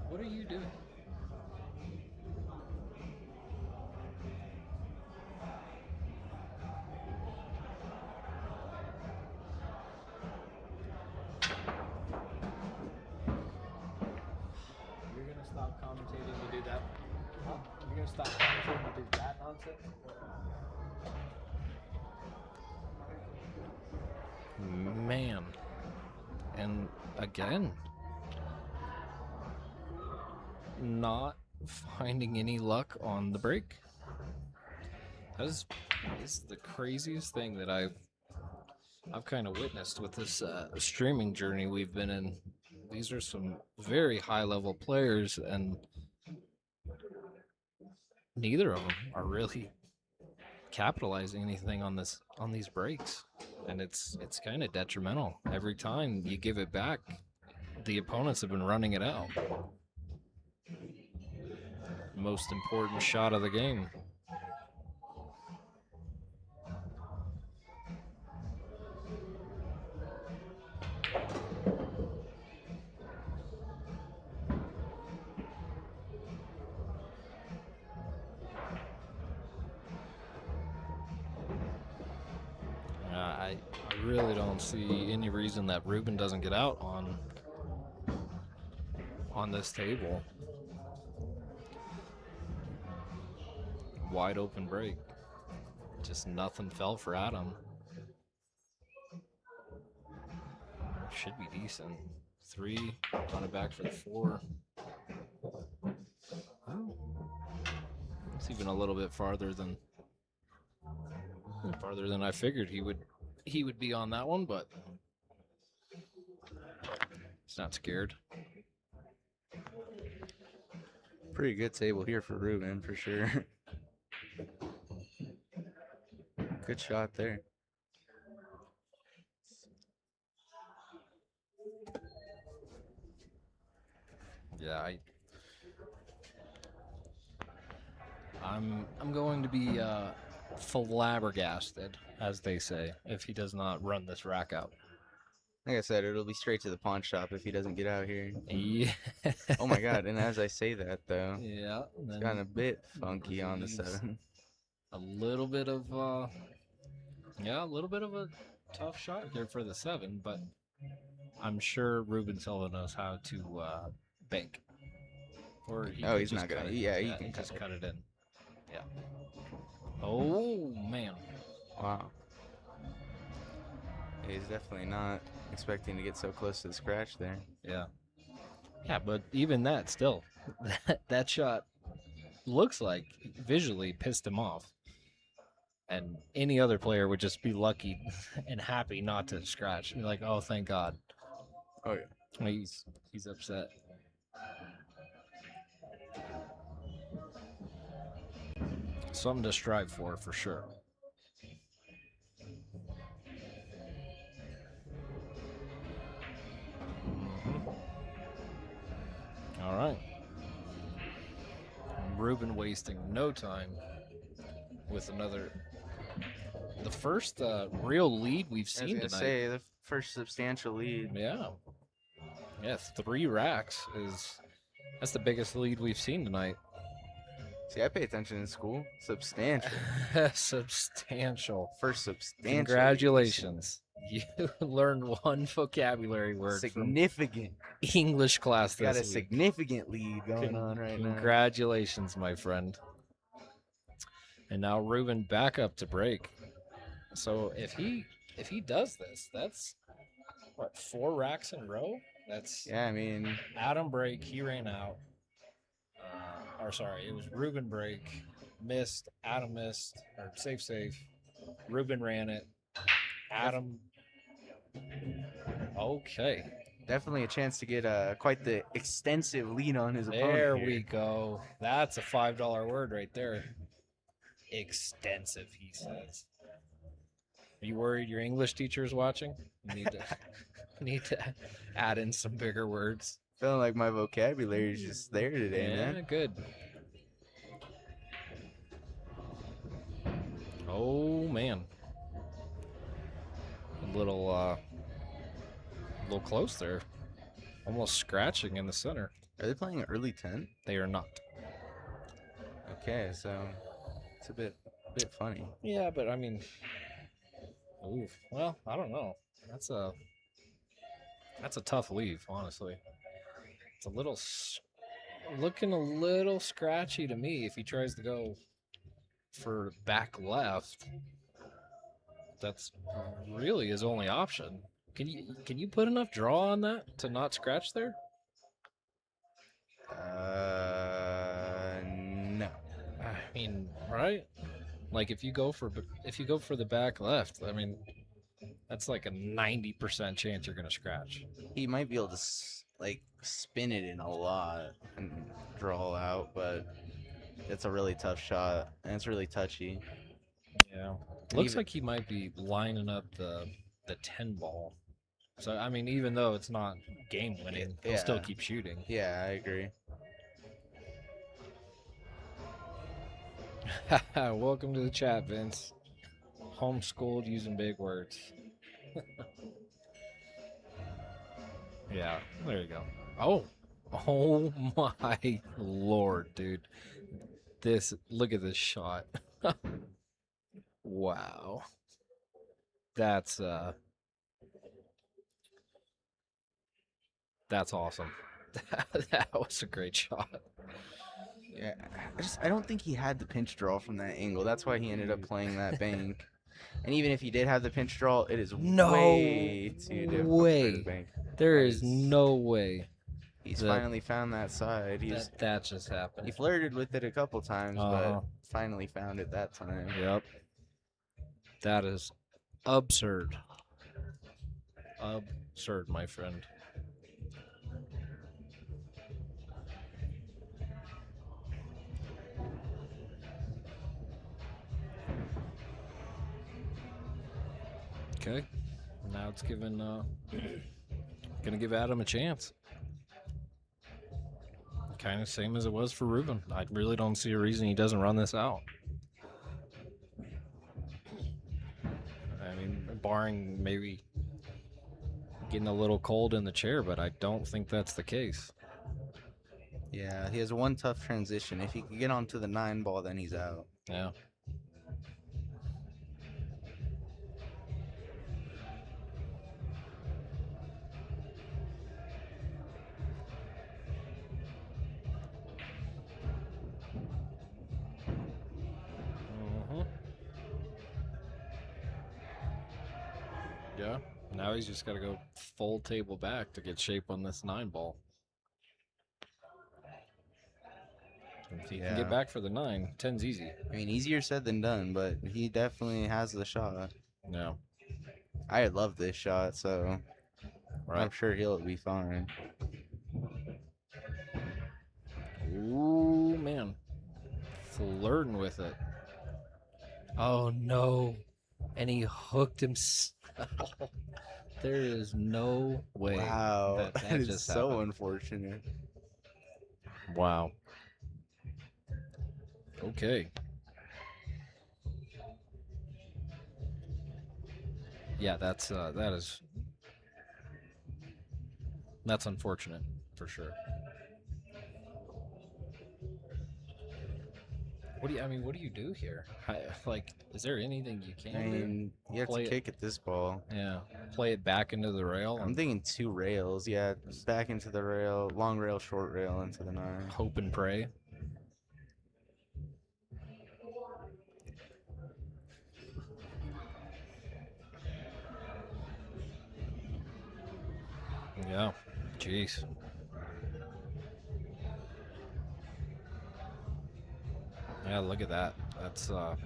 What are you doing? You're gonna stop commentating to do that? Huh? You're gonna stop commentating to do that nonsense? Man. And again, not finding any luck on the break. That is the craziest thing that I've kind of witnessed with this streaming journey we've been in. These are some very high level players, and neither of them are really capitalizing anything on these breaks, and it's kind of detrimental. Every time you give it back, the opponents have been running it out. Most important shot of the game. I really don't see any reason that Reuben doesn't get out on this table. wide open break. Just nothing fell for Adam. Should be decent. 3, on it back for the 4. Oh. It's even a little bit farther than I figured he would be on that one, but he's not scared. Pretty good table here for Reuben, for sure. Good shot there. Yeah, I'm going to be flabbergasted, as they say, if he does not run this rack out. Like I said, it'll be straight to the pawn shop if he doesn't get out here. Yeah. Oh my god, and as I say that though, Yeah. it's gotten a bit funky on the 7. A little bit of a tough shot here for the 7, but I'm sure Ruben Silva knows how to bank. Or he's not gonna. Yeah, he can just cut it in. Yeah. Oh man. Wow. He's definitely not expecting to get so close to the scratch there. Yeah. Yeah, but even that still, that shot looks like visually pissed him off. And any other player would just be lucky and happy not to scratch. Be like, oh, thank God. Oh yeah. He's upset. Something to strive for sure. All right. Reuben wasting no time with the first real lead we've seen I was tonight. gonna say the first substantial lead. Yeah. Yeah, 3 racks that's the biggest lead we've seen tonight. See, I pay attention in school. Substantial. Substantial. First substantial. Congratulations. You learned 1 vocabulary word Significant. from English class this Got a week. significant lead going on right now. Congratulations, my friend. And now Reuben back up to break. So if he does this, that's what, 4 racks in a row? That's Yeah, I mean, Adam break, he ran out. It was Reuben break, missed, Adam missed, or safe. Reuben ran it. Adam. Okay. definitely a chance to get quite the extensive lead on his opponent. There here. we go. That's a $5 word right there. Extensive, he says. Are you worried your English teacher is watching? You need to add in some bigger words. Feeling like my vocabulary is just there today, Yeah, man. good. Oh man. A little close there. Almost scratching in the center. Are they playing early 10? They are not. Okay, so it's a bit funny. Yeah, but I mean, oof. Well, I don't know. That's a tough leave, honestly. It's a little looking a little scratchy to me if he tries to go for back left. That's really his only option. Can you put enough draw on that to not scratch there? No. I mean, right? Like if you go for the back left, I mean, that's like a 90% chance you're gonna scratch. He might be able to spin it in a lot and draw out, but it's a really tough shot and it's really touchy. Yeah. Looks like he might be lining up the 10 ball. So I mean, even though it's not game winning, he'll still keep shooting. Yeah, I agree. Welcome to the chat, Vince. Homeschooled using big words. Yeah, there you go. Oh my lord, dude. Look at this shot. Wow. That's awesome. That was a great shot. Yeah, I don't think he had the pinch draw from that angle. That's why he ended up playing that bank. And even if he did have the pinch draw, it is No way too difficult to play the way. bank. There That is no way He's that- finally found that side. that just He happened. flirted with it a couple times, Uh-huh. but finally found it that time. Yep. That is absurd. Absurd, my friend. Okay. Now it's giving gonna give Adam a chance. Kind of same as it was for Ruben. I really don't see a reason he doesn't run this out. I mean, barring maybe getting a little cold in the chair, but I don't think that's the case. Yeah, he has one tough transition. If he can get onto the 9 ball, then he's out. Yeah. Mhm. Yeah. Now he's just got to go full table back to get shape on this 9 ball. If he can Yeah. get back for the 9, 10's easy. I mean, easier said than done, but he definitely has the shot. Yeah. I love this shot, so I'm Right. sure he'll be fine. Ooh, man. Flirting with it. Oh, no. And he hooked himself. There is no way. Wow, that that is just so happened. unfortunate. Wow. Okay. Yeah, that's unfortunate for sure. What do you do here? Like, is there anything you I can do? mean, you have Play to it- kick at this ball. Yeah, play it back into the rail I'm and thinking 2 rails. Yeah, back into the rail, long rail, short rail, into the 9. hope and pray. Yeah, jeez. Yeah, look at that. That's I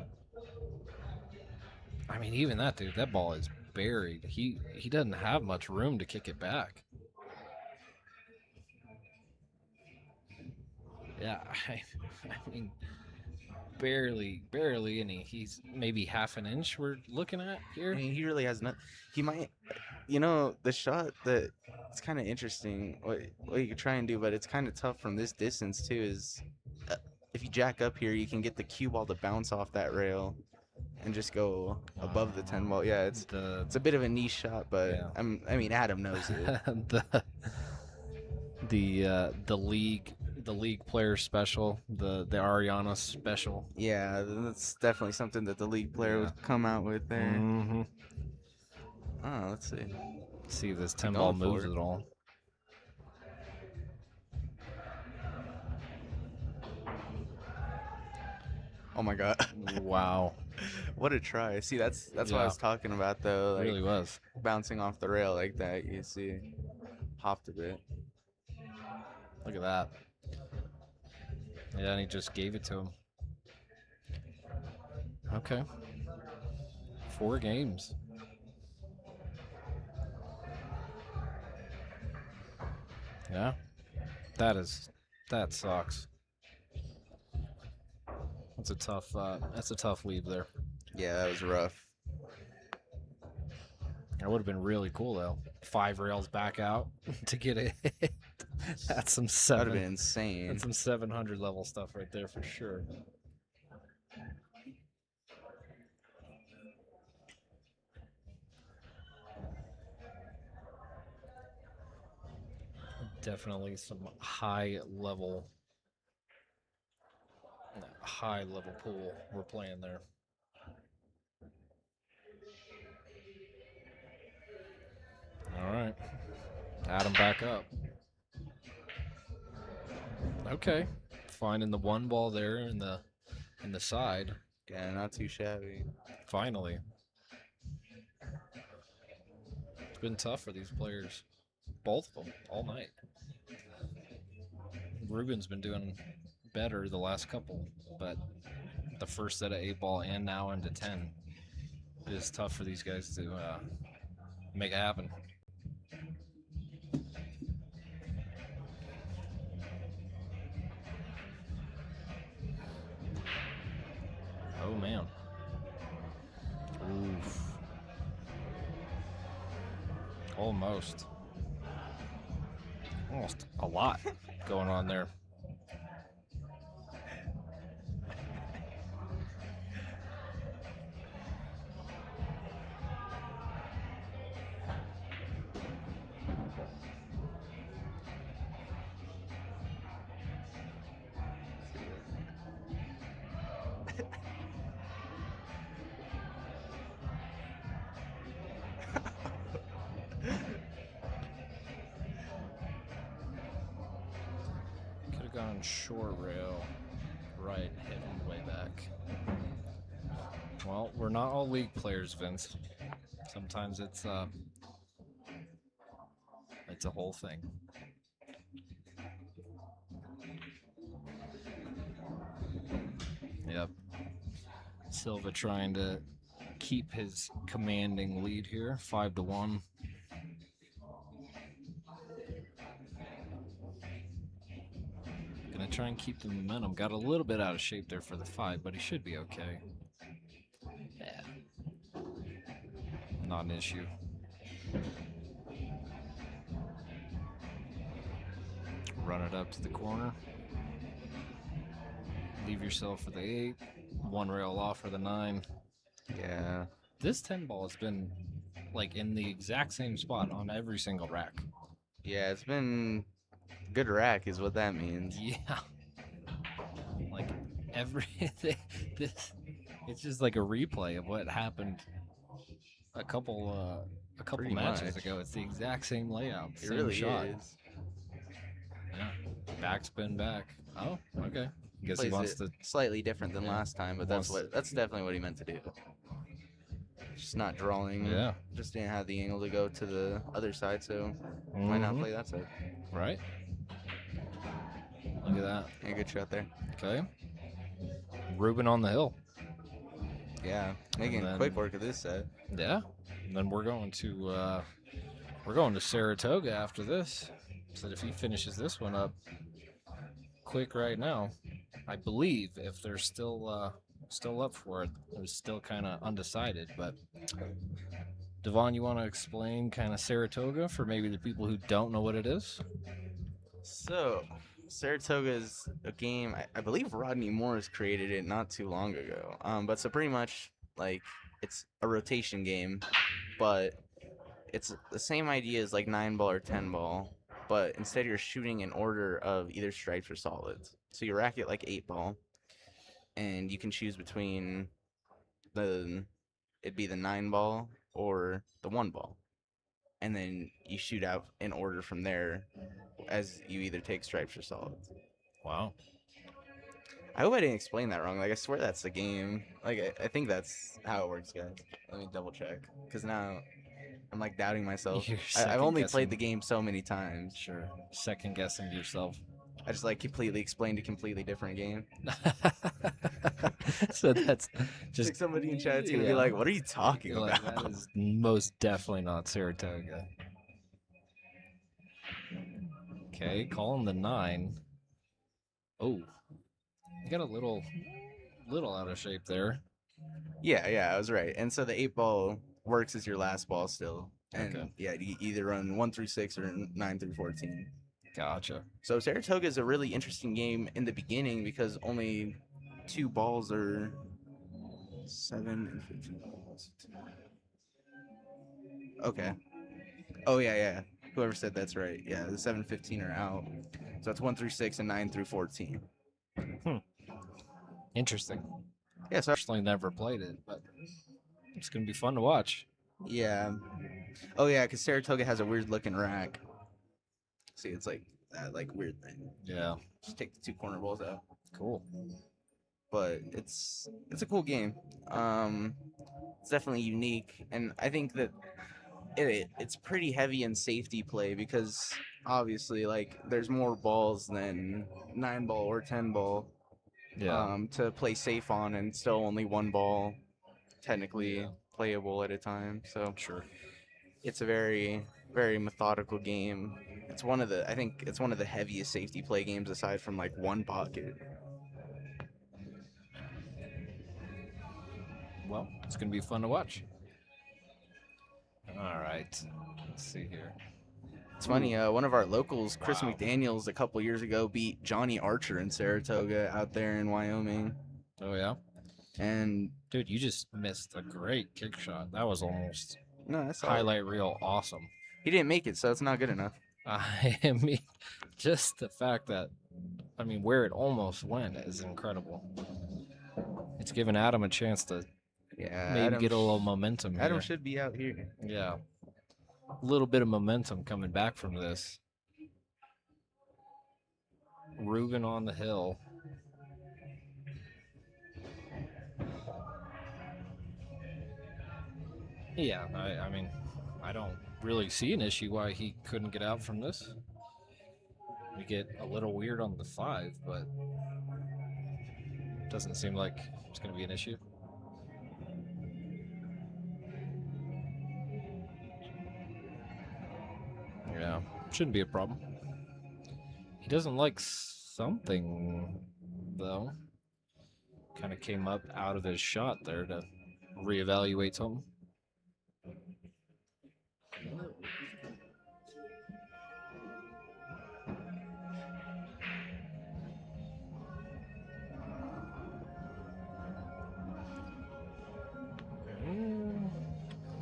mean, even that dude, that ball is buried. He doesn't have much room to kick it back. Yeah, I mean, barely any. He's maybe half an inch we're looking at I here. mean, he really has not. He might, the shot that it's kind of interesting what you could try and do, but it's kind of tough from this distance too. Is if you jack up here, you can get the cue ball to bounce off that rail and just go above the 10 ball. Yeah, it's a bit of a niche shot, but Yeah. I mean, Adam knows it. the league player special, the Ariana special. Yeah, that's definitely something that the league player Yeah. would come out with there. Mm-hmm. Oh, let's see. See if this 10 ball Going for moves it. at all. Oh my God. Wow, What a try. See, that's what I Yeah. was talking about though. it Like really was. bouncing off the rail like that, you see, hopped a bit. Look at that. Yeah, and he just gave it to him. Okay. 4 games. Yeah. That sucks. That's a tough lead there. Yeah, that was rough. That would have been really cool though. 5 rails back out to get it. That's some That would have been 7. insane. That's some 700 level stuff right there for sure. Definitely some high level pool we're playing there. All right. Adam back up. Okay. finding the one ball there in the side. Yeah, not too shabby. Finally. It's been tough for these players. Both of them all night. Ruben's been doing better the last couple, but the first set of 8-ball and now into 10, it is tough for these guys to make it happen. Oh man. Oof. Almost a lot going on there. Could have gone short rail, right, hit on the way back. Well, we're not all league players, Vince. Sometimes it's a whole thing. Yep. Silva trying to keep his commanding lead here, 5-1. Gonna try and keep the momentum. Got a little bit out of shape there for the 5, but he should be okay. Yeah. Not an issue. Run it up to the corner. Leave yourself for the 8. One rail off for the 9. Yeah. This 10 ball has been like in the exact same spot on every single rack. Yeah, it's been good rack is what that means. Yeah. Like everything. This, it's just like a replay of what happened a couple Pretty matches much. ago. It's the exact same layout, It same really shot. is. Yeah. Backspin back. Oh, okay. Guess he Plays wants it to. slightly different than Yeah. last time, but that's definitely what he meant to do. Just not drawing. Yeah. Just didn't have the angle to go to the other side, so why not Mhm. play that side? Right. Look at that. Yeah, good shot there. Okay. Reuben on the hill. Yeah, making then- quick work of this set. Yeah. And then we're going to Saratoga after this. So if he finishes this one up quick right now, I believe if they're still up for it, they're still kind of undecided. But Devon, you want to explain kind of Saratoga for maybe the people who don't know what it is? So, Saratoga is a game. I believe Rodney Morris created it not too long ago. But so pretty much like it's a rotation game, but it's the same idea as like 9-ball or 10-ball, but instead you're shooting in order of either stripes or solids. So you rack it like 8-ball, and you can choose between it'd be the 9-ball or the 1-ball, and then you shoot out in order from there as you either take stripes or solids. Wow. I hope I didn't explain that wrong. Like, I swear that's the game. Like, I think that's how it works, guys. Let me double check. Because now I'm, like, doubting myself. You're I've only second-guessing. played the game so many times. Sure. Second guessing yourself. I just, like, completely explained a completely different game. So that's Just just like somebody in chat's going to yeah. be like, what are you talking like, about? that is most definitely not Saratoga. Okay, calling the 9. Oh, you got a little out of shape there. Yeah, I was right. And so the 8-ball works as your last ball still. And, Okay. yeah, you either run 1 through 6 or 9 through 14. Gotcha. So Saratoga is a really interesting game in the beginning because only 2 balls are 7 and 15. Okay. Oh yeah. Whoever said that's right. Yeah, the 7, 15 are out. So it's 1 through 6 and 9 through 14. Interesting. Yeah. So Personally, never played it, but it's gonna be fun to watch. yeah. Oh yeah, because Saratoga has a weird looking rack. See, it's like that like weird thing. Yeah. Just take the 2 corner balls out. Cool. but it's a cool game. It's definitely unique, and I think that it's pretty heavy in safety play because obviously, like, there's more balls than 9 ball or 10 ball Yeah. to play safe on, and still only 1 ball technically Yeah. playable at a time. So Sure. it's a very methodical game. I think it's one of the heaviest safety play games aside from like one pocket. Well, it's gonna be fun to watch. All right. Let's see here. It's funny, one of our locals, Chris Wow. McDaniels, a couple years ago beat Johnny Archer in Saratoga out there in Wyoming. Oh yeah. And Dude, you just missed a great kick shot. That was almost no, that's all right. highlight reel awesome. He didn't make it, so it's not good enough. I mean, just the fact that, I mean, where it almost went is incredible. It's given Adam a chance to Yeah, maybe Adam, get a little momentum Adam here. should be out here. Yeah. A little bit of momentum coming back from this. Reuben on the hill. Yeah, I mean, I don't really see an issue why he couldn't get out from this. We get a little weird on the 5, but doesn't seem like it's going to be an issue. Yeah, shouldn't be a problem. He doesn't like something, though. Kind of came up out of his shot there to reevaluate something.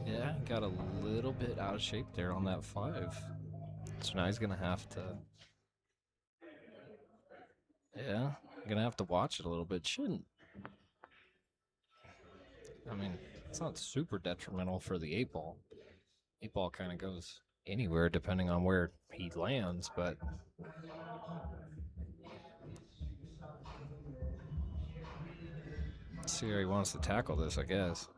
Yeah, got a little bit out of shape there on that 5. So now he's going to have to... Yeah, going to have to watch it a little bit. Shouldn't... I mean, it's not super detrimental for the 8-ball. 8-ball kind of goes anywhere depending on where he lands, but... Let's see how he wants to tackle this, I guess.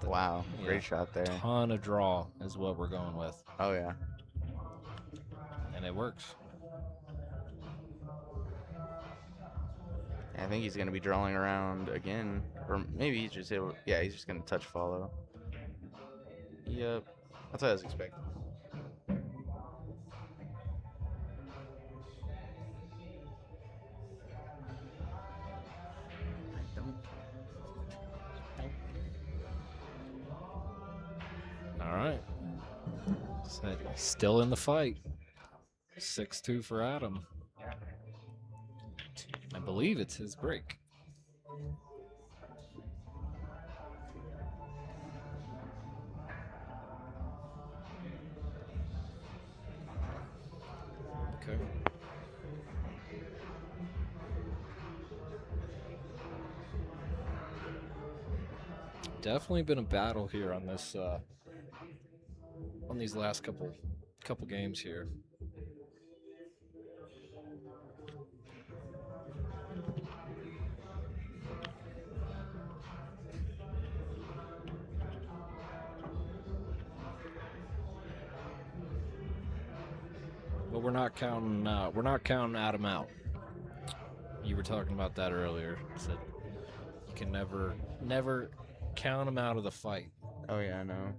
Wow, great shot there. Ton of draw is what we're going with. Oh yeah. And it works. I think he's gonna be drawing around again, or maybe he's just able. Yeah, he's just gonna touch follow. Yep, that's what I was expecting. All right. Still in the fight. 6-2 for Adam. I believe it's his break. Okay. Definitely been a battle here on this on these last couple games here. But we're not counting Adam out. You were talking about that earlier. Said you can never count him out of the fight. Oh yeah, I know.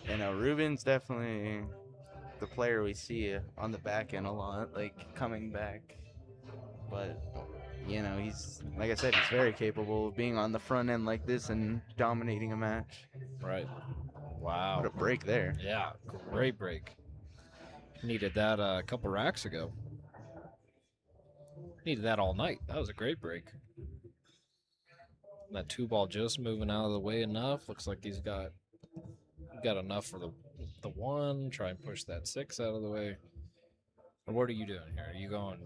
You know, Ruben's definitely the player we see on the back end a lot, like coming back. But you know, he's, like I said, he's very capable of being on the front end like this and dominating a match. Right. Wow. What a break there. Yeah, great break. Needed that a couple racks ago. Needed that all night. That was a great break. That 2-ball just moving out of the way enough. Looks like he's got enough for the 1. Try and push that 6 out of the way. Or what are you doing here? Are you going?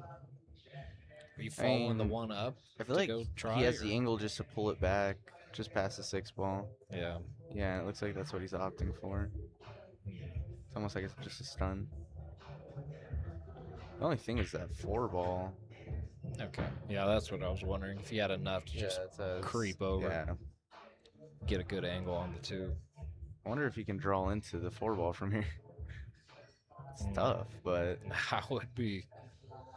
Are you following the 1 up? I feel like go try, he has or? the angle just to pull it back, just past the 6 ball. Yeah. Yeah, it looks like that's what he's opting for. It's almost like it's just a stun. The only thing is that 4 ball. Okay. Yeah, that's what I was wondering. If he had enough to just it's a creep over, Yeah. get a good angle on the 2. I wonder if he can draw into the 4 ball from here. It's tough, but How would be?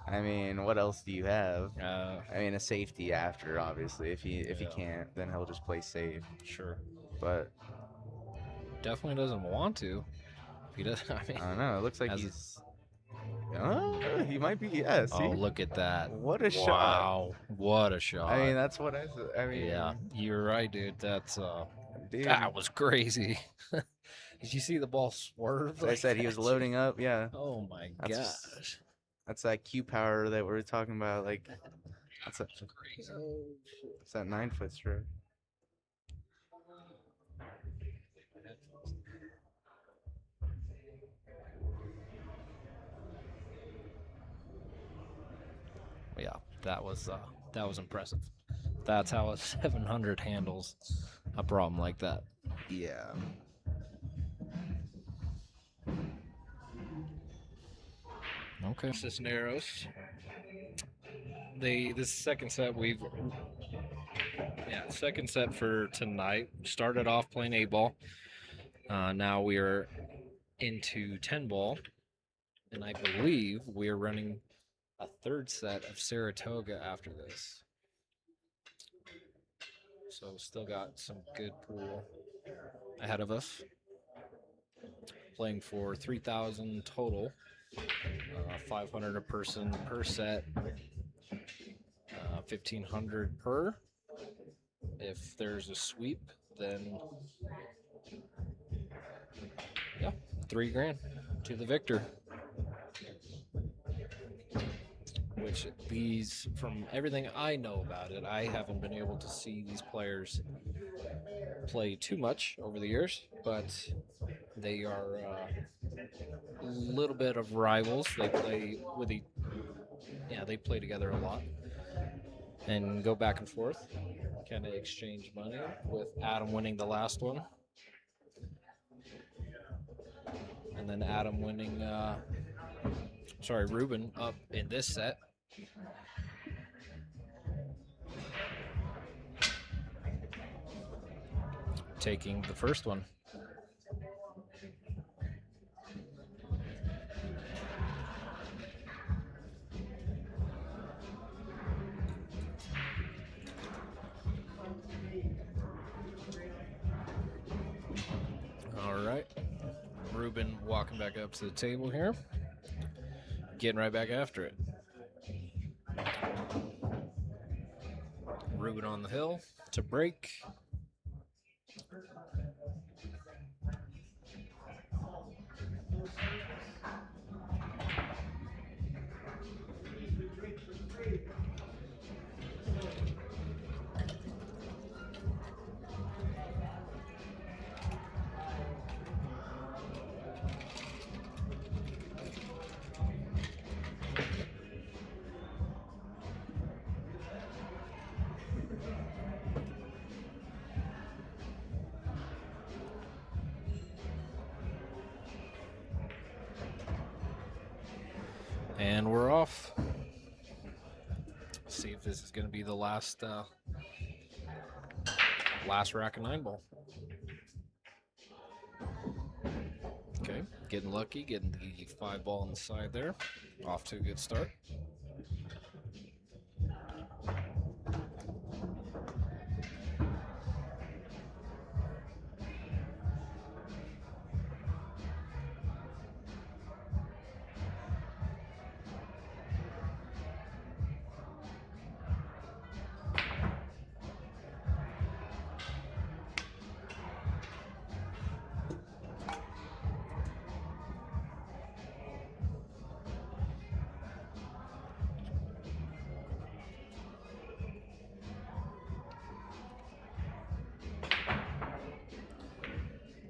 I mean, what else do you have? Uh, I mean, a safety after, obviously. If he Yeah. can't, then he'll just play safe. sure. But Definitely doesn't want to. If he does, I mean, I don't know. It looks like As a- he's. He might be. Yeah. See. oh, look at that. What a shot. Wow. What a shot. I mean, that's what I said. I mean, yeah, you're right, dude. That's dude. that was crazy. Did you see the ball swerve? As I like said, he was that? loading up. Yeah. Oh my That's- gosh. That's that Q power that we were talking about. Like, that's Crazy. it's that 9-foot stroke. Yeah, that was impressive. That's how a 700 handles a problem like that. Yeah. Okay. Cisneros. This second set second set for tonight. Started off playing 8-ball. Now we are into 10-ball, and I believe we are running a third set of Saratoga after this. So still got some good pool ahead of us. Playing for 3,000 total, 500 a person per set, 1,500 per. If there's a sweep, then yeah, $3,000 to the victor. Which these, from everything I know about it, I haven't been able to see these players play too much over the years, but they are a little bit of rivals. They play they play together a lot and go back and forth, kind of exchange money, with Adam winning the last one, and then Adam winning Reuben up in this set. Taking the first one. All right. Reuben walking back up to the table here. Getting right back after it. Reuben on the hill to break. And we're off. See if this is going to be the last rack of 9-ball. Okay, getting lucky, getting the 5-ball on the side there. Off to a good start.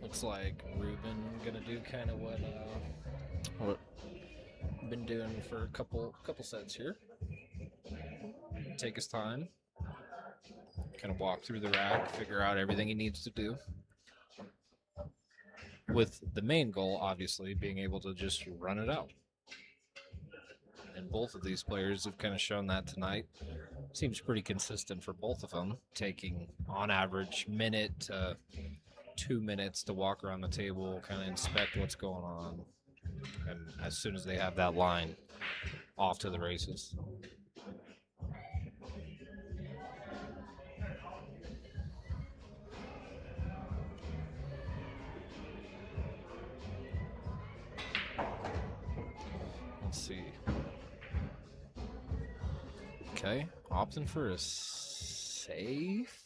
Looks like Reuben gonna do kind of what I've been doing for a couple sets here. Take his time, kind of walk through the rack, figure out everything he needs to do. With the main goal, obviously, being able to just run it out. And both of these players have kind of shown that tonight. Seems pretty consistent for both of them, taking on average minute to 2 minutes to walk around the table, kind of inspect what's going on. And as soon as they have that line, off to the races. Let's see. Okay, opting for a safe.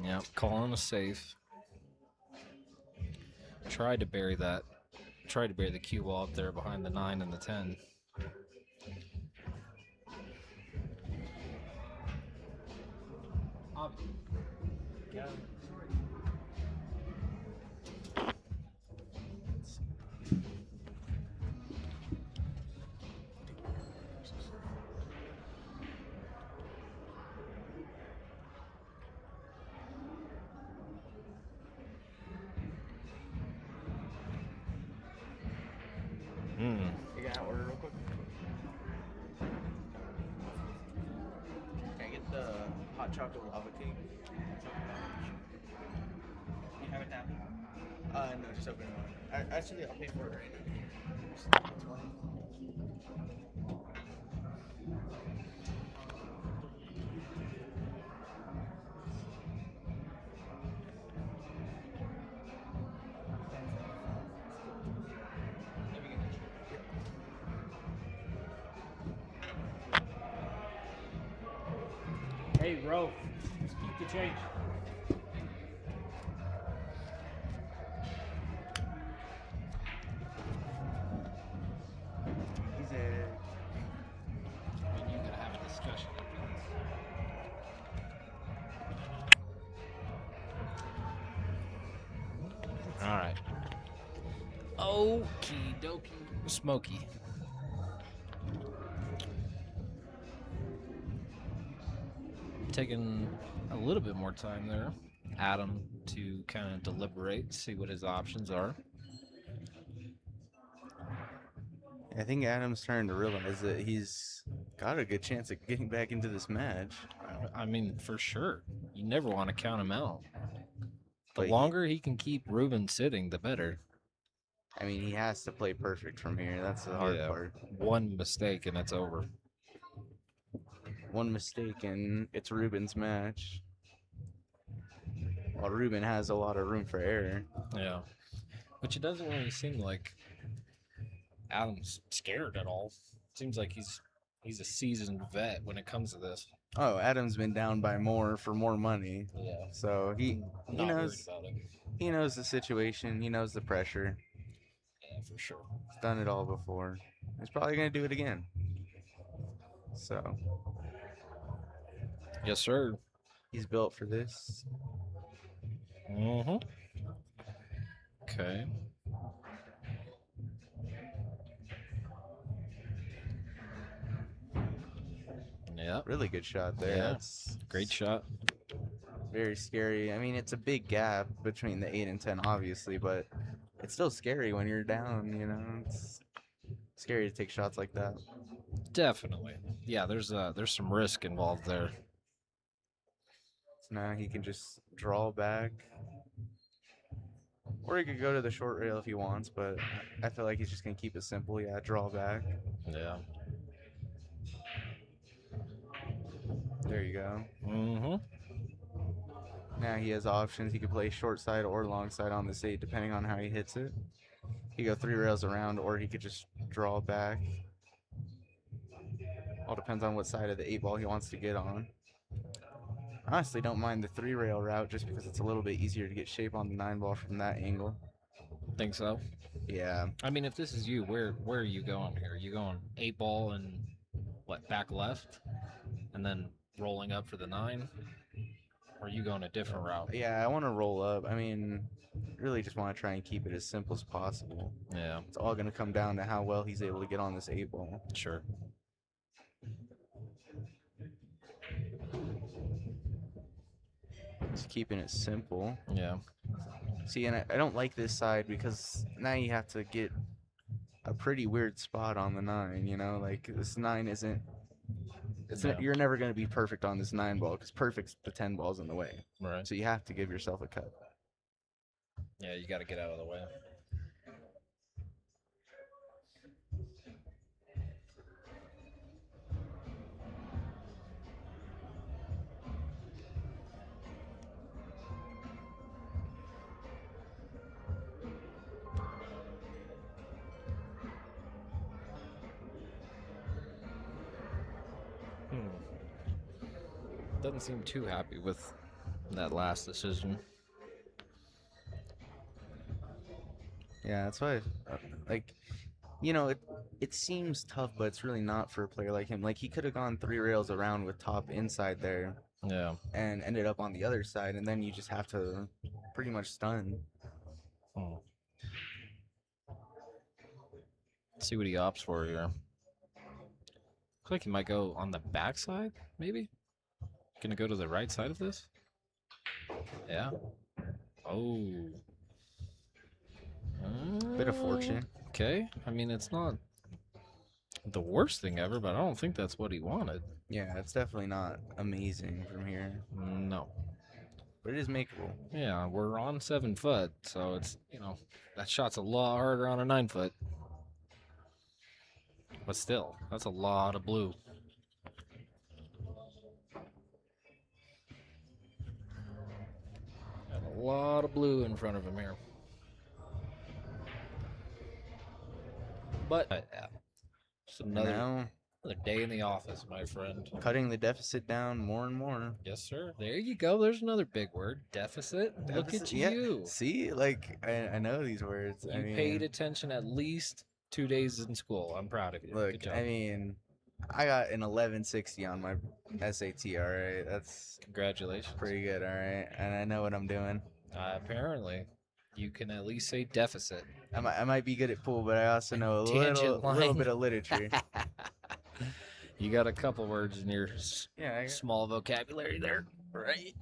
Yeah, calling a safe. Tried to bury that. Tried to bury the cue ball up there behind the 9 and the 10. Yeah. You got an order real quick? Can I get the hot chocolate lava cake? You have it now? No, just open it up. Actually, I'll pay for it right now. Hey, Ro, just keep the change. He's a... I mean, you gotta have a discussion. All right. Okie dokie. Smoky. Taking a little bit more time there. Adam to kind of deliberate, see what his options are. I think Adam's starting to realize that he's got a good chance of getting back into this match. I mean, for sure. You never want to count him out. The But longer he can keep Reuben sitting, the better. I mean, he has to play perfect from here. That's the hard Yeah. part. One mistake and it's over. One mistake and it's Ruben's match. While Reuben has a lot of room for error. Yeah. Which it doesn't really seem like Adam's scared at all. Seems like he's a seasoned vet when it comes to this. Oh, Adam's been down by more for more money. Yeah. So he Not knows worried about it. he knows the situation. He knows the pressure. Yeah, for sure. He's done it all before. He's probably gonna do it again. So Yes, sir. he's built for this. Mm-hmm. Okay. Yeah. Really good shot there. Yeah. That's Great shot. very scary. I mean, it's a big gap between the 8 and 10, obviously, but it's still scary when you're down, you know? It's scary to take shots like that. Definitely. Yeah, there's some risk involved there. So now he can just draw back. Or he could go to the short rail if he wants, but I feel like he's just going to keep it simple. Yeah, draw back. Yeah. There you go. Mm-hmm. Now he has options. He could play short side or long side on this 8, depending on how he hits it. He could go 3 rails around, or he could just draw back. All depends on what side of the 8 ball he wants to get on. I honestly don't mind the 3 rail route just because it's a little bit easier to get shape on the 9 ball from that angle. Think so? Yeah. I mean, if this is you, where are you going here? Are you going 8 ball and what, back left? And then rolling up for the 9? Or are you going a different route? Yeah, I want to roll up. I mean, really just want to try and keep it as simple as possible. Yeah, It's all going to come down to how well he's able to get on this 8 ball. sure. Just keeping it simple. Yeah. See, and I don't like this side because now you have to get a pretty weird spot on the 9, you know? Like, this 9 isn't. Yeah. You're never going to be perfect on this 9 ball because perfect's the 10 ball's in the way. Right. So you have to give yourself a cut. Yeah, you got to get out of the way. Doesn't seem too happy with that last decision. Yeah, that's why, like, you know, it seems tough, but it's really not for a player like him. Like, he could have gone 3 rails around with top inside there Yeah. and ended up on the other side, and then you just have to pretty much stun. Hmm. Let's see what he opts for here. Looks like he might go on the backside, maybe? Gonna go to the right side of this? Yeah. Oh. Bit of fortune. Okay. I mean, it's not the worst thing ever, but I don't think that's what he wanted. Yeah, it's definitely not amazing from here, No. but it is makeable. Yeah, we're on 7 foot, so it's, you know, that shot's a lot harder on a 9 foot. But still, that's a lot of blue. Got a lot of blue in front of him here. But yeah, just another day in the office, my friend. Cutting the deficit down more and more. Yes, sir. There you go. There's another big word. Deficit. Look at Yeah. you. See, like, I know these words. You paid attention at least 2 days in school. I'm proud of you. Look, Good job. I mean, I got an 1160 on my SAT, all right? That's Congratulations. pretty good, all right? And I know what I'm doing. Apparently, you can at least say deficit. I might be good at pool, but I also know a Tangent little line. bit of literature. You got a couple words in your Yeah, I got- small vocabulary there, right?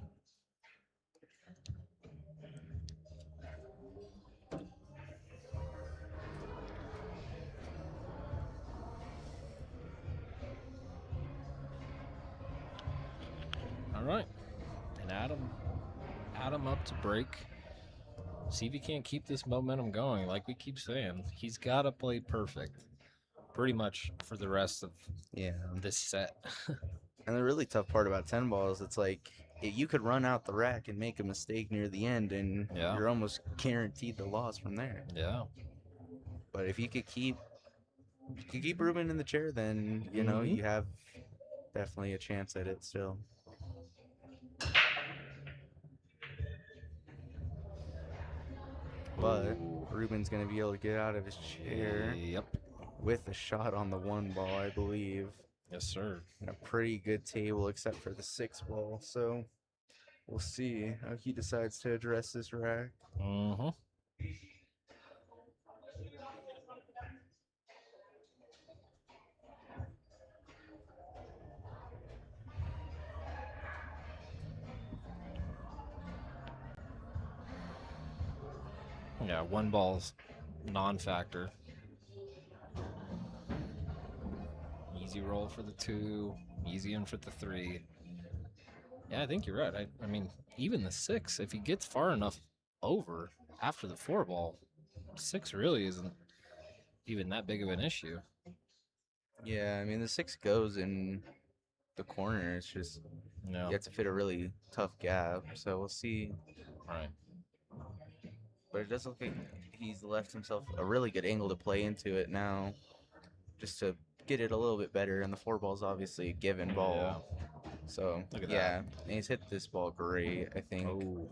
All right, and Adam up to break. See if he can't keep this momentum going. Like we keep saying, he's got to play perfect, pretty much for the rest of yeah. this set. And the really tough part about 10 balls, it's like you could run out the rack and make a mistake near the end, and Yeah. you're almost guaranteed the loss from there. Yeah. But if you could keep Reuben in the chair, then you know Mhm. you have definitely a chance at it still. But Ooh. Ruben's gonna be able to get out of his chair Yep. with a shot on the 1 ball, I believe, Yes, sir. and a pretty good table except for the 6 ball. So we'll see how he decides to address this rack. Mm-hmm. Yeah, 1 ball's non-factor. Easy roll for the 2, easy in for the 3. Yeah, I think you're right. I mean, even the 6, if he gets far enough over after the 4 ball, 6 really isn't even that big of an issue. Yeah, I mean the 6 goes in the corner. It's just No. you have to fit a really tough gap. So we'll see. Right. But it does look like he's left himself a really good angle to play into it now, just to get it a little bit better. And the 4 ball's obviously a given ball. So Look at yeah, and he's hit this ball great, I think. Oh.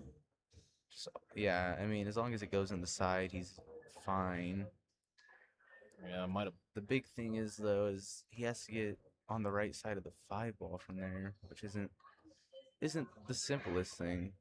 So, yeah, I mean as long as it goes in the side, he's fine. Yeah, might have. The big thing is though is he has to get on the right side of the 5 ball from there, which isn't the simplest thing.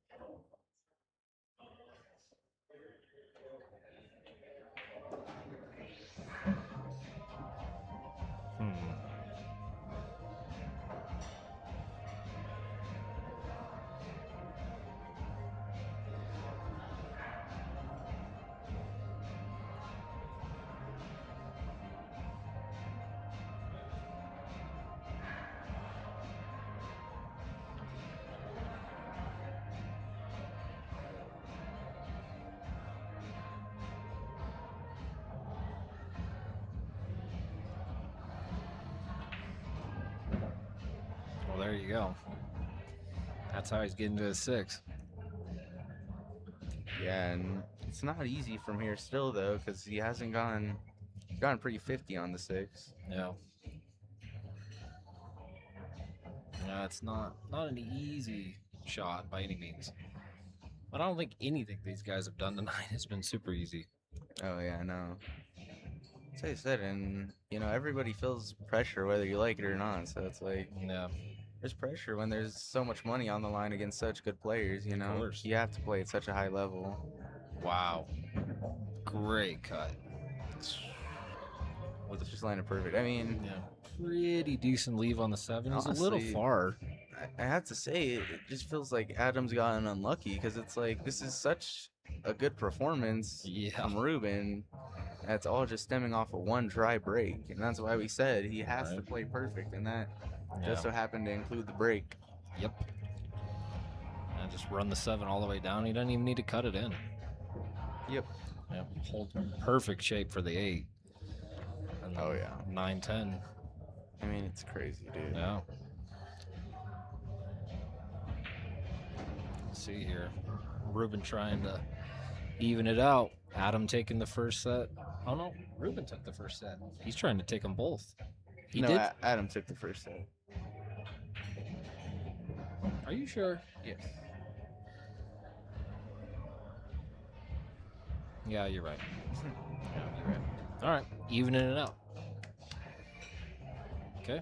go. That's how he's getting to his 6. Yeah, and it's not easy from here still though, because he hasn't gone pretty 50 on the 6. Yeah. Yeah, it's not an easy shot by any means. But I don't think anything these guys have done tonight has been super easy. Oh yeah, I know. As I said, and everybody feels pressure whether you like it or not. So it's like Yeah. there's pressure when there's so much money on the line against such good players. Of course. You have to play at such a high level. Wow. Great cut. With just landed perfect. I mean, Yeah. Pretty decent leave on the 7. It's a little Honestly, far. I have to say, it just feels like Adam's gotten unlucky because it's like this is such a good performance Yeah. from Reuben. That's all just stemming off of one dry break, and that's why we said he has to Right. play perfect, and that Yeah. just so happened to include the break. Yep. And just run the 7 all the way down. He doesn't even need to cut it in. Yep. Yep. Hold perfect shape for the 8. And Oh, yeah. 9-10. I mean, it's crazy, dude. Yeah. Let's see here. Ruben trying to even it out. Adam taking the first set. Oh no, Ruben took the first set. He's trying to take them both. He no, did. Adam took the first set. Are you sure? Yes. Yeah, you're right. Yeah, you're right. All right, evening it out. Okay.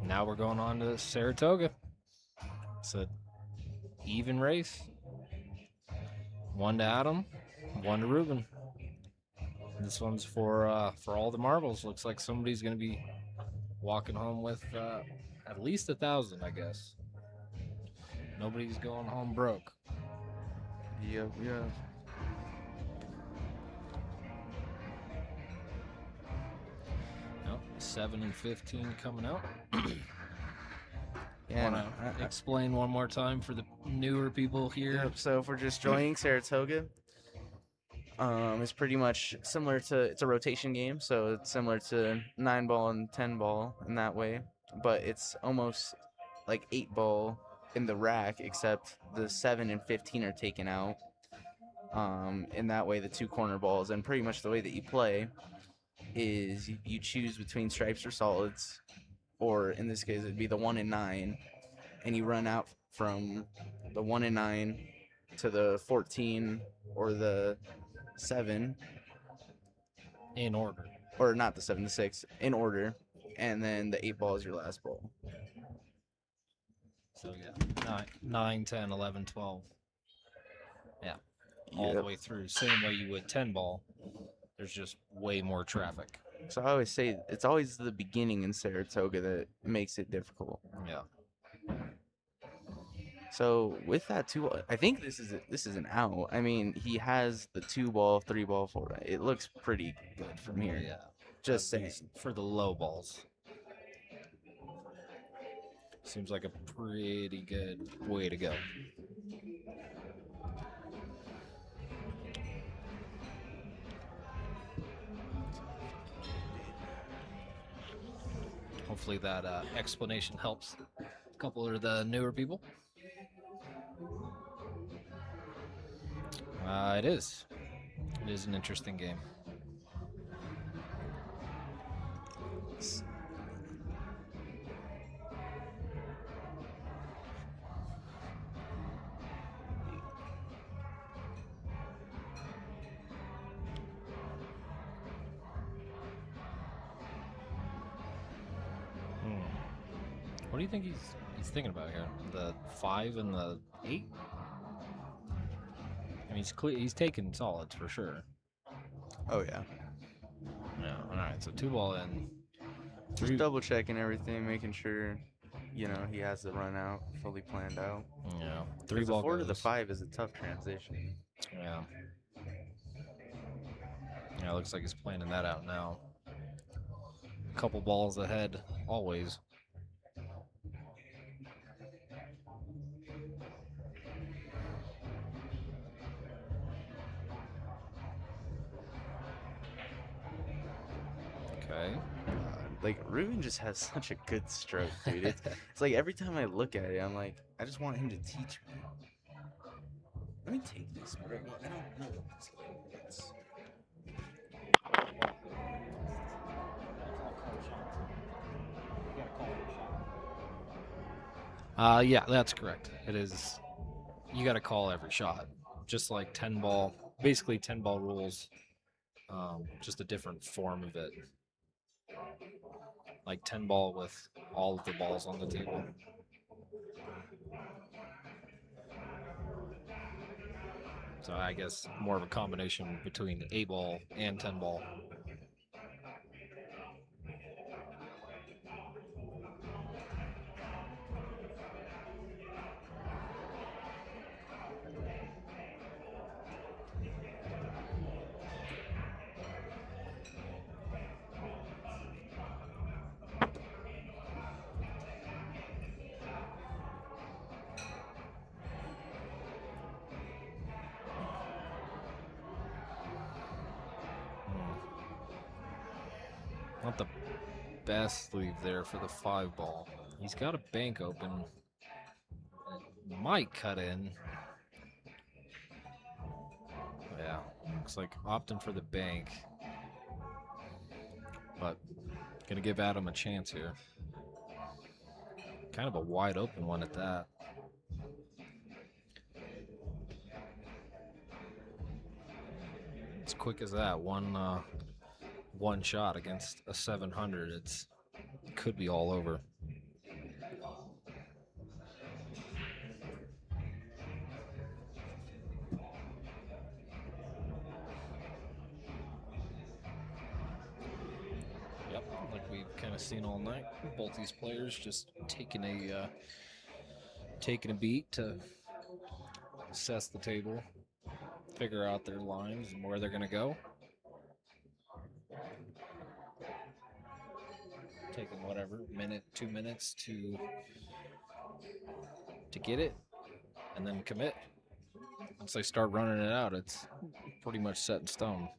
Now we're going on to Saratoga. It's a even race. 1 to Adam, 1 to Ruben. This one's for all the marbles. Looks like somebody's gonna be walking home with at least 1,000, I guess. Nobody's going home broke. Yep. Yeah. Nope. 7 and 15 coming out. Yeah. Want to explain one more time for the newer people here? Yep. So if we're just joining Saratoga, it's pretty much similar to it's a rotation game, so it's similar to 9-ball and 10-ball in that way, but it's almost like 8-ball in the rack, except the 7 and 15 are taken out. In that way, the 2 corner balls, and pretty much the way that you play is you choose between stripes or solids, or in this case, it'd be the 1 and 9, and you run out from the 1 and 9 to the 14 or the 7, In order. or not the 7 to 6, in order, and then the 8-ball is your last ball. So yeah, 9, 10, 11, 12. Yeah, all the Yep. way through. Same way you would 10-ball. There's just way more traffic. So I always say it's always the beginning in Saratoga that makes it difficult. Yeah. So with that too, I think this is an out. I mean, he has the 2-ball, 3-ball, 4. It looks pretty good from here. Yeah. Just At saying. least for the low balls. Seems like a pretty good way to go. Hopefully that explanation helps a couple of the newer people. It is. It is an interesting game. What do you think he's thinking about here? The 5 and the 8? I mean, he's taking solids for sure. Oh yeah. Yeah. All right. So 2-ball in. Just double checking everything, making sure, he has the run out fully planned out. Yeah. 'Cause the 3-ball 4 to the goes. 5 is a tough transition. Yeah. Yeah. It looks like he's planning that out now. A couple balls ahead, always. Okay. like Ruben just has such a good stroke, dude. It's like every time I look at it, I'm like, I just want him to teach me. Let me take this, bro. I don't know what this is. Yeah, that's correct. It is. You got to call every shot, just like 10-ball. Basically, 10-ball rules. Just a different form of it. Like 10-ball with all of the balls on the table. So I guess more of a combination between 8-ball and 10-ball. Not the best leave there for the 5-ball. He's got a bank open. It might cut in. Yeah, looks like opting for the bank. But gonna give Adam a chance here. Kind of a wide open one at that. As quick as that, one shot against a 700. It could be all over. Yep, like we've kind of seen all night. Both these players just taking a beat to assess the table, figure out their lines and where they're going to go. Taking whatever minute, 2 minutes to get it, and then commit. Once they start running it out, it's pretty much set in stone.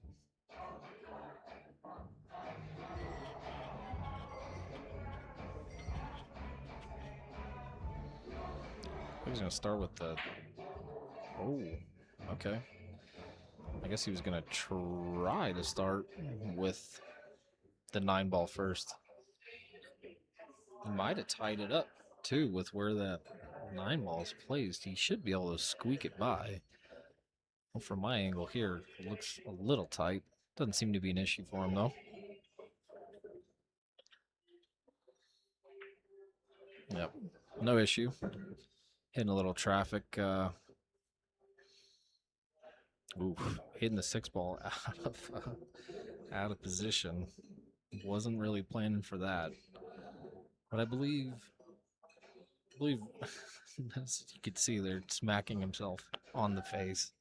He's gonna start with the. Oh, okay. I guess he was gonna try to start with the 9-ball first. He might have tied it up too with where that 9-ball's placed. He should be able to squeak it by. Well, from my angle here, it looks a little tight. Doesn't seem to be an issue for him though. Yep, no issue. Hitting a little traffic. Hitting the 6-ball out of position. Wasn't really planning for that. But I believe as you could see there, smacking himself on the face.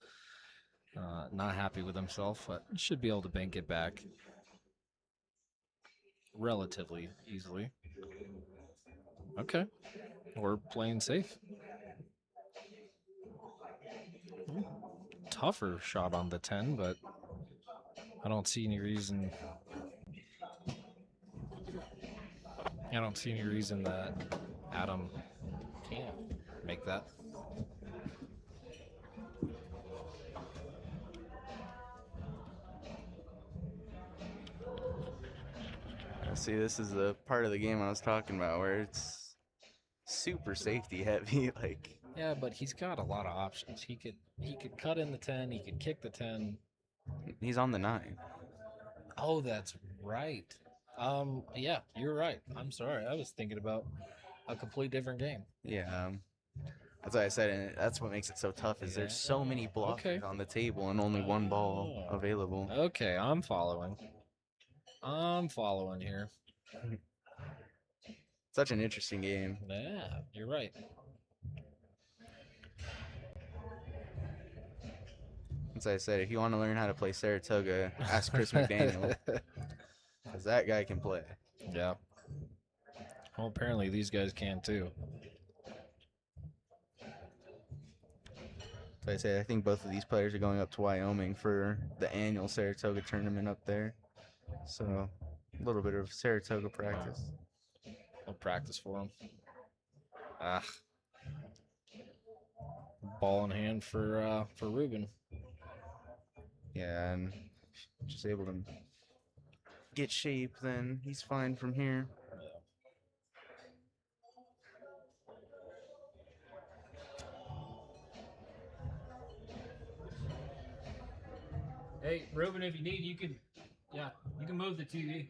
Not happy with himself, but should be able to bank it back relatively easily. Okay, we're playing safe. Tougher shot on the 10, but I don't see any reason. I don't see any reason that Adam can't make that. See, this is the part of the game I was talking about where it's super safety heavy. Like, yeah, but he's got a lot of options. He could cut in the 10. He could kick the 10. he's on the 9. Oh, that's right. Yeah, you're right. I'm sorry. I was thinking about a complete different game. Yeah, that's what I said, and that's what makes it so tough. Is there's so many blockers on the table and only one ball available. Okay, I'm following. I'm following here. Such an interesting game. Yeah, you're right. As I said, if you want to learn how to play Saratoga, ask Chris McDaniel, because that guy can play. Yeah. Well, apparently these guys can too. So I say, I think both of these players are going up to Wyoming for the annual Saratoga tournament up there. So A little bit of Saratoga practice. No practice for him. Ah, ball in hand for Reuben. Yeah, and just able to get shape, then he's fine from here. Hey, Ruben, if you need, you can move the TV.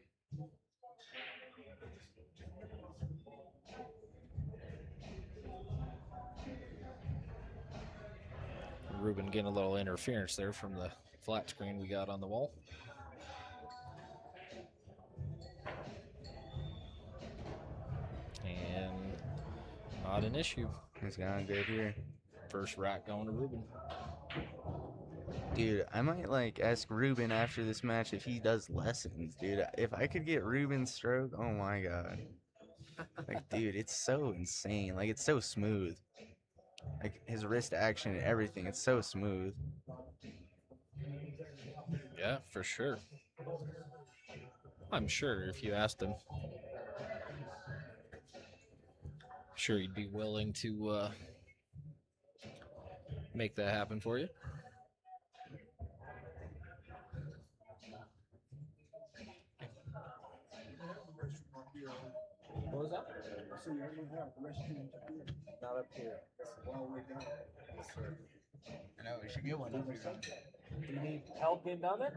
Reuben getting a little interference there from the flat screen we got on the wall. And not an issue. He's going good here. First rack going to Reuben. Dude, I might like ask Ruben after this match if he does lessons, dude. If I could get Ruben's stroke, oh my god. Like, dude, it's so insane. Like, it's so smooth. Like, his wrist action and everything, it's so smooth. Yeah, for sure. I'm sure if you asked him, sure he'd be willing to make that happen for you. What was that? So you're going to have restrooms up here? Not up here. It's all the way down. Yes, sir. I know, we should get one up here. Do you need help getting down there?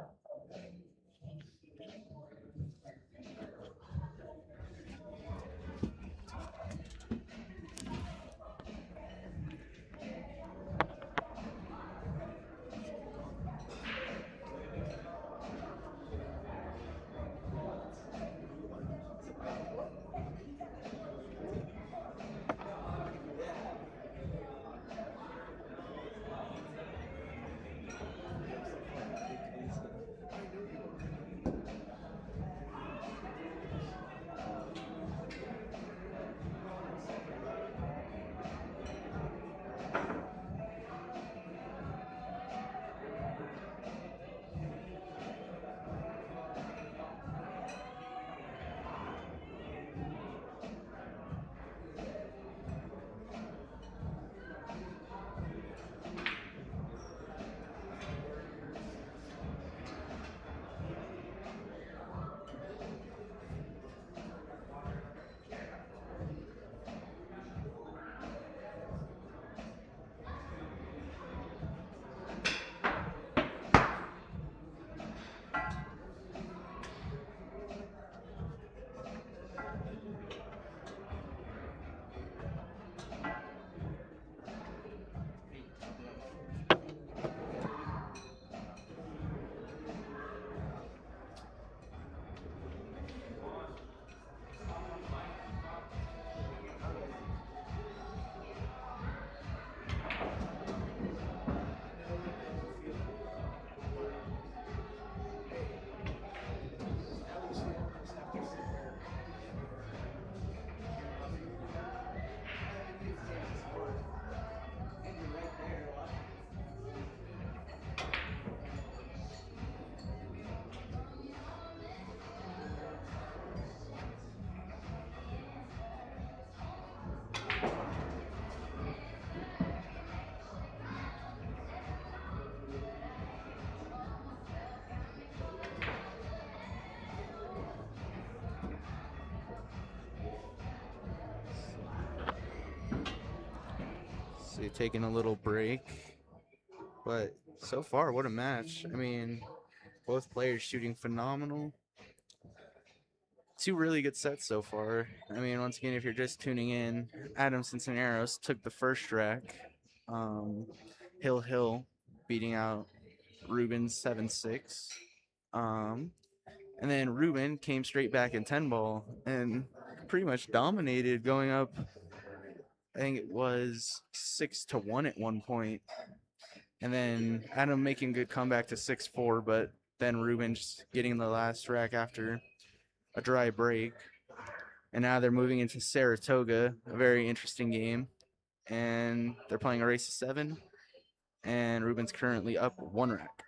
So you're taking a little break. But so far, what a match. I mean, both players shooting phenomenal. Two really good sets so far. I mean, once again, if you're just tuning in, Adam Sisneros took the first track. Hill beating out Reuben 7-6. And then Reuben came straight back in 10 ball and pretty much dominated, going up, I think it was 6-1 at one point. And then Adam making good comeback to 6-4, but then Reuben just getting the last rack after a dry break. And now they're moving into Saratoga, a very interesting game. And they're playing a race of 7. And Reuben's currently up 1 rack.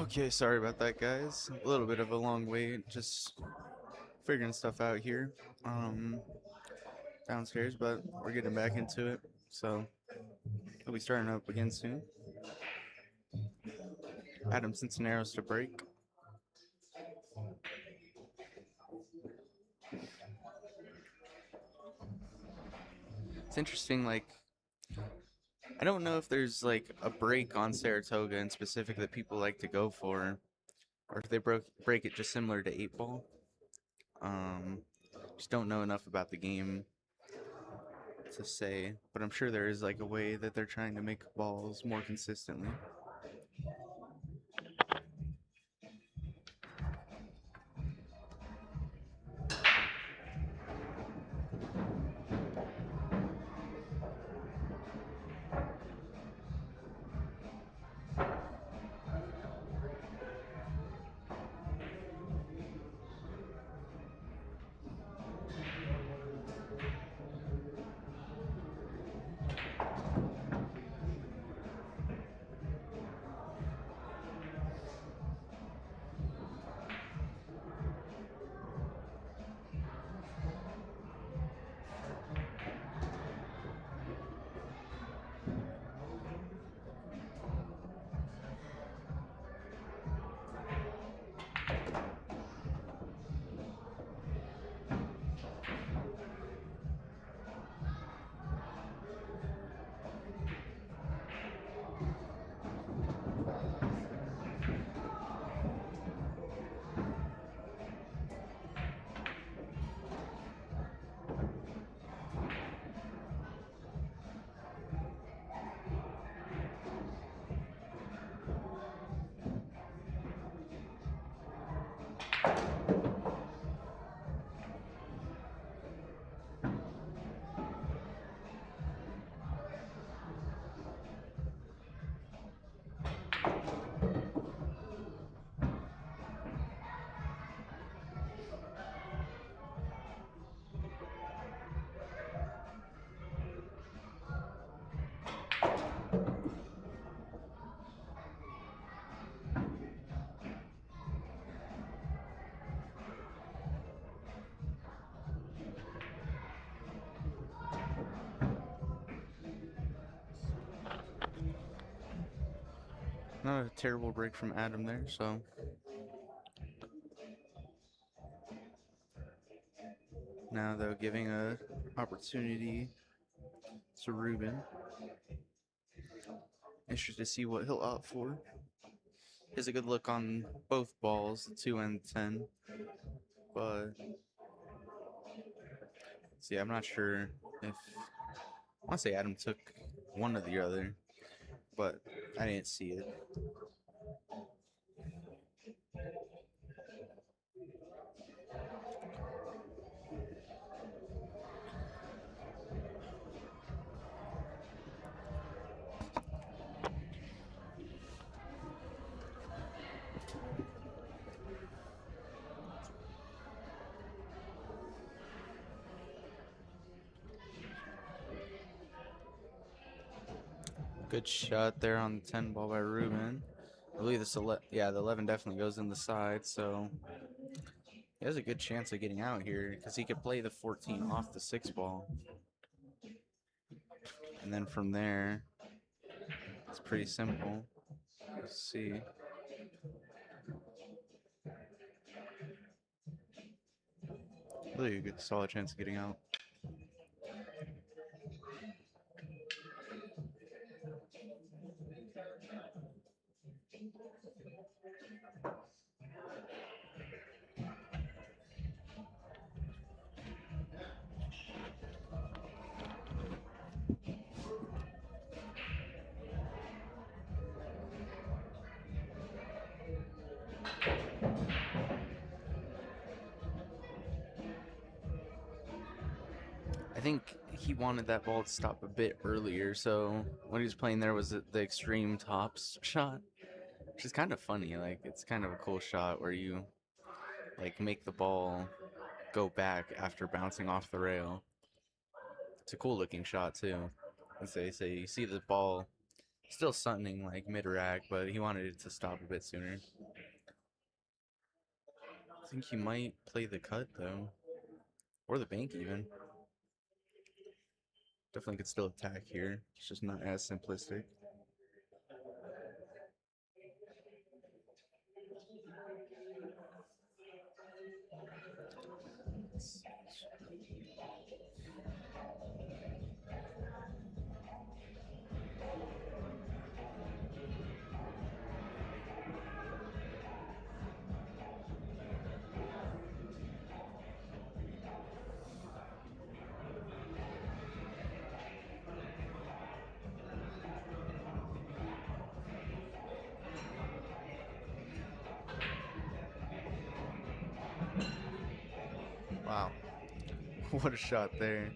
Okay, sorry about that, guys. A little bit of a long wait, just figuring stuff out here downstairs, but we're getting back into it. So we'll be starting up again soon. Adam Sisneros to break. It's interesting, like, I don't know if there's like a break on Saratoga in specific that people like to go for, or if they break it just similar to 8 ball. Just don't know enough about the game to say, but I'm sure there is like a way that they're trying to make balls more consistently. Not a terrible break from Adam there, so. Now though, giving a opportunity to Reuben. Interested to see what he'll opt for. He has a good look on both balls, the 2 and 10. But see, I'm not sure if I want to say Adam took one or the other, but I didn't see it. Good shot there on the 10 ball by Reuben. I believe this, yeah, the 11 definitely goes in the side, so he has a good chance of getting out here because he could play the 14 off the 6 ball. And then from there, it's pretty simple. Let's see. Really a good, solid chance of getting out. I think he wanted that ball to stop a bit earlier, so what he was playing there was the extreme tops shot, which is kind of funny. Like, it's kind of a cool shot where you like make the ball go back after bouncing off the rail. It's a cool looking shot too. As they say, you see the ball still sunning like mid-rack, but he wanted it to stop a bit sooner. I think he might play the cut though, or the bank even. Definitely could still attack here. It's just not as simplistic. Wow, what a shot there.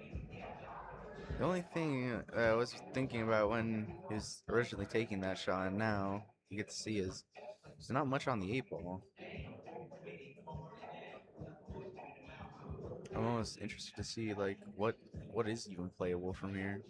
The only thing I was thinking about when he was originally taking that shot, and now you get to see, is there's not much on the 8 ball. I'm almost interested to see like what is even playable from here.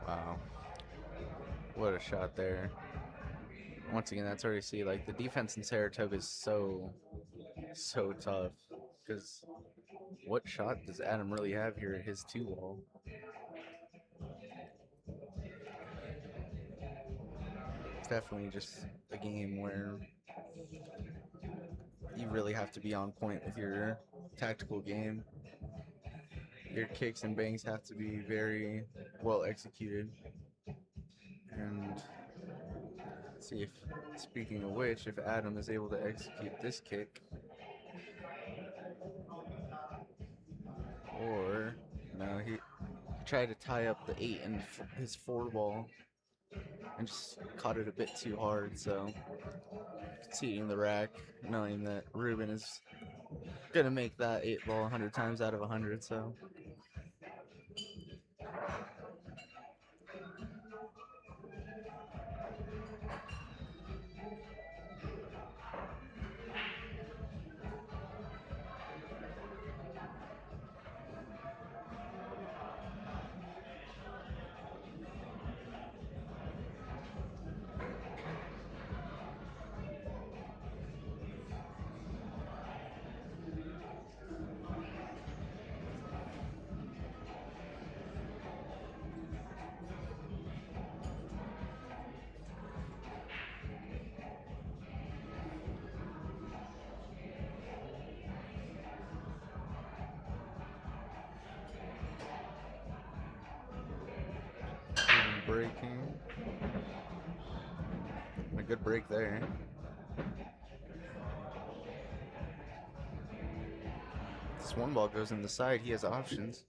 Wow, what a shot there. Once again, that's where you see like the defense in Saratoga is so tough, because what shot does Adam really have here at his 2 ball? It's definitely just a game where you really have to be on point with your tactical game. Your kicks and bangs have to be very well executed. And see if, speaking of which, if Adam is able to execute this kick, or no, he tried to tie up the 8 in his 4 ball and just caught it a bit too hard. So conceding the rack, knowing that Reuben is gonna make that 8 ball 100 times out of 100. So breaking. A good break there. This 1 ball goes in the side. He has options.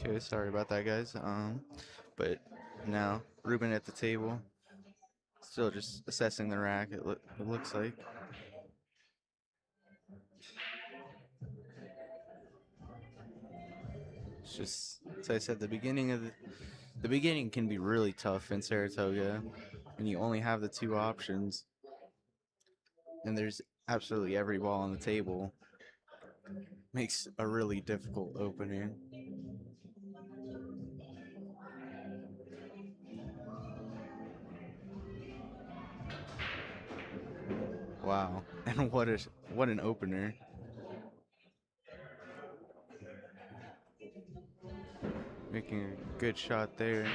Okay, sorry about that, guys. But now Ruben at the table, still just assessing the rack. It looks like. It's just, as I said, the beginning can be really tough in Saratoga, when you only have the two options, and there's absolutely every ball on the table. Makes a really difficult opening. Wow, and what an opener. Making a good shot there.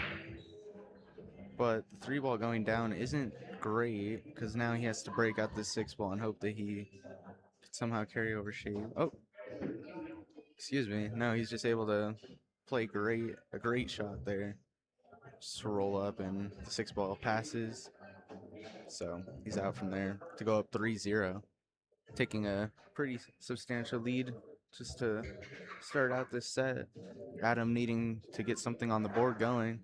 But the three ball going down isn't great because now he has to break out the six ball and hope that he could somehow carry over shave. Oh, excuse me. No, he's just able to play a great shot there. Just roll up and the six ball passes. So he's out from there to go up 3-0. Taking a pretty substantial lead just to start out this set. Adam needing to get something on the board going.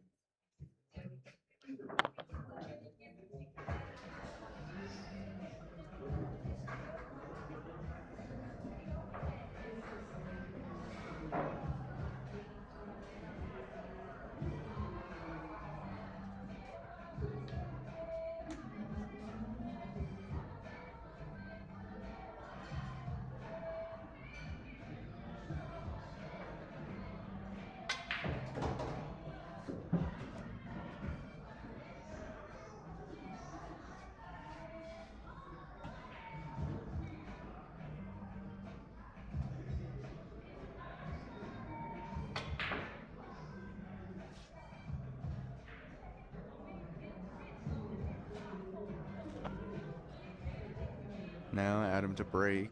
Now Adam to break.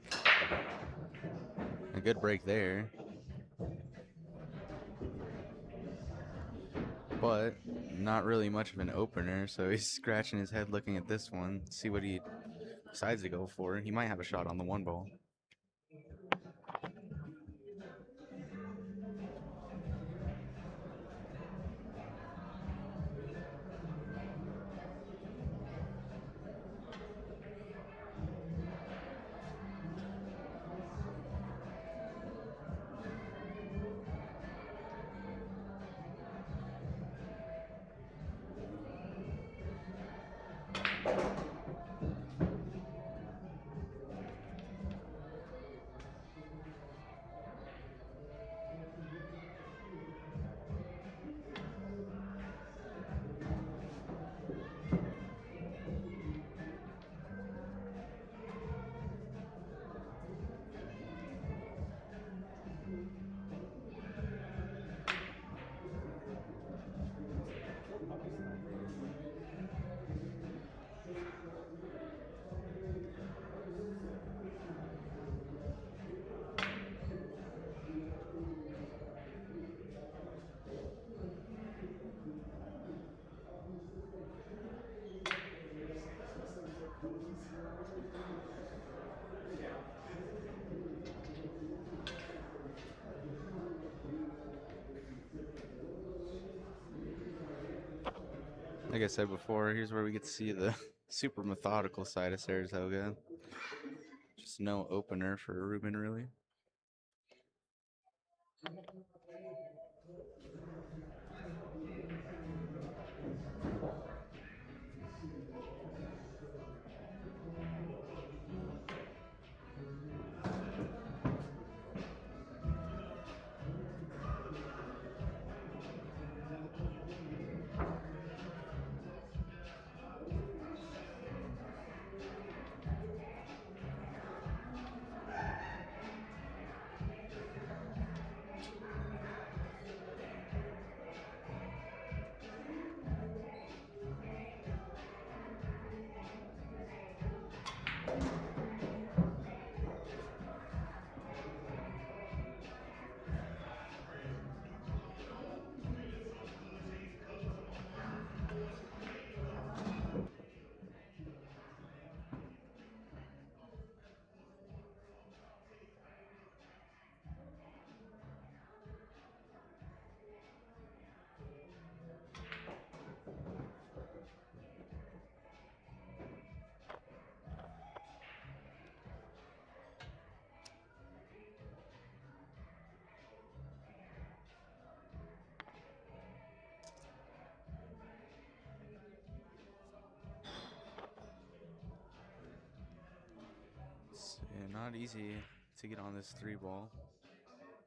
A good break there. But not really much of an opener, so he's scratching his head looking at this one. See what he decides to go for. He might have a shot on the one ball. Like I said before, here's where we get to see the super methodical side of Saratoga. Just no opener for Ruben, really. not easy to get on this 3-ball.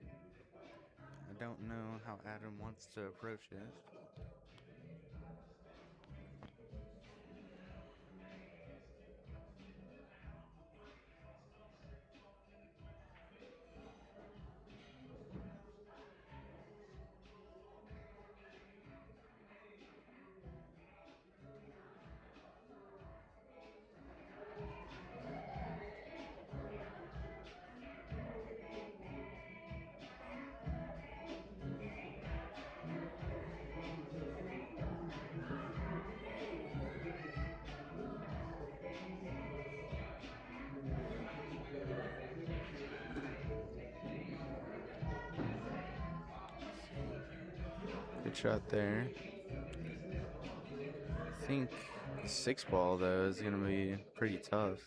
I don't know how Adam wants to approach it. Good shot there. I think 6-ball though is gonna be pretty tough.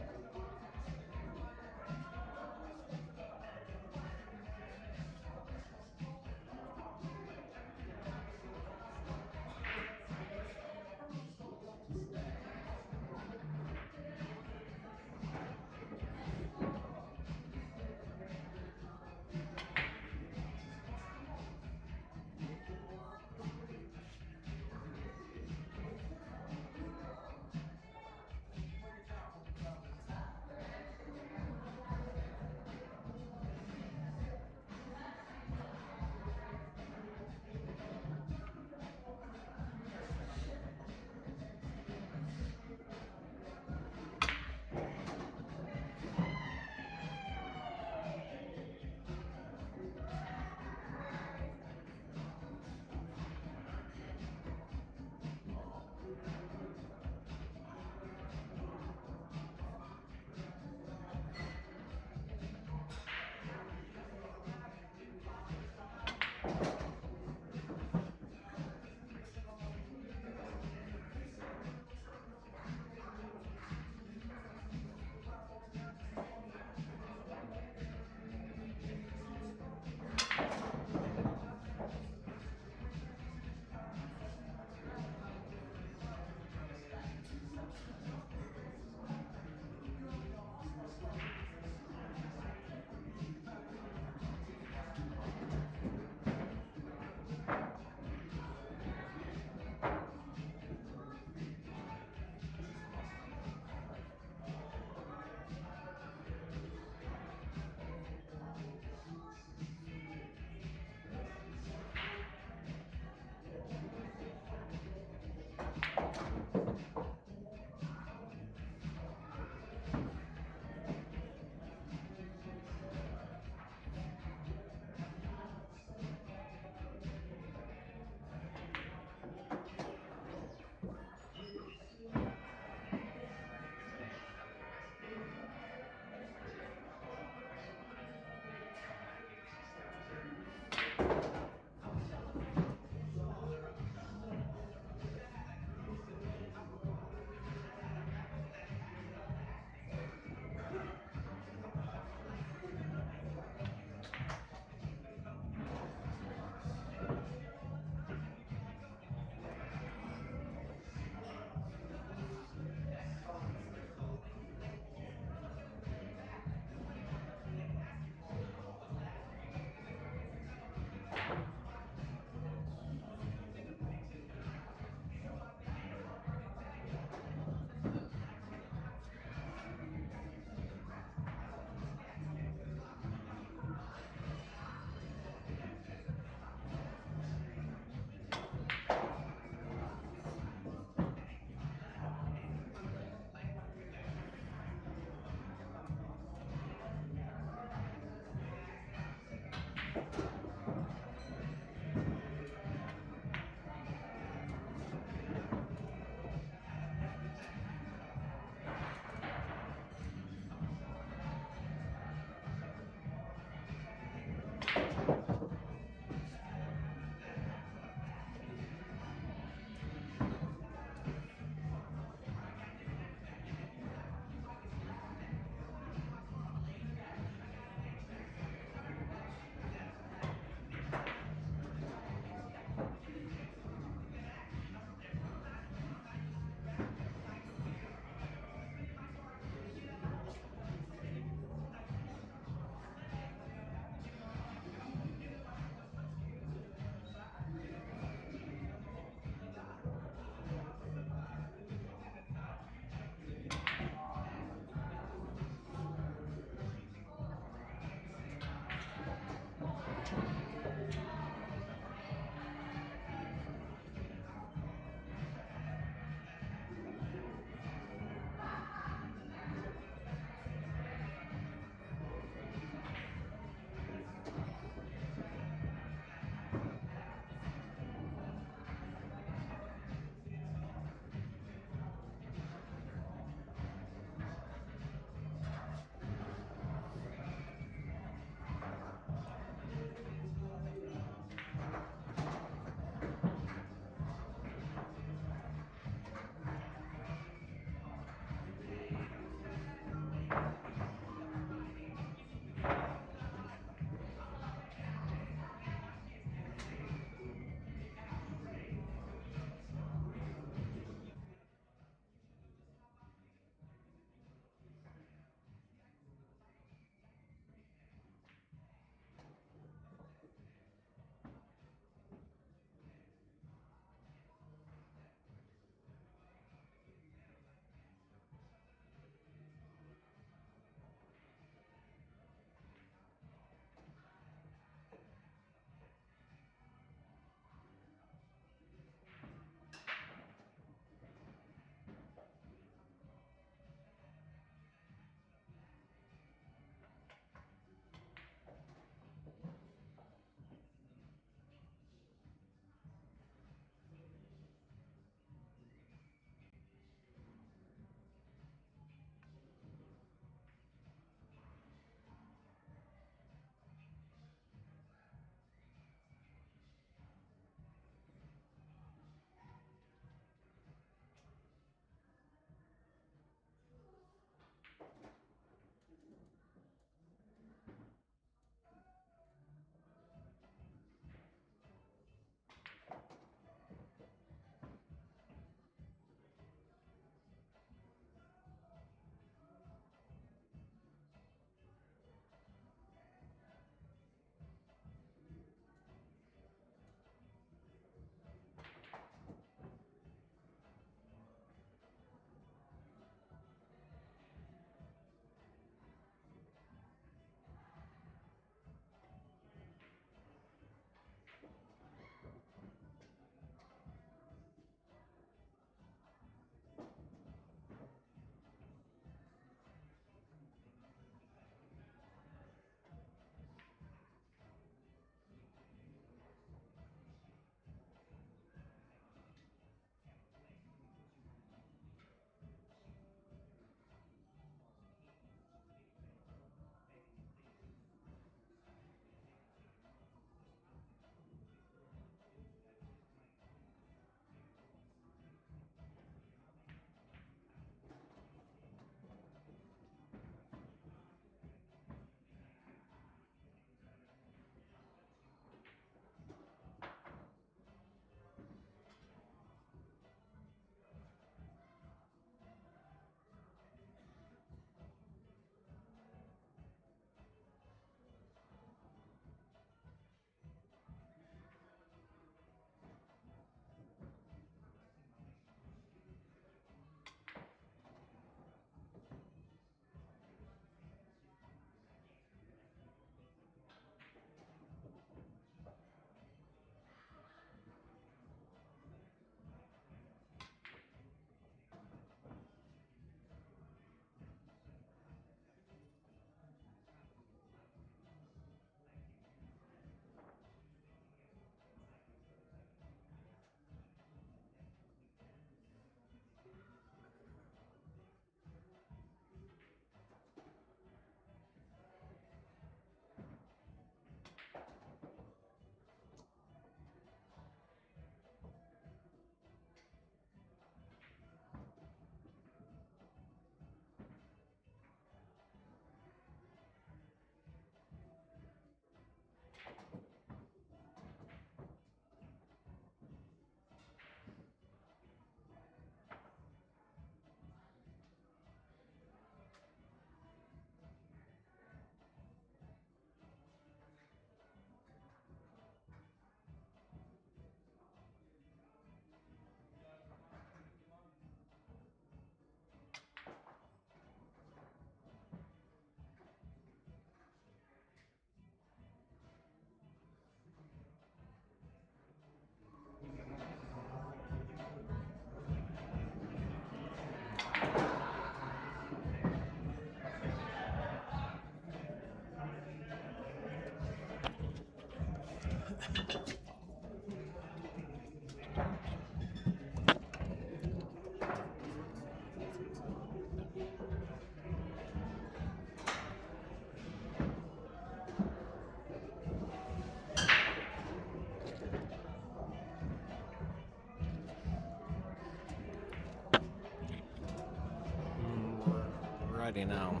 Righty now.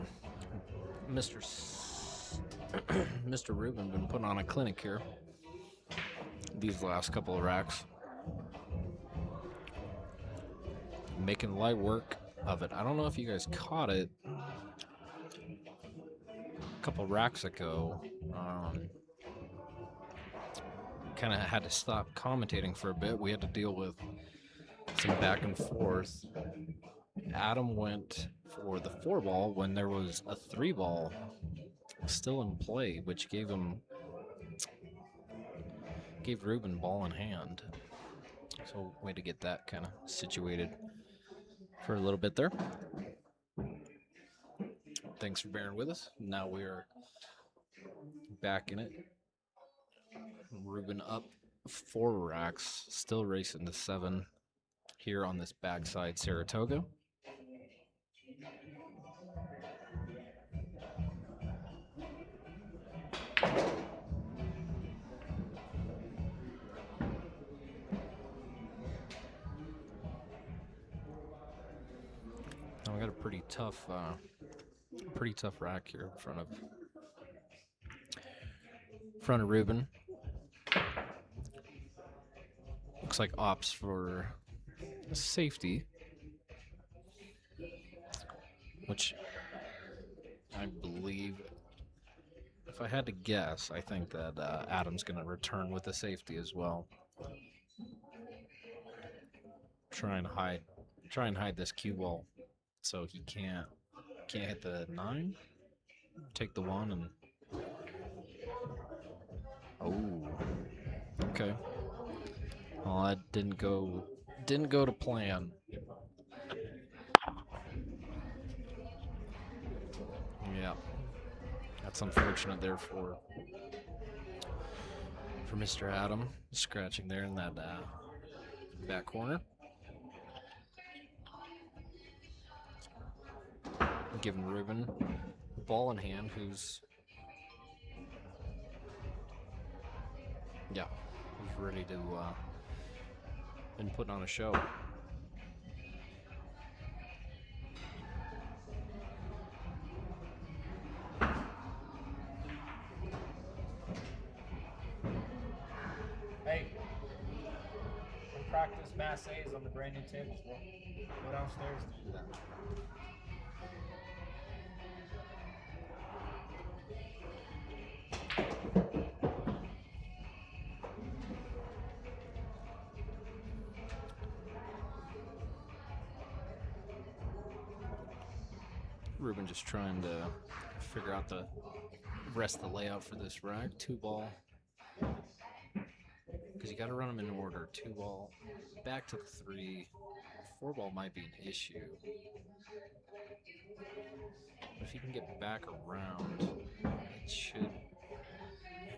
Mr. Reuben been putting on a clinic here these last couple of racks. Making light work of it. I don't know if you guys caught it a couple racks ago. Kind of had to stop commentating for a bit. We had to deal with some back and forth. Adam went for the 4-ball when there was a 3-ball still in play, which gave Reuben ball in hand. So way to get that kind of situated for a little bit there. Thanks for bearing with us. Now we are back in it. Reuben up 4 racks, still racing to 7 here on this backside Saratoga. Now we got a pretty tough rack here in front of Reuben. Looks like opts for safety, which I believe, if I had to guess, I think that Adam's going to return with the safety as well. Try and hide this cue ball so he can't hit the 9. Take the 1 and okay. Well, that didn't go to plan. Yeah, that's unfortunate there for Mr. Adam, scratching there in that back corner. Giving Reuben ball in hand, who's ready to been putting on a show. Hey, we practice mass A's on the brand new tables. We'll go downstairs to do that. Reuben just trying to figure out the rest of the layout for this rack. 2-ball, because you got to run them in order. 2-ball, back to the 3. 4-ball might be an issue. If you can get back around, it should.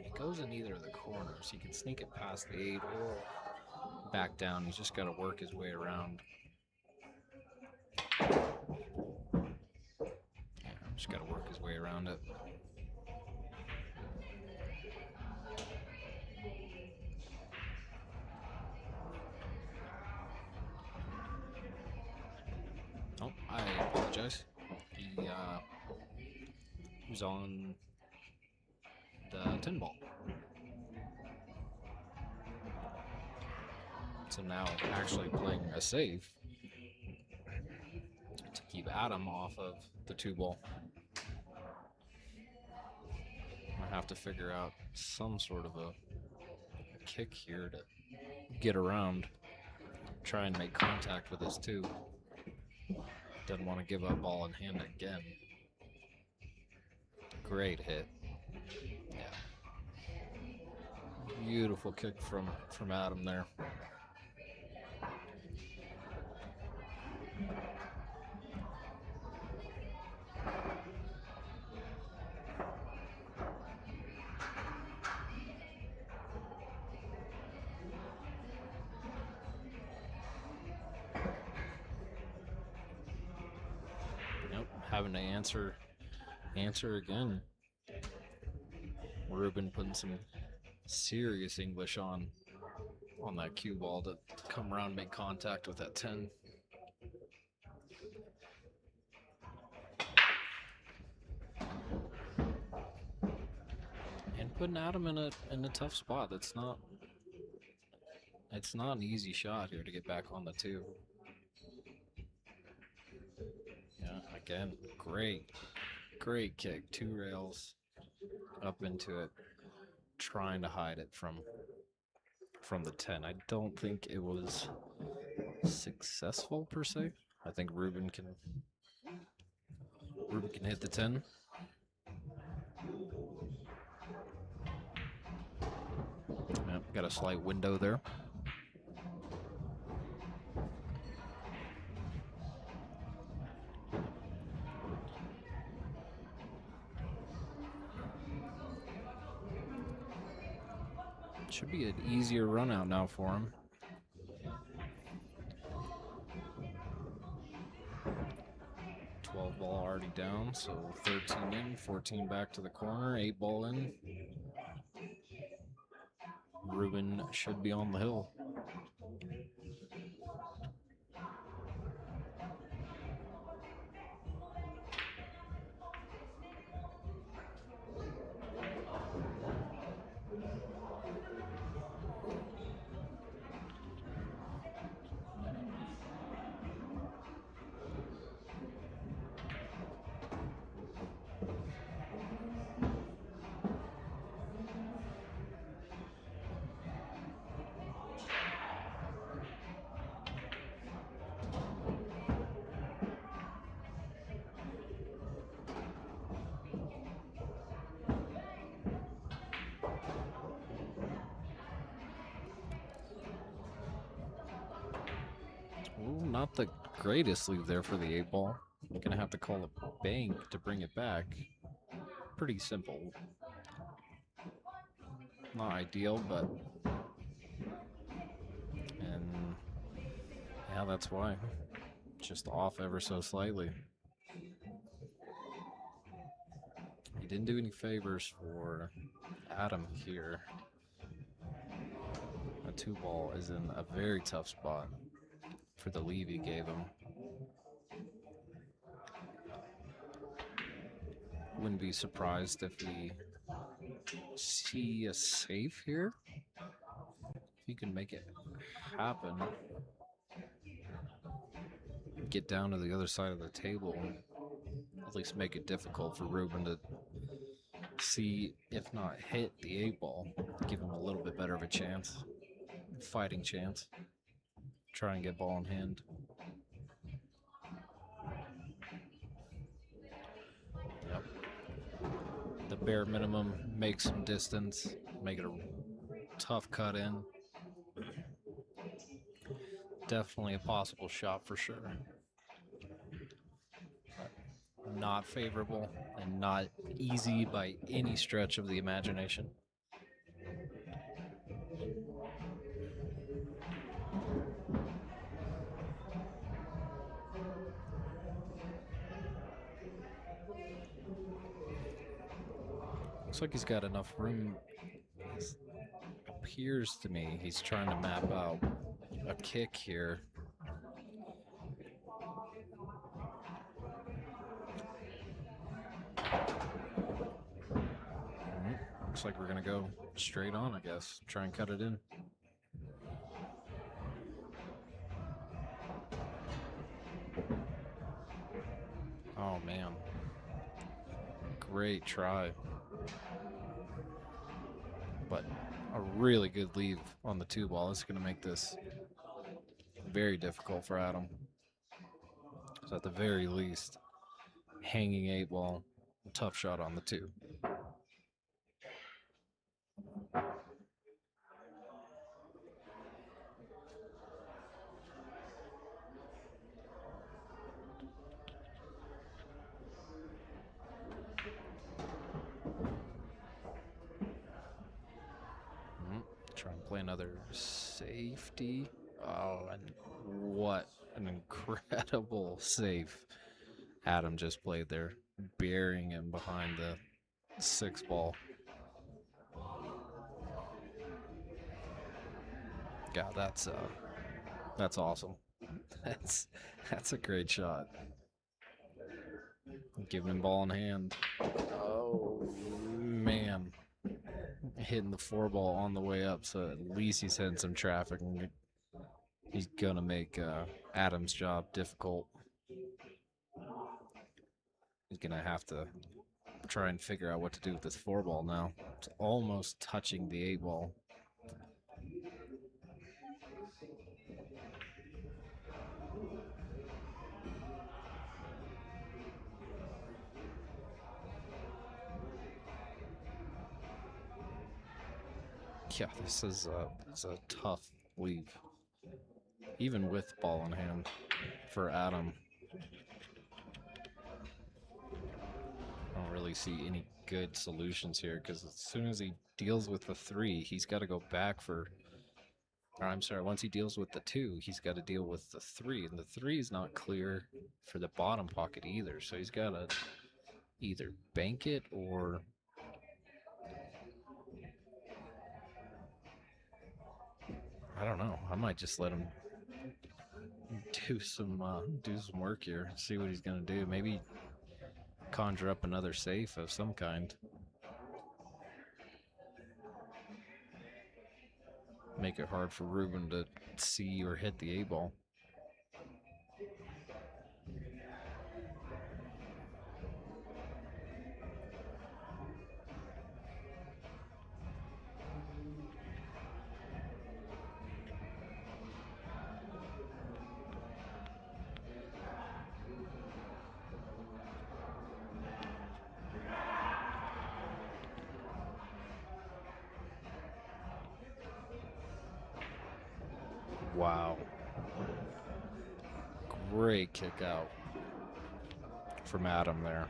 It goes in either of the corners. He can sneak it past the 8 or back down. He's just got to work his way around. Just got to work his way around it. Oh, I apologize. He was on the 10-ball. So now actually playing a save to keep Adam off of the 2-ball. I have to figure out some sort of a kick here to get around, try and make contact with this 2. Doesn't want to give up ball in hand again. Great hit. Yeah. Beautiful kick from Adam there. having to answer again. Reuben putting some serious English on that cue ball to come around and make contact with that 10. And putting Adam in a tough spot. It's not an easy shot here to get back on the 2. Yeah, again, great kick. 2 rails up into it, trying to hide it from the 10. I don't think it was successful per se. I think Reuben can hit the 10. Yeah, got a slight window there. Should be an easier run out now for him. Ball already down, so 13 in, 14 back to the corner, 8 ball in. Reuben should be on the hill. Ooh, not the greatest leave there for the 8 ball. Gonna have to call a bank to bring it back. Pretty simple. Not ideal, but... And... yeah, that's why. Just off ever so slightly. He didn't do any favors for Adam here. A 2 ball is in a very tough spot for the leave he gave him. Wouldn't be surprised if we see a save here. If he can make it happen. Get down to the other side of the table. At least make it difficult for Reuben to see, if not hit the 8 ball. Give him a little bit better of a chance. Fighting chance. Try and get ball in hand. Yep. The bare minimum, make some distance, make it a tough cut in. Definitely a possible shot for sure. But not favorable and not easy by any stretch of the imagination. Looks like he's got enough room. It appears to me he's trying to map out a kick here. Looks like we're gonna go straight on, I guess. Try and cut it in. Oh man. Great try. But a really good leave on the 2 ball. It's going to make this very difficult for Adam. So at the very least, hanging 8 ball, tough shot on the 2. Try and play another safety. Oh, and what an incredible save Adam just played there, burying him behind the 6 ball. God, that's awesome. That's a great shot. Giving him ball in hand. Oh man, hitting the 4 ball on the way up, so at least he's hitting some traffic, and he's gonna make Adam's job difficult. He's gonna have to try and figure out what to do with this 4 ball now. It's almost touching the 8 ball. Yeah, this is it's a tough leave, even with ball in hand for Adam. I don't really see any good solutions here, because as soon as he deals with the 3, he's got to go back for. Or I'm sorry, once he deals with the 2, he's got to deal with the 3, and the 3 is not clear for the bottom pocket either. So he's got to either bank it or. I don't know. I might just let him do some work here. See what he's gonna do. Maybe conjure up another safe of some kind. Make it hard for Reuben to see or hit the 8 ball. Wow. Great kick out from Adam there.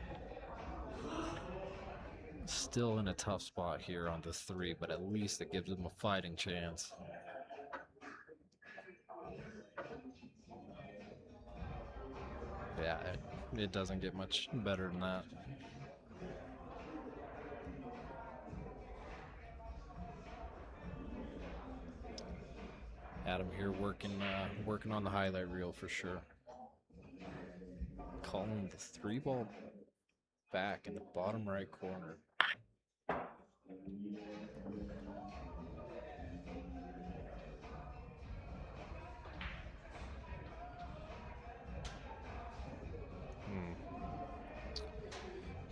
Still in a tough spot here on the 3, but at least it gives him a fighting chance. Yeah, it doesn't get much better than that. Adam here working on the highlight reel for sure. Calling the 3 ball back in the bottom right corner.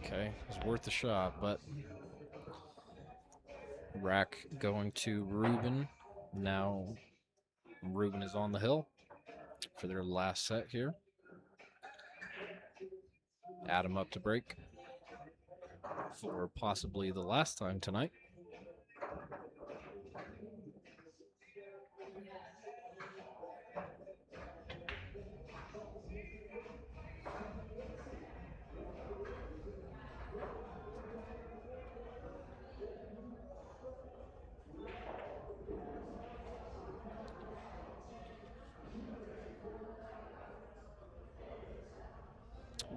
Okay, it was worth a shot, but rack going to Reuben. Now Reuben is on the hill for their last set here. Adam up to break for possibly the last time tonight.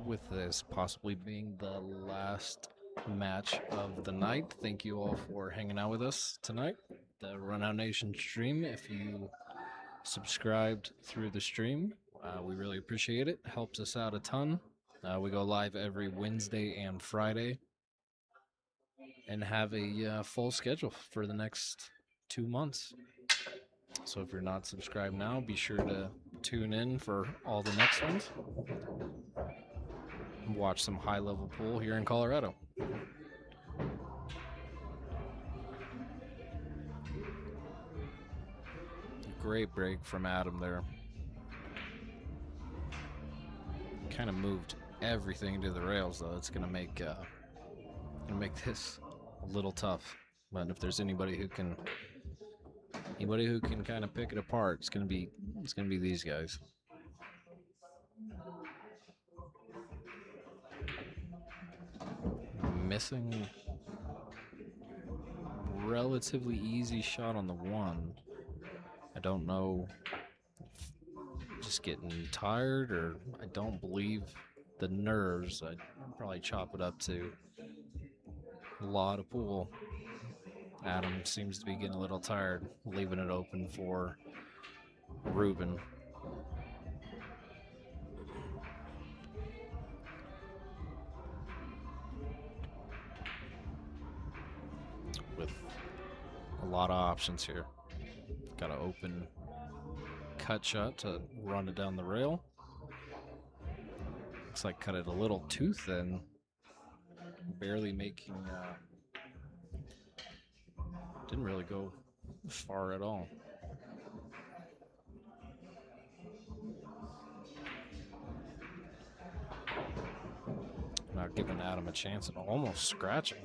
With this possibly being the last match of the night, thank you all for hanging out with us tonight. The Runout Nation stream, if you subscribed through the stream, we really appreciate it. Helps us out a ton. We go live every Wednesday and Friday and have a full schedule for the next 2 months. So if you're not subscribed now, be sure to tune in for all the next ones. Watch some high-level pool here in Colorado. Great break from Adam there. Kind of moved everything to the rails, though. It's gonna make this a little tough. But if there's anybody who can kind of pick it apart, it's gonna be these guys. Missing relatively easy shot on the 1. I don't know, just getting tired, or I don't believe the nerves, I'd probably chop it up to a lot of pool. Adam seems to be getting a little tired, leaving it open for Reuben. With a lot of options here. Got an open cut shot to run it down the rail. Looks like cut it a little too thin. Barely making, didn't really go far at all. Not giving Adam a chance and almost scratching.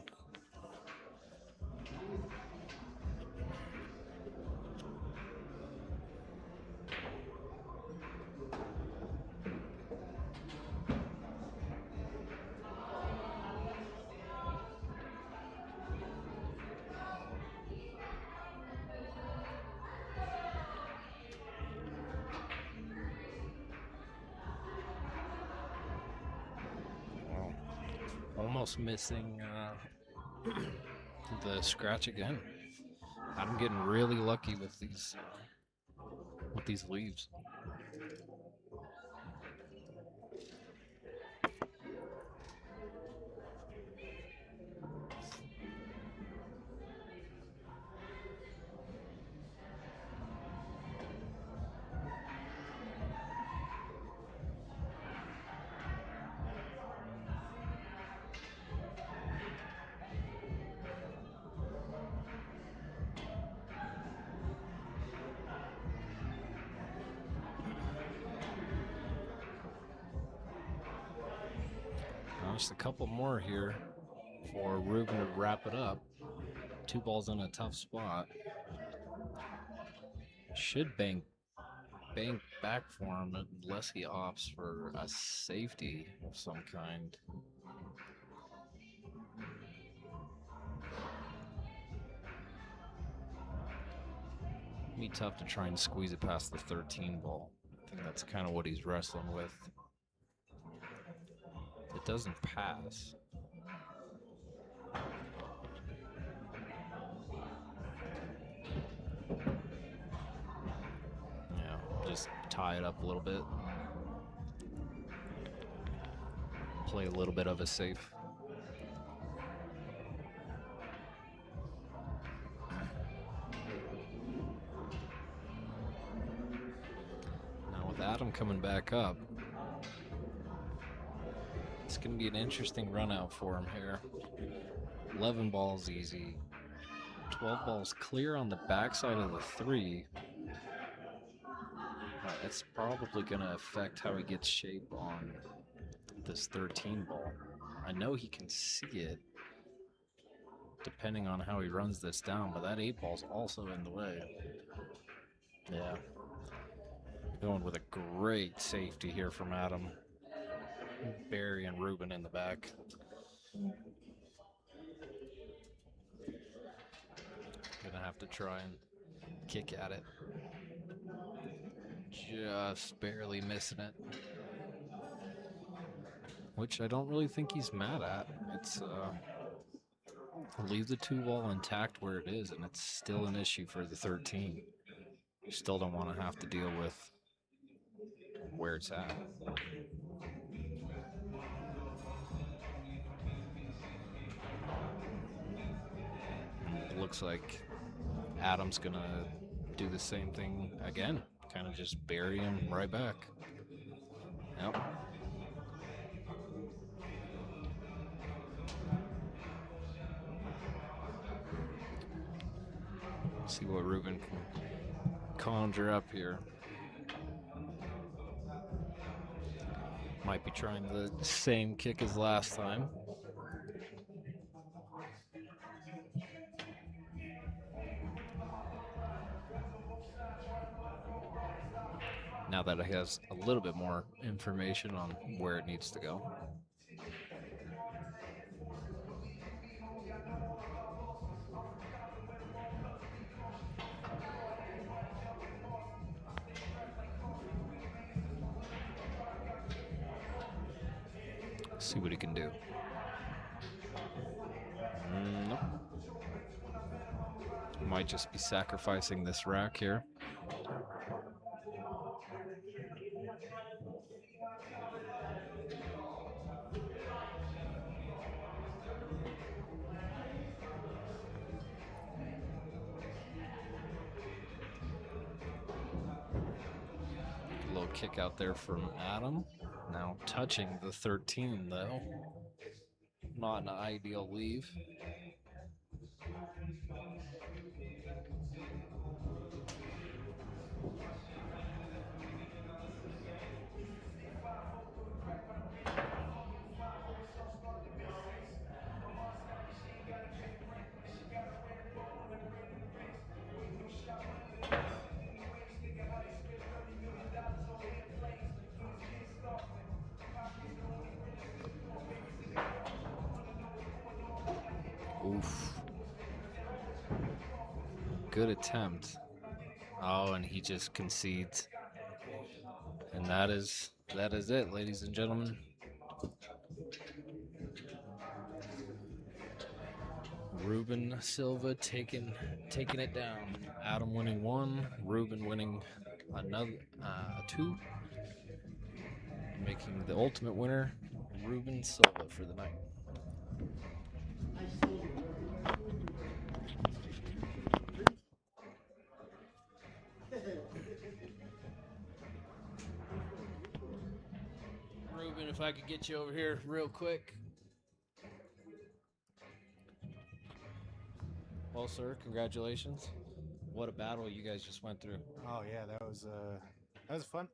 Almost missing the scratch again. I'm getting really lucky with these leaves. Just a couple more here for Reuben to wrap it up. 2 balls in a tough spot. Should bank back for him unless he opts for a safety of some kind. Be tough to try and squeeze it past the 13 ball. I think that's kind of what he's wrestling with. It doesn't pass. Yeah, just tie it up a little bit. Play a little bit of a safe. Now with Adam coming back up, it's going to be an interesting run out for him here. 11 balls easy. 12 balls clear on the backside of the 3. That's probably going to affect how he gets shape on this 13 ball. I know he can see it depending on how he runs this down, but that 8 ball's also in the way. Yeah. Going with a great safety here from Adam. Barry and Reuben in the back. Gonna have to try and kick at it. Just barely missing it. Which I don't really think he's mad at. It's leave the 2 ball intact where it is, and it's still an issue for the 13. You still don't want to have to deal with where it's at. It looks like Adam's gonna do the same thing again. Kind of just bury him right back. Yep. See what Reuben can conjure up here. Might be trying the same kick as last time. Now that it has a little bit more information on where it needs to go. See what he can do. Nope. Might just be sacrificing this rack here. A little kick out there from Adam. Now touching the 13 though. Not an ideal leave. Oof. Good attempt. Oh, and he just concedes. And that is it, ladies and gentlemen. Ruben Silva taking it down. Adam winning 1, Reuben winning another 2, making the ultimate winner Ruben Silva for the night. Reuben, if I could get you over here real quick. Well, sir, congratulations. What a battle you guys just went through. Oh yeah, that was fun.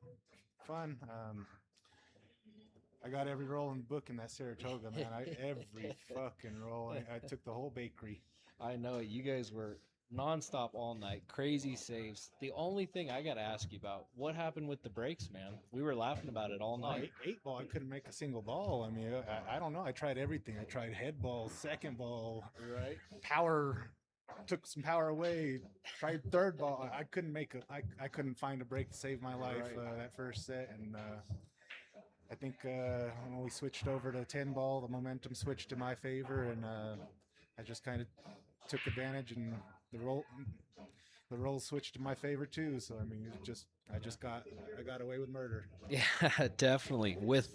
I got every roll in the book in that Saratoga, man. Every fucking roll. I took the whole bakery. I know it. You guys were nonstop all night, crazy saves. The only thing I got to ask you about, what happened with the breaks, man? We were laughing about it all night. Eight ball, I couldn't make a single ball. I mean, I don't know. I tried everything. I tried head ball, second ball, Right? power. Took some power away. Tried third ball. I couldn't make I couldn't find a break to save my life that first set, and I think when we switched over to 10 ball, the momentum switched to my favor, and I just kind of took advantage, and the roll switched to my favor too. So I mean, I got away with murder. Yeah, definitely. With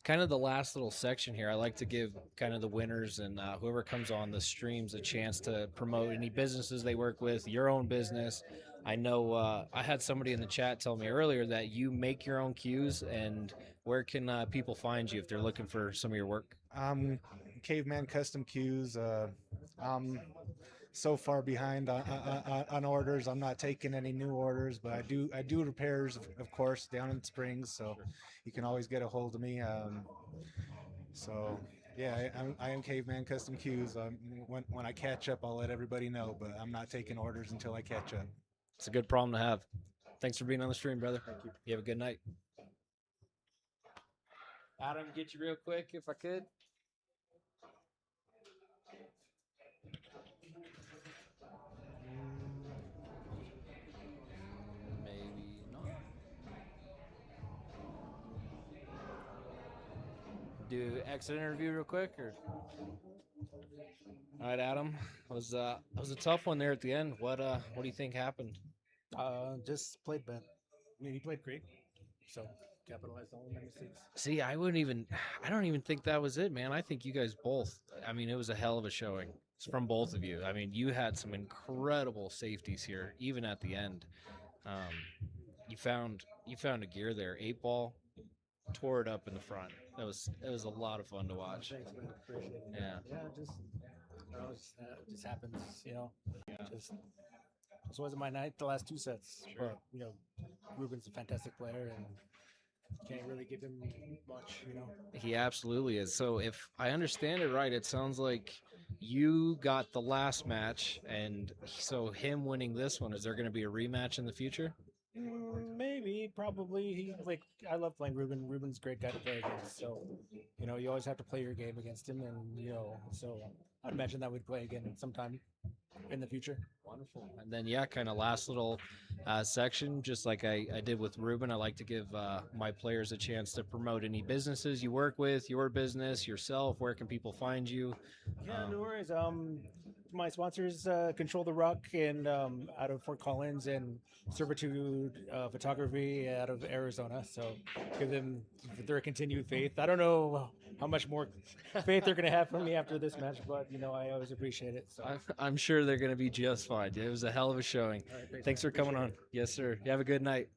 kind of the last little section here, I like to give kind of the winners and whoever comes on the streams a chance to promote any businesses they work with, your own business. I know I had somebody in the chat tell me earlier that you make your own cues, and where can people find you if they're looking for some of your work? Caveman Custom Cues. I'm so far behind on orders. I'm not taking any new orders, but I do repairs, of course, down in Springs. So you can always get a hold of me. So yeah, I am Caveman Custom Cues. When I catch up, I'll let everybody know. But I'm not taking orders until I catch up. It's a good problem to have. Thanks for being on the stream, brother. Thank you. You have a good night. Adam, get you real quick if I could. Maybe not. Do exit interview real quick, or? All right, Adam. It was a tough one there at the end. What do you think happened? Just played bad. I mean, he played great, so capitalized on all my mistakes. See, I don't even think that was it, man. I think you guys both, I mean, it was a hell of a showing. It's from both of you. I mean, you had some incredible safeties here, even at the end. You found a gear there. 8-ball, tore it up in the front. It was a lot of fun to watch. Thanks, man. Appreciate it. Yeah. It just happens, you know. Yeah. Just this wasn't my night the last 2 sets. Sure. But, you know, Ruben's a fantastic player, and can't really give him much, you know. He absolutely is. So if I understand it right, it sounds like you got the last match, and so him winning this one, is there going to be a rematch in the future? Maybe, probably. I love playing Ruben. Ruben's a great guy to play against. So, you know, you always have to play your game against him, and you know, so I'd imagine that we'd play again sometime. in the future. Wonderful. And then, yeah, kind of last little section, just like I did with Ruben, I like to give my players a chance to promote any businesses you work with, your business, yourself. Where can people find you? Yeah, no worries. My sponsors, Control the Rock, and out of Fort Collins, and Servitude Photography out of Arizona. So give them their continued faith. I don't know how much more faith they're going to have from me after this match, but I always appreciate it. So I'm sure they're going to be just fine. It was a hell of a showing. All right, Thanks for coming on. Yes, sir. You have a good night.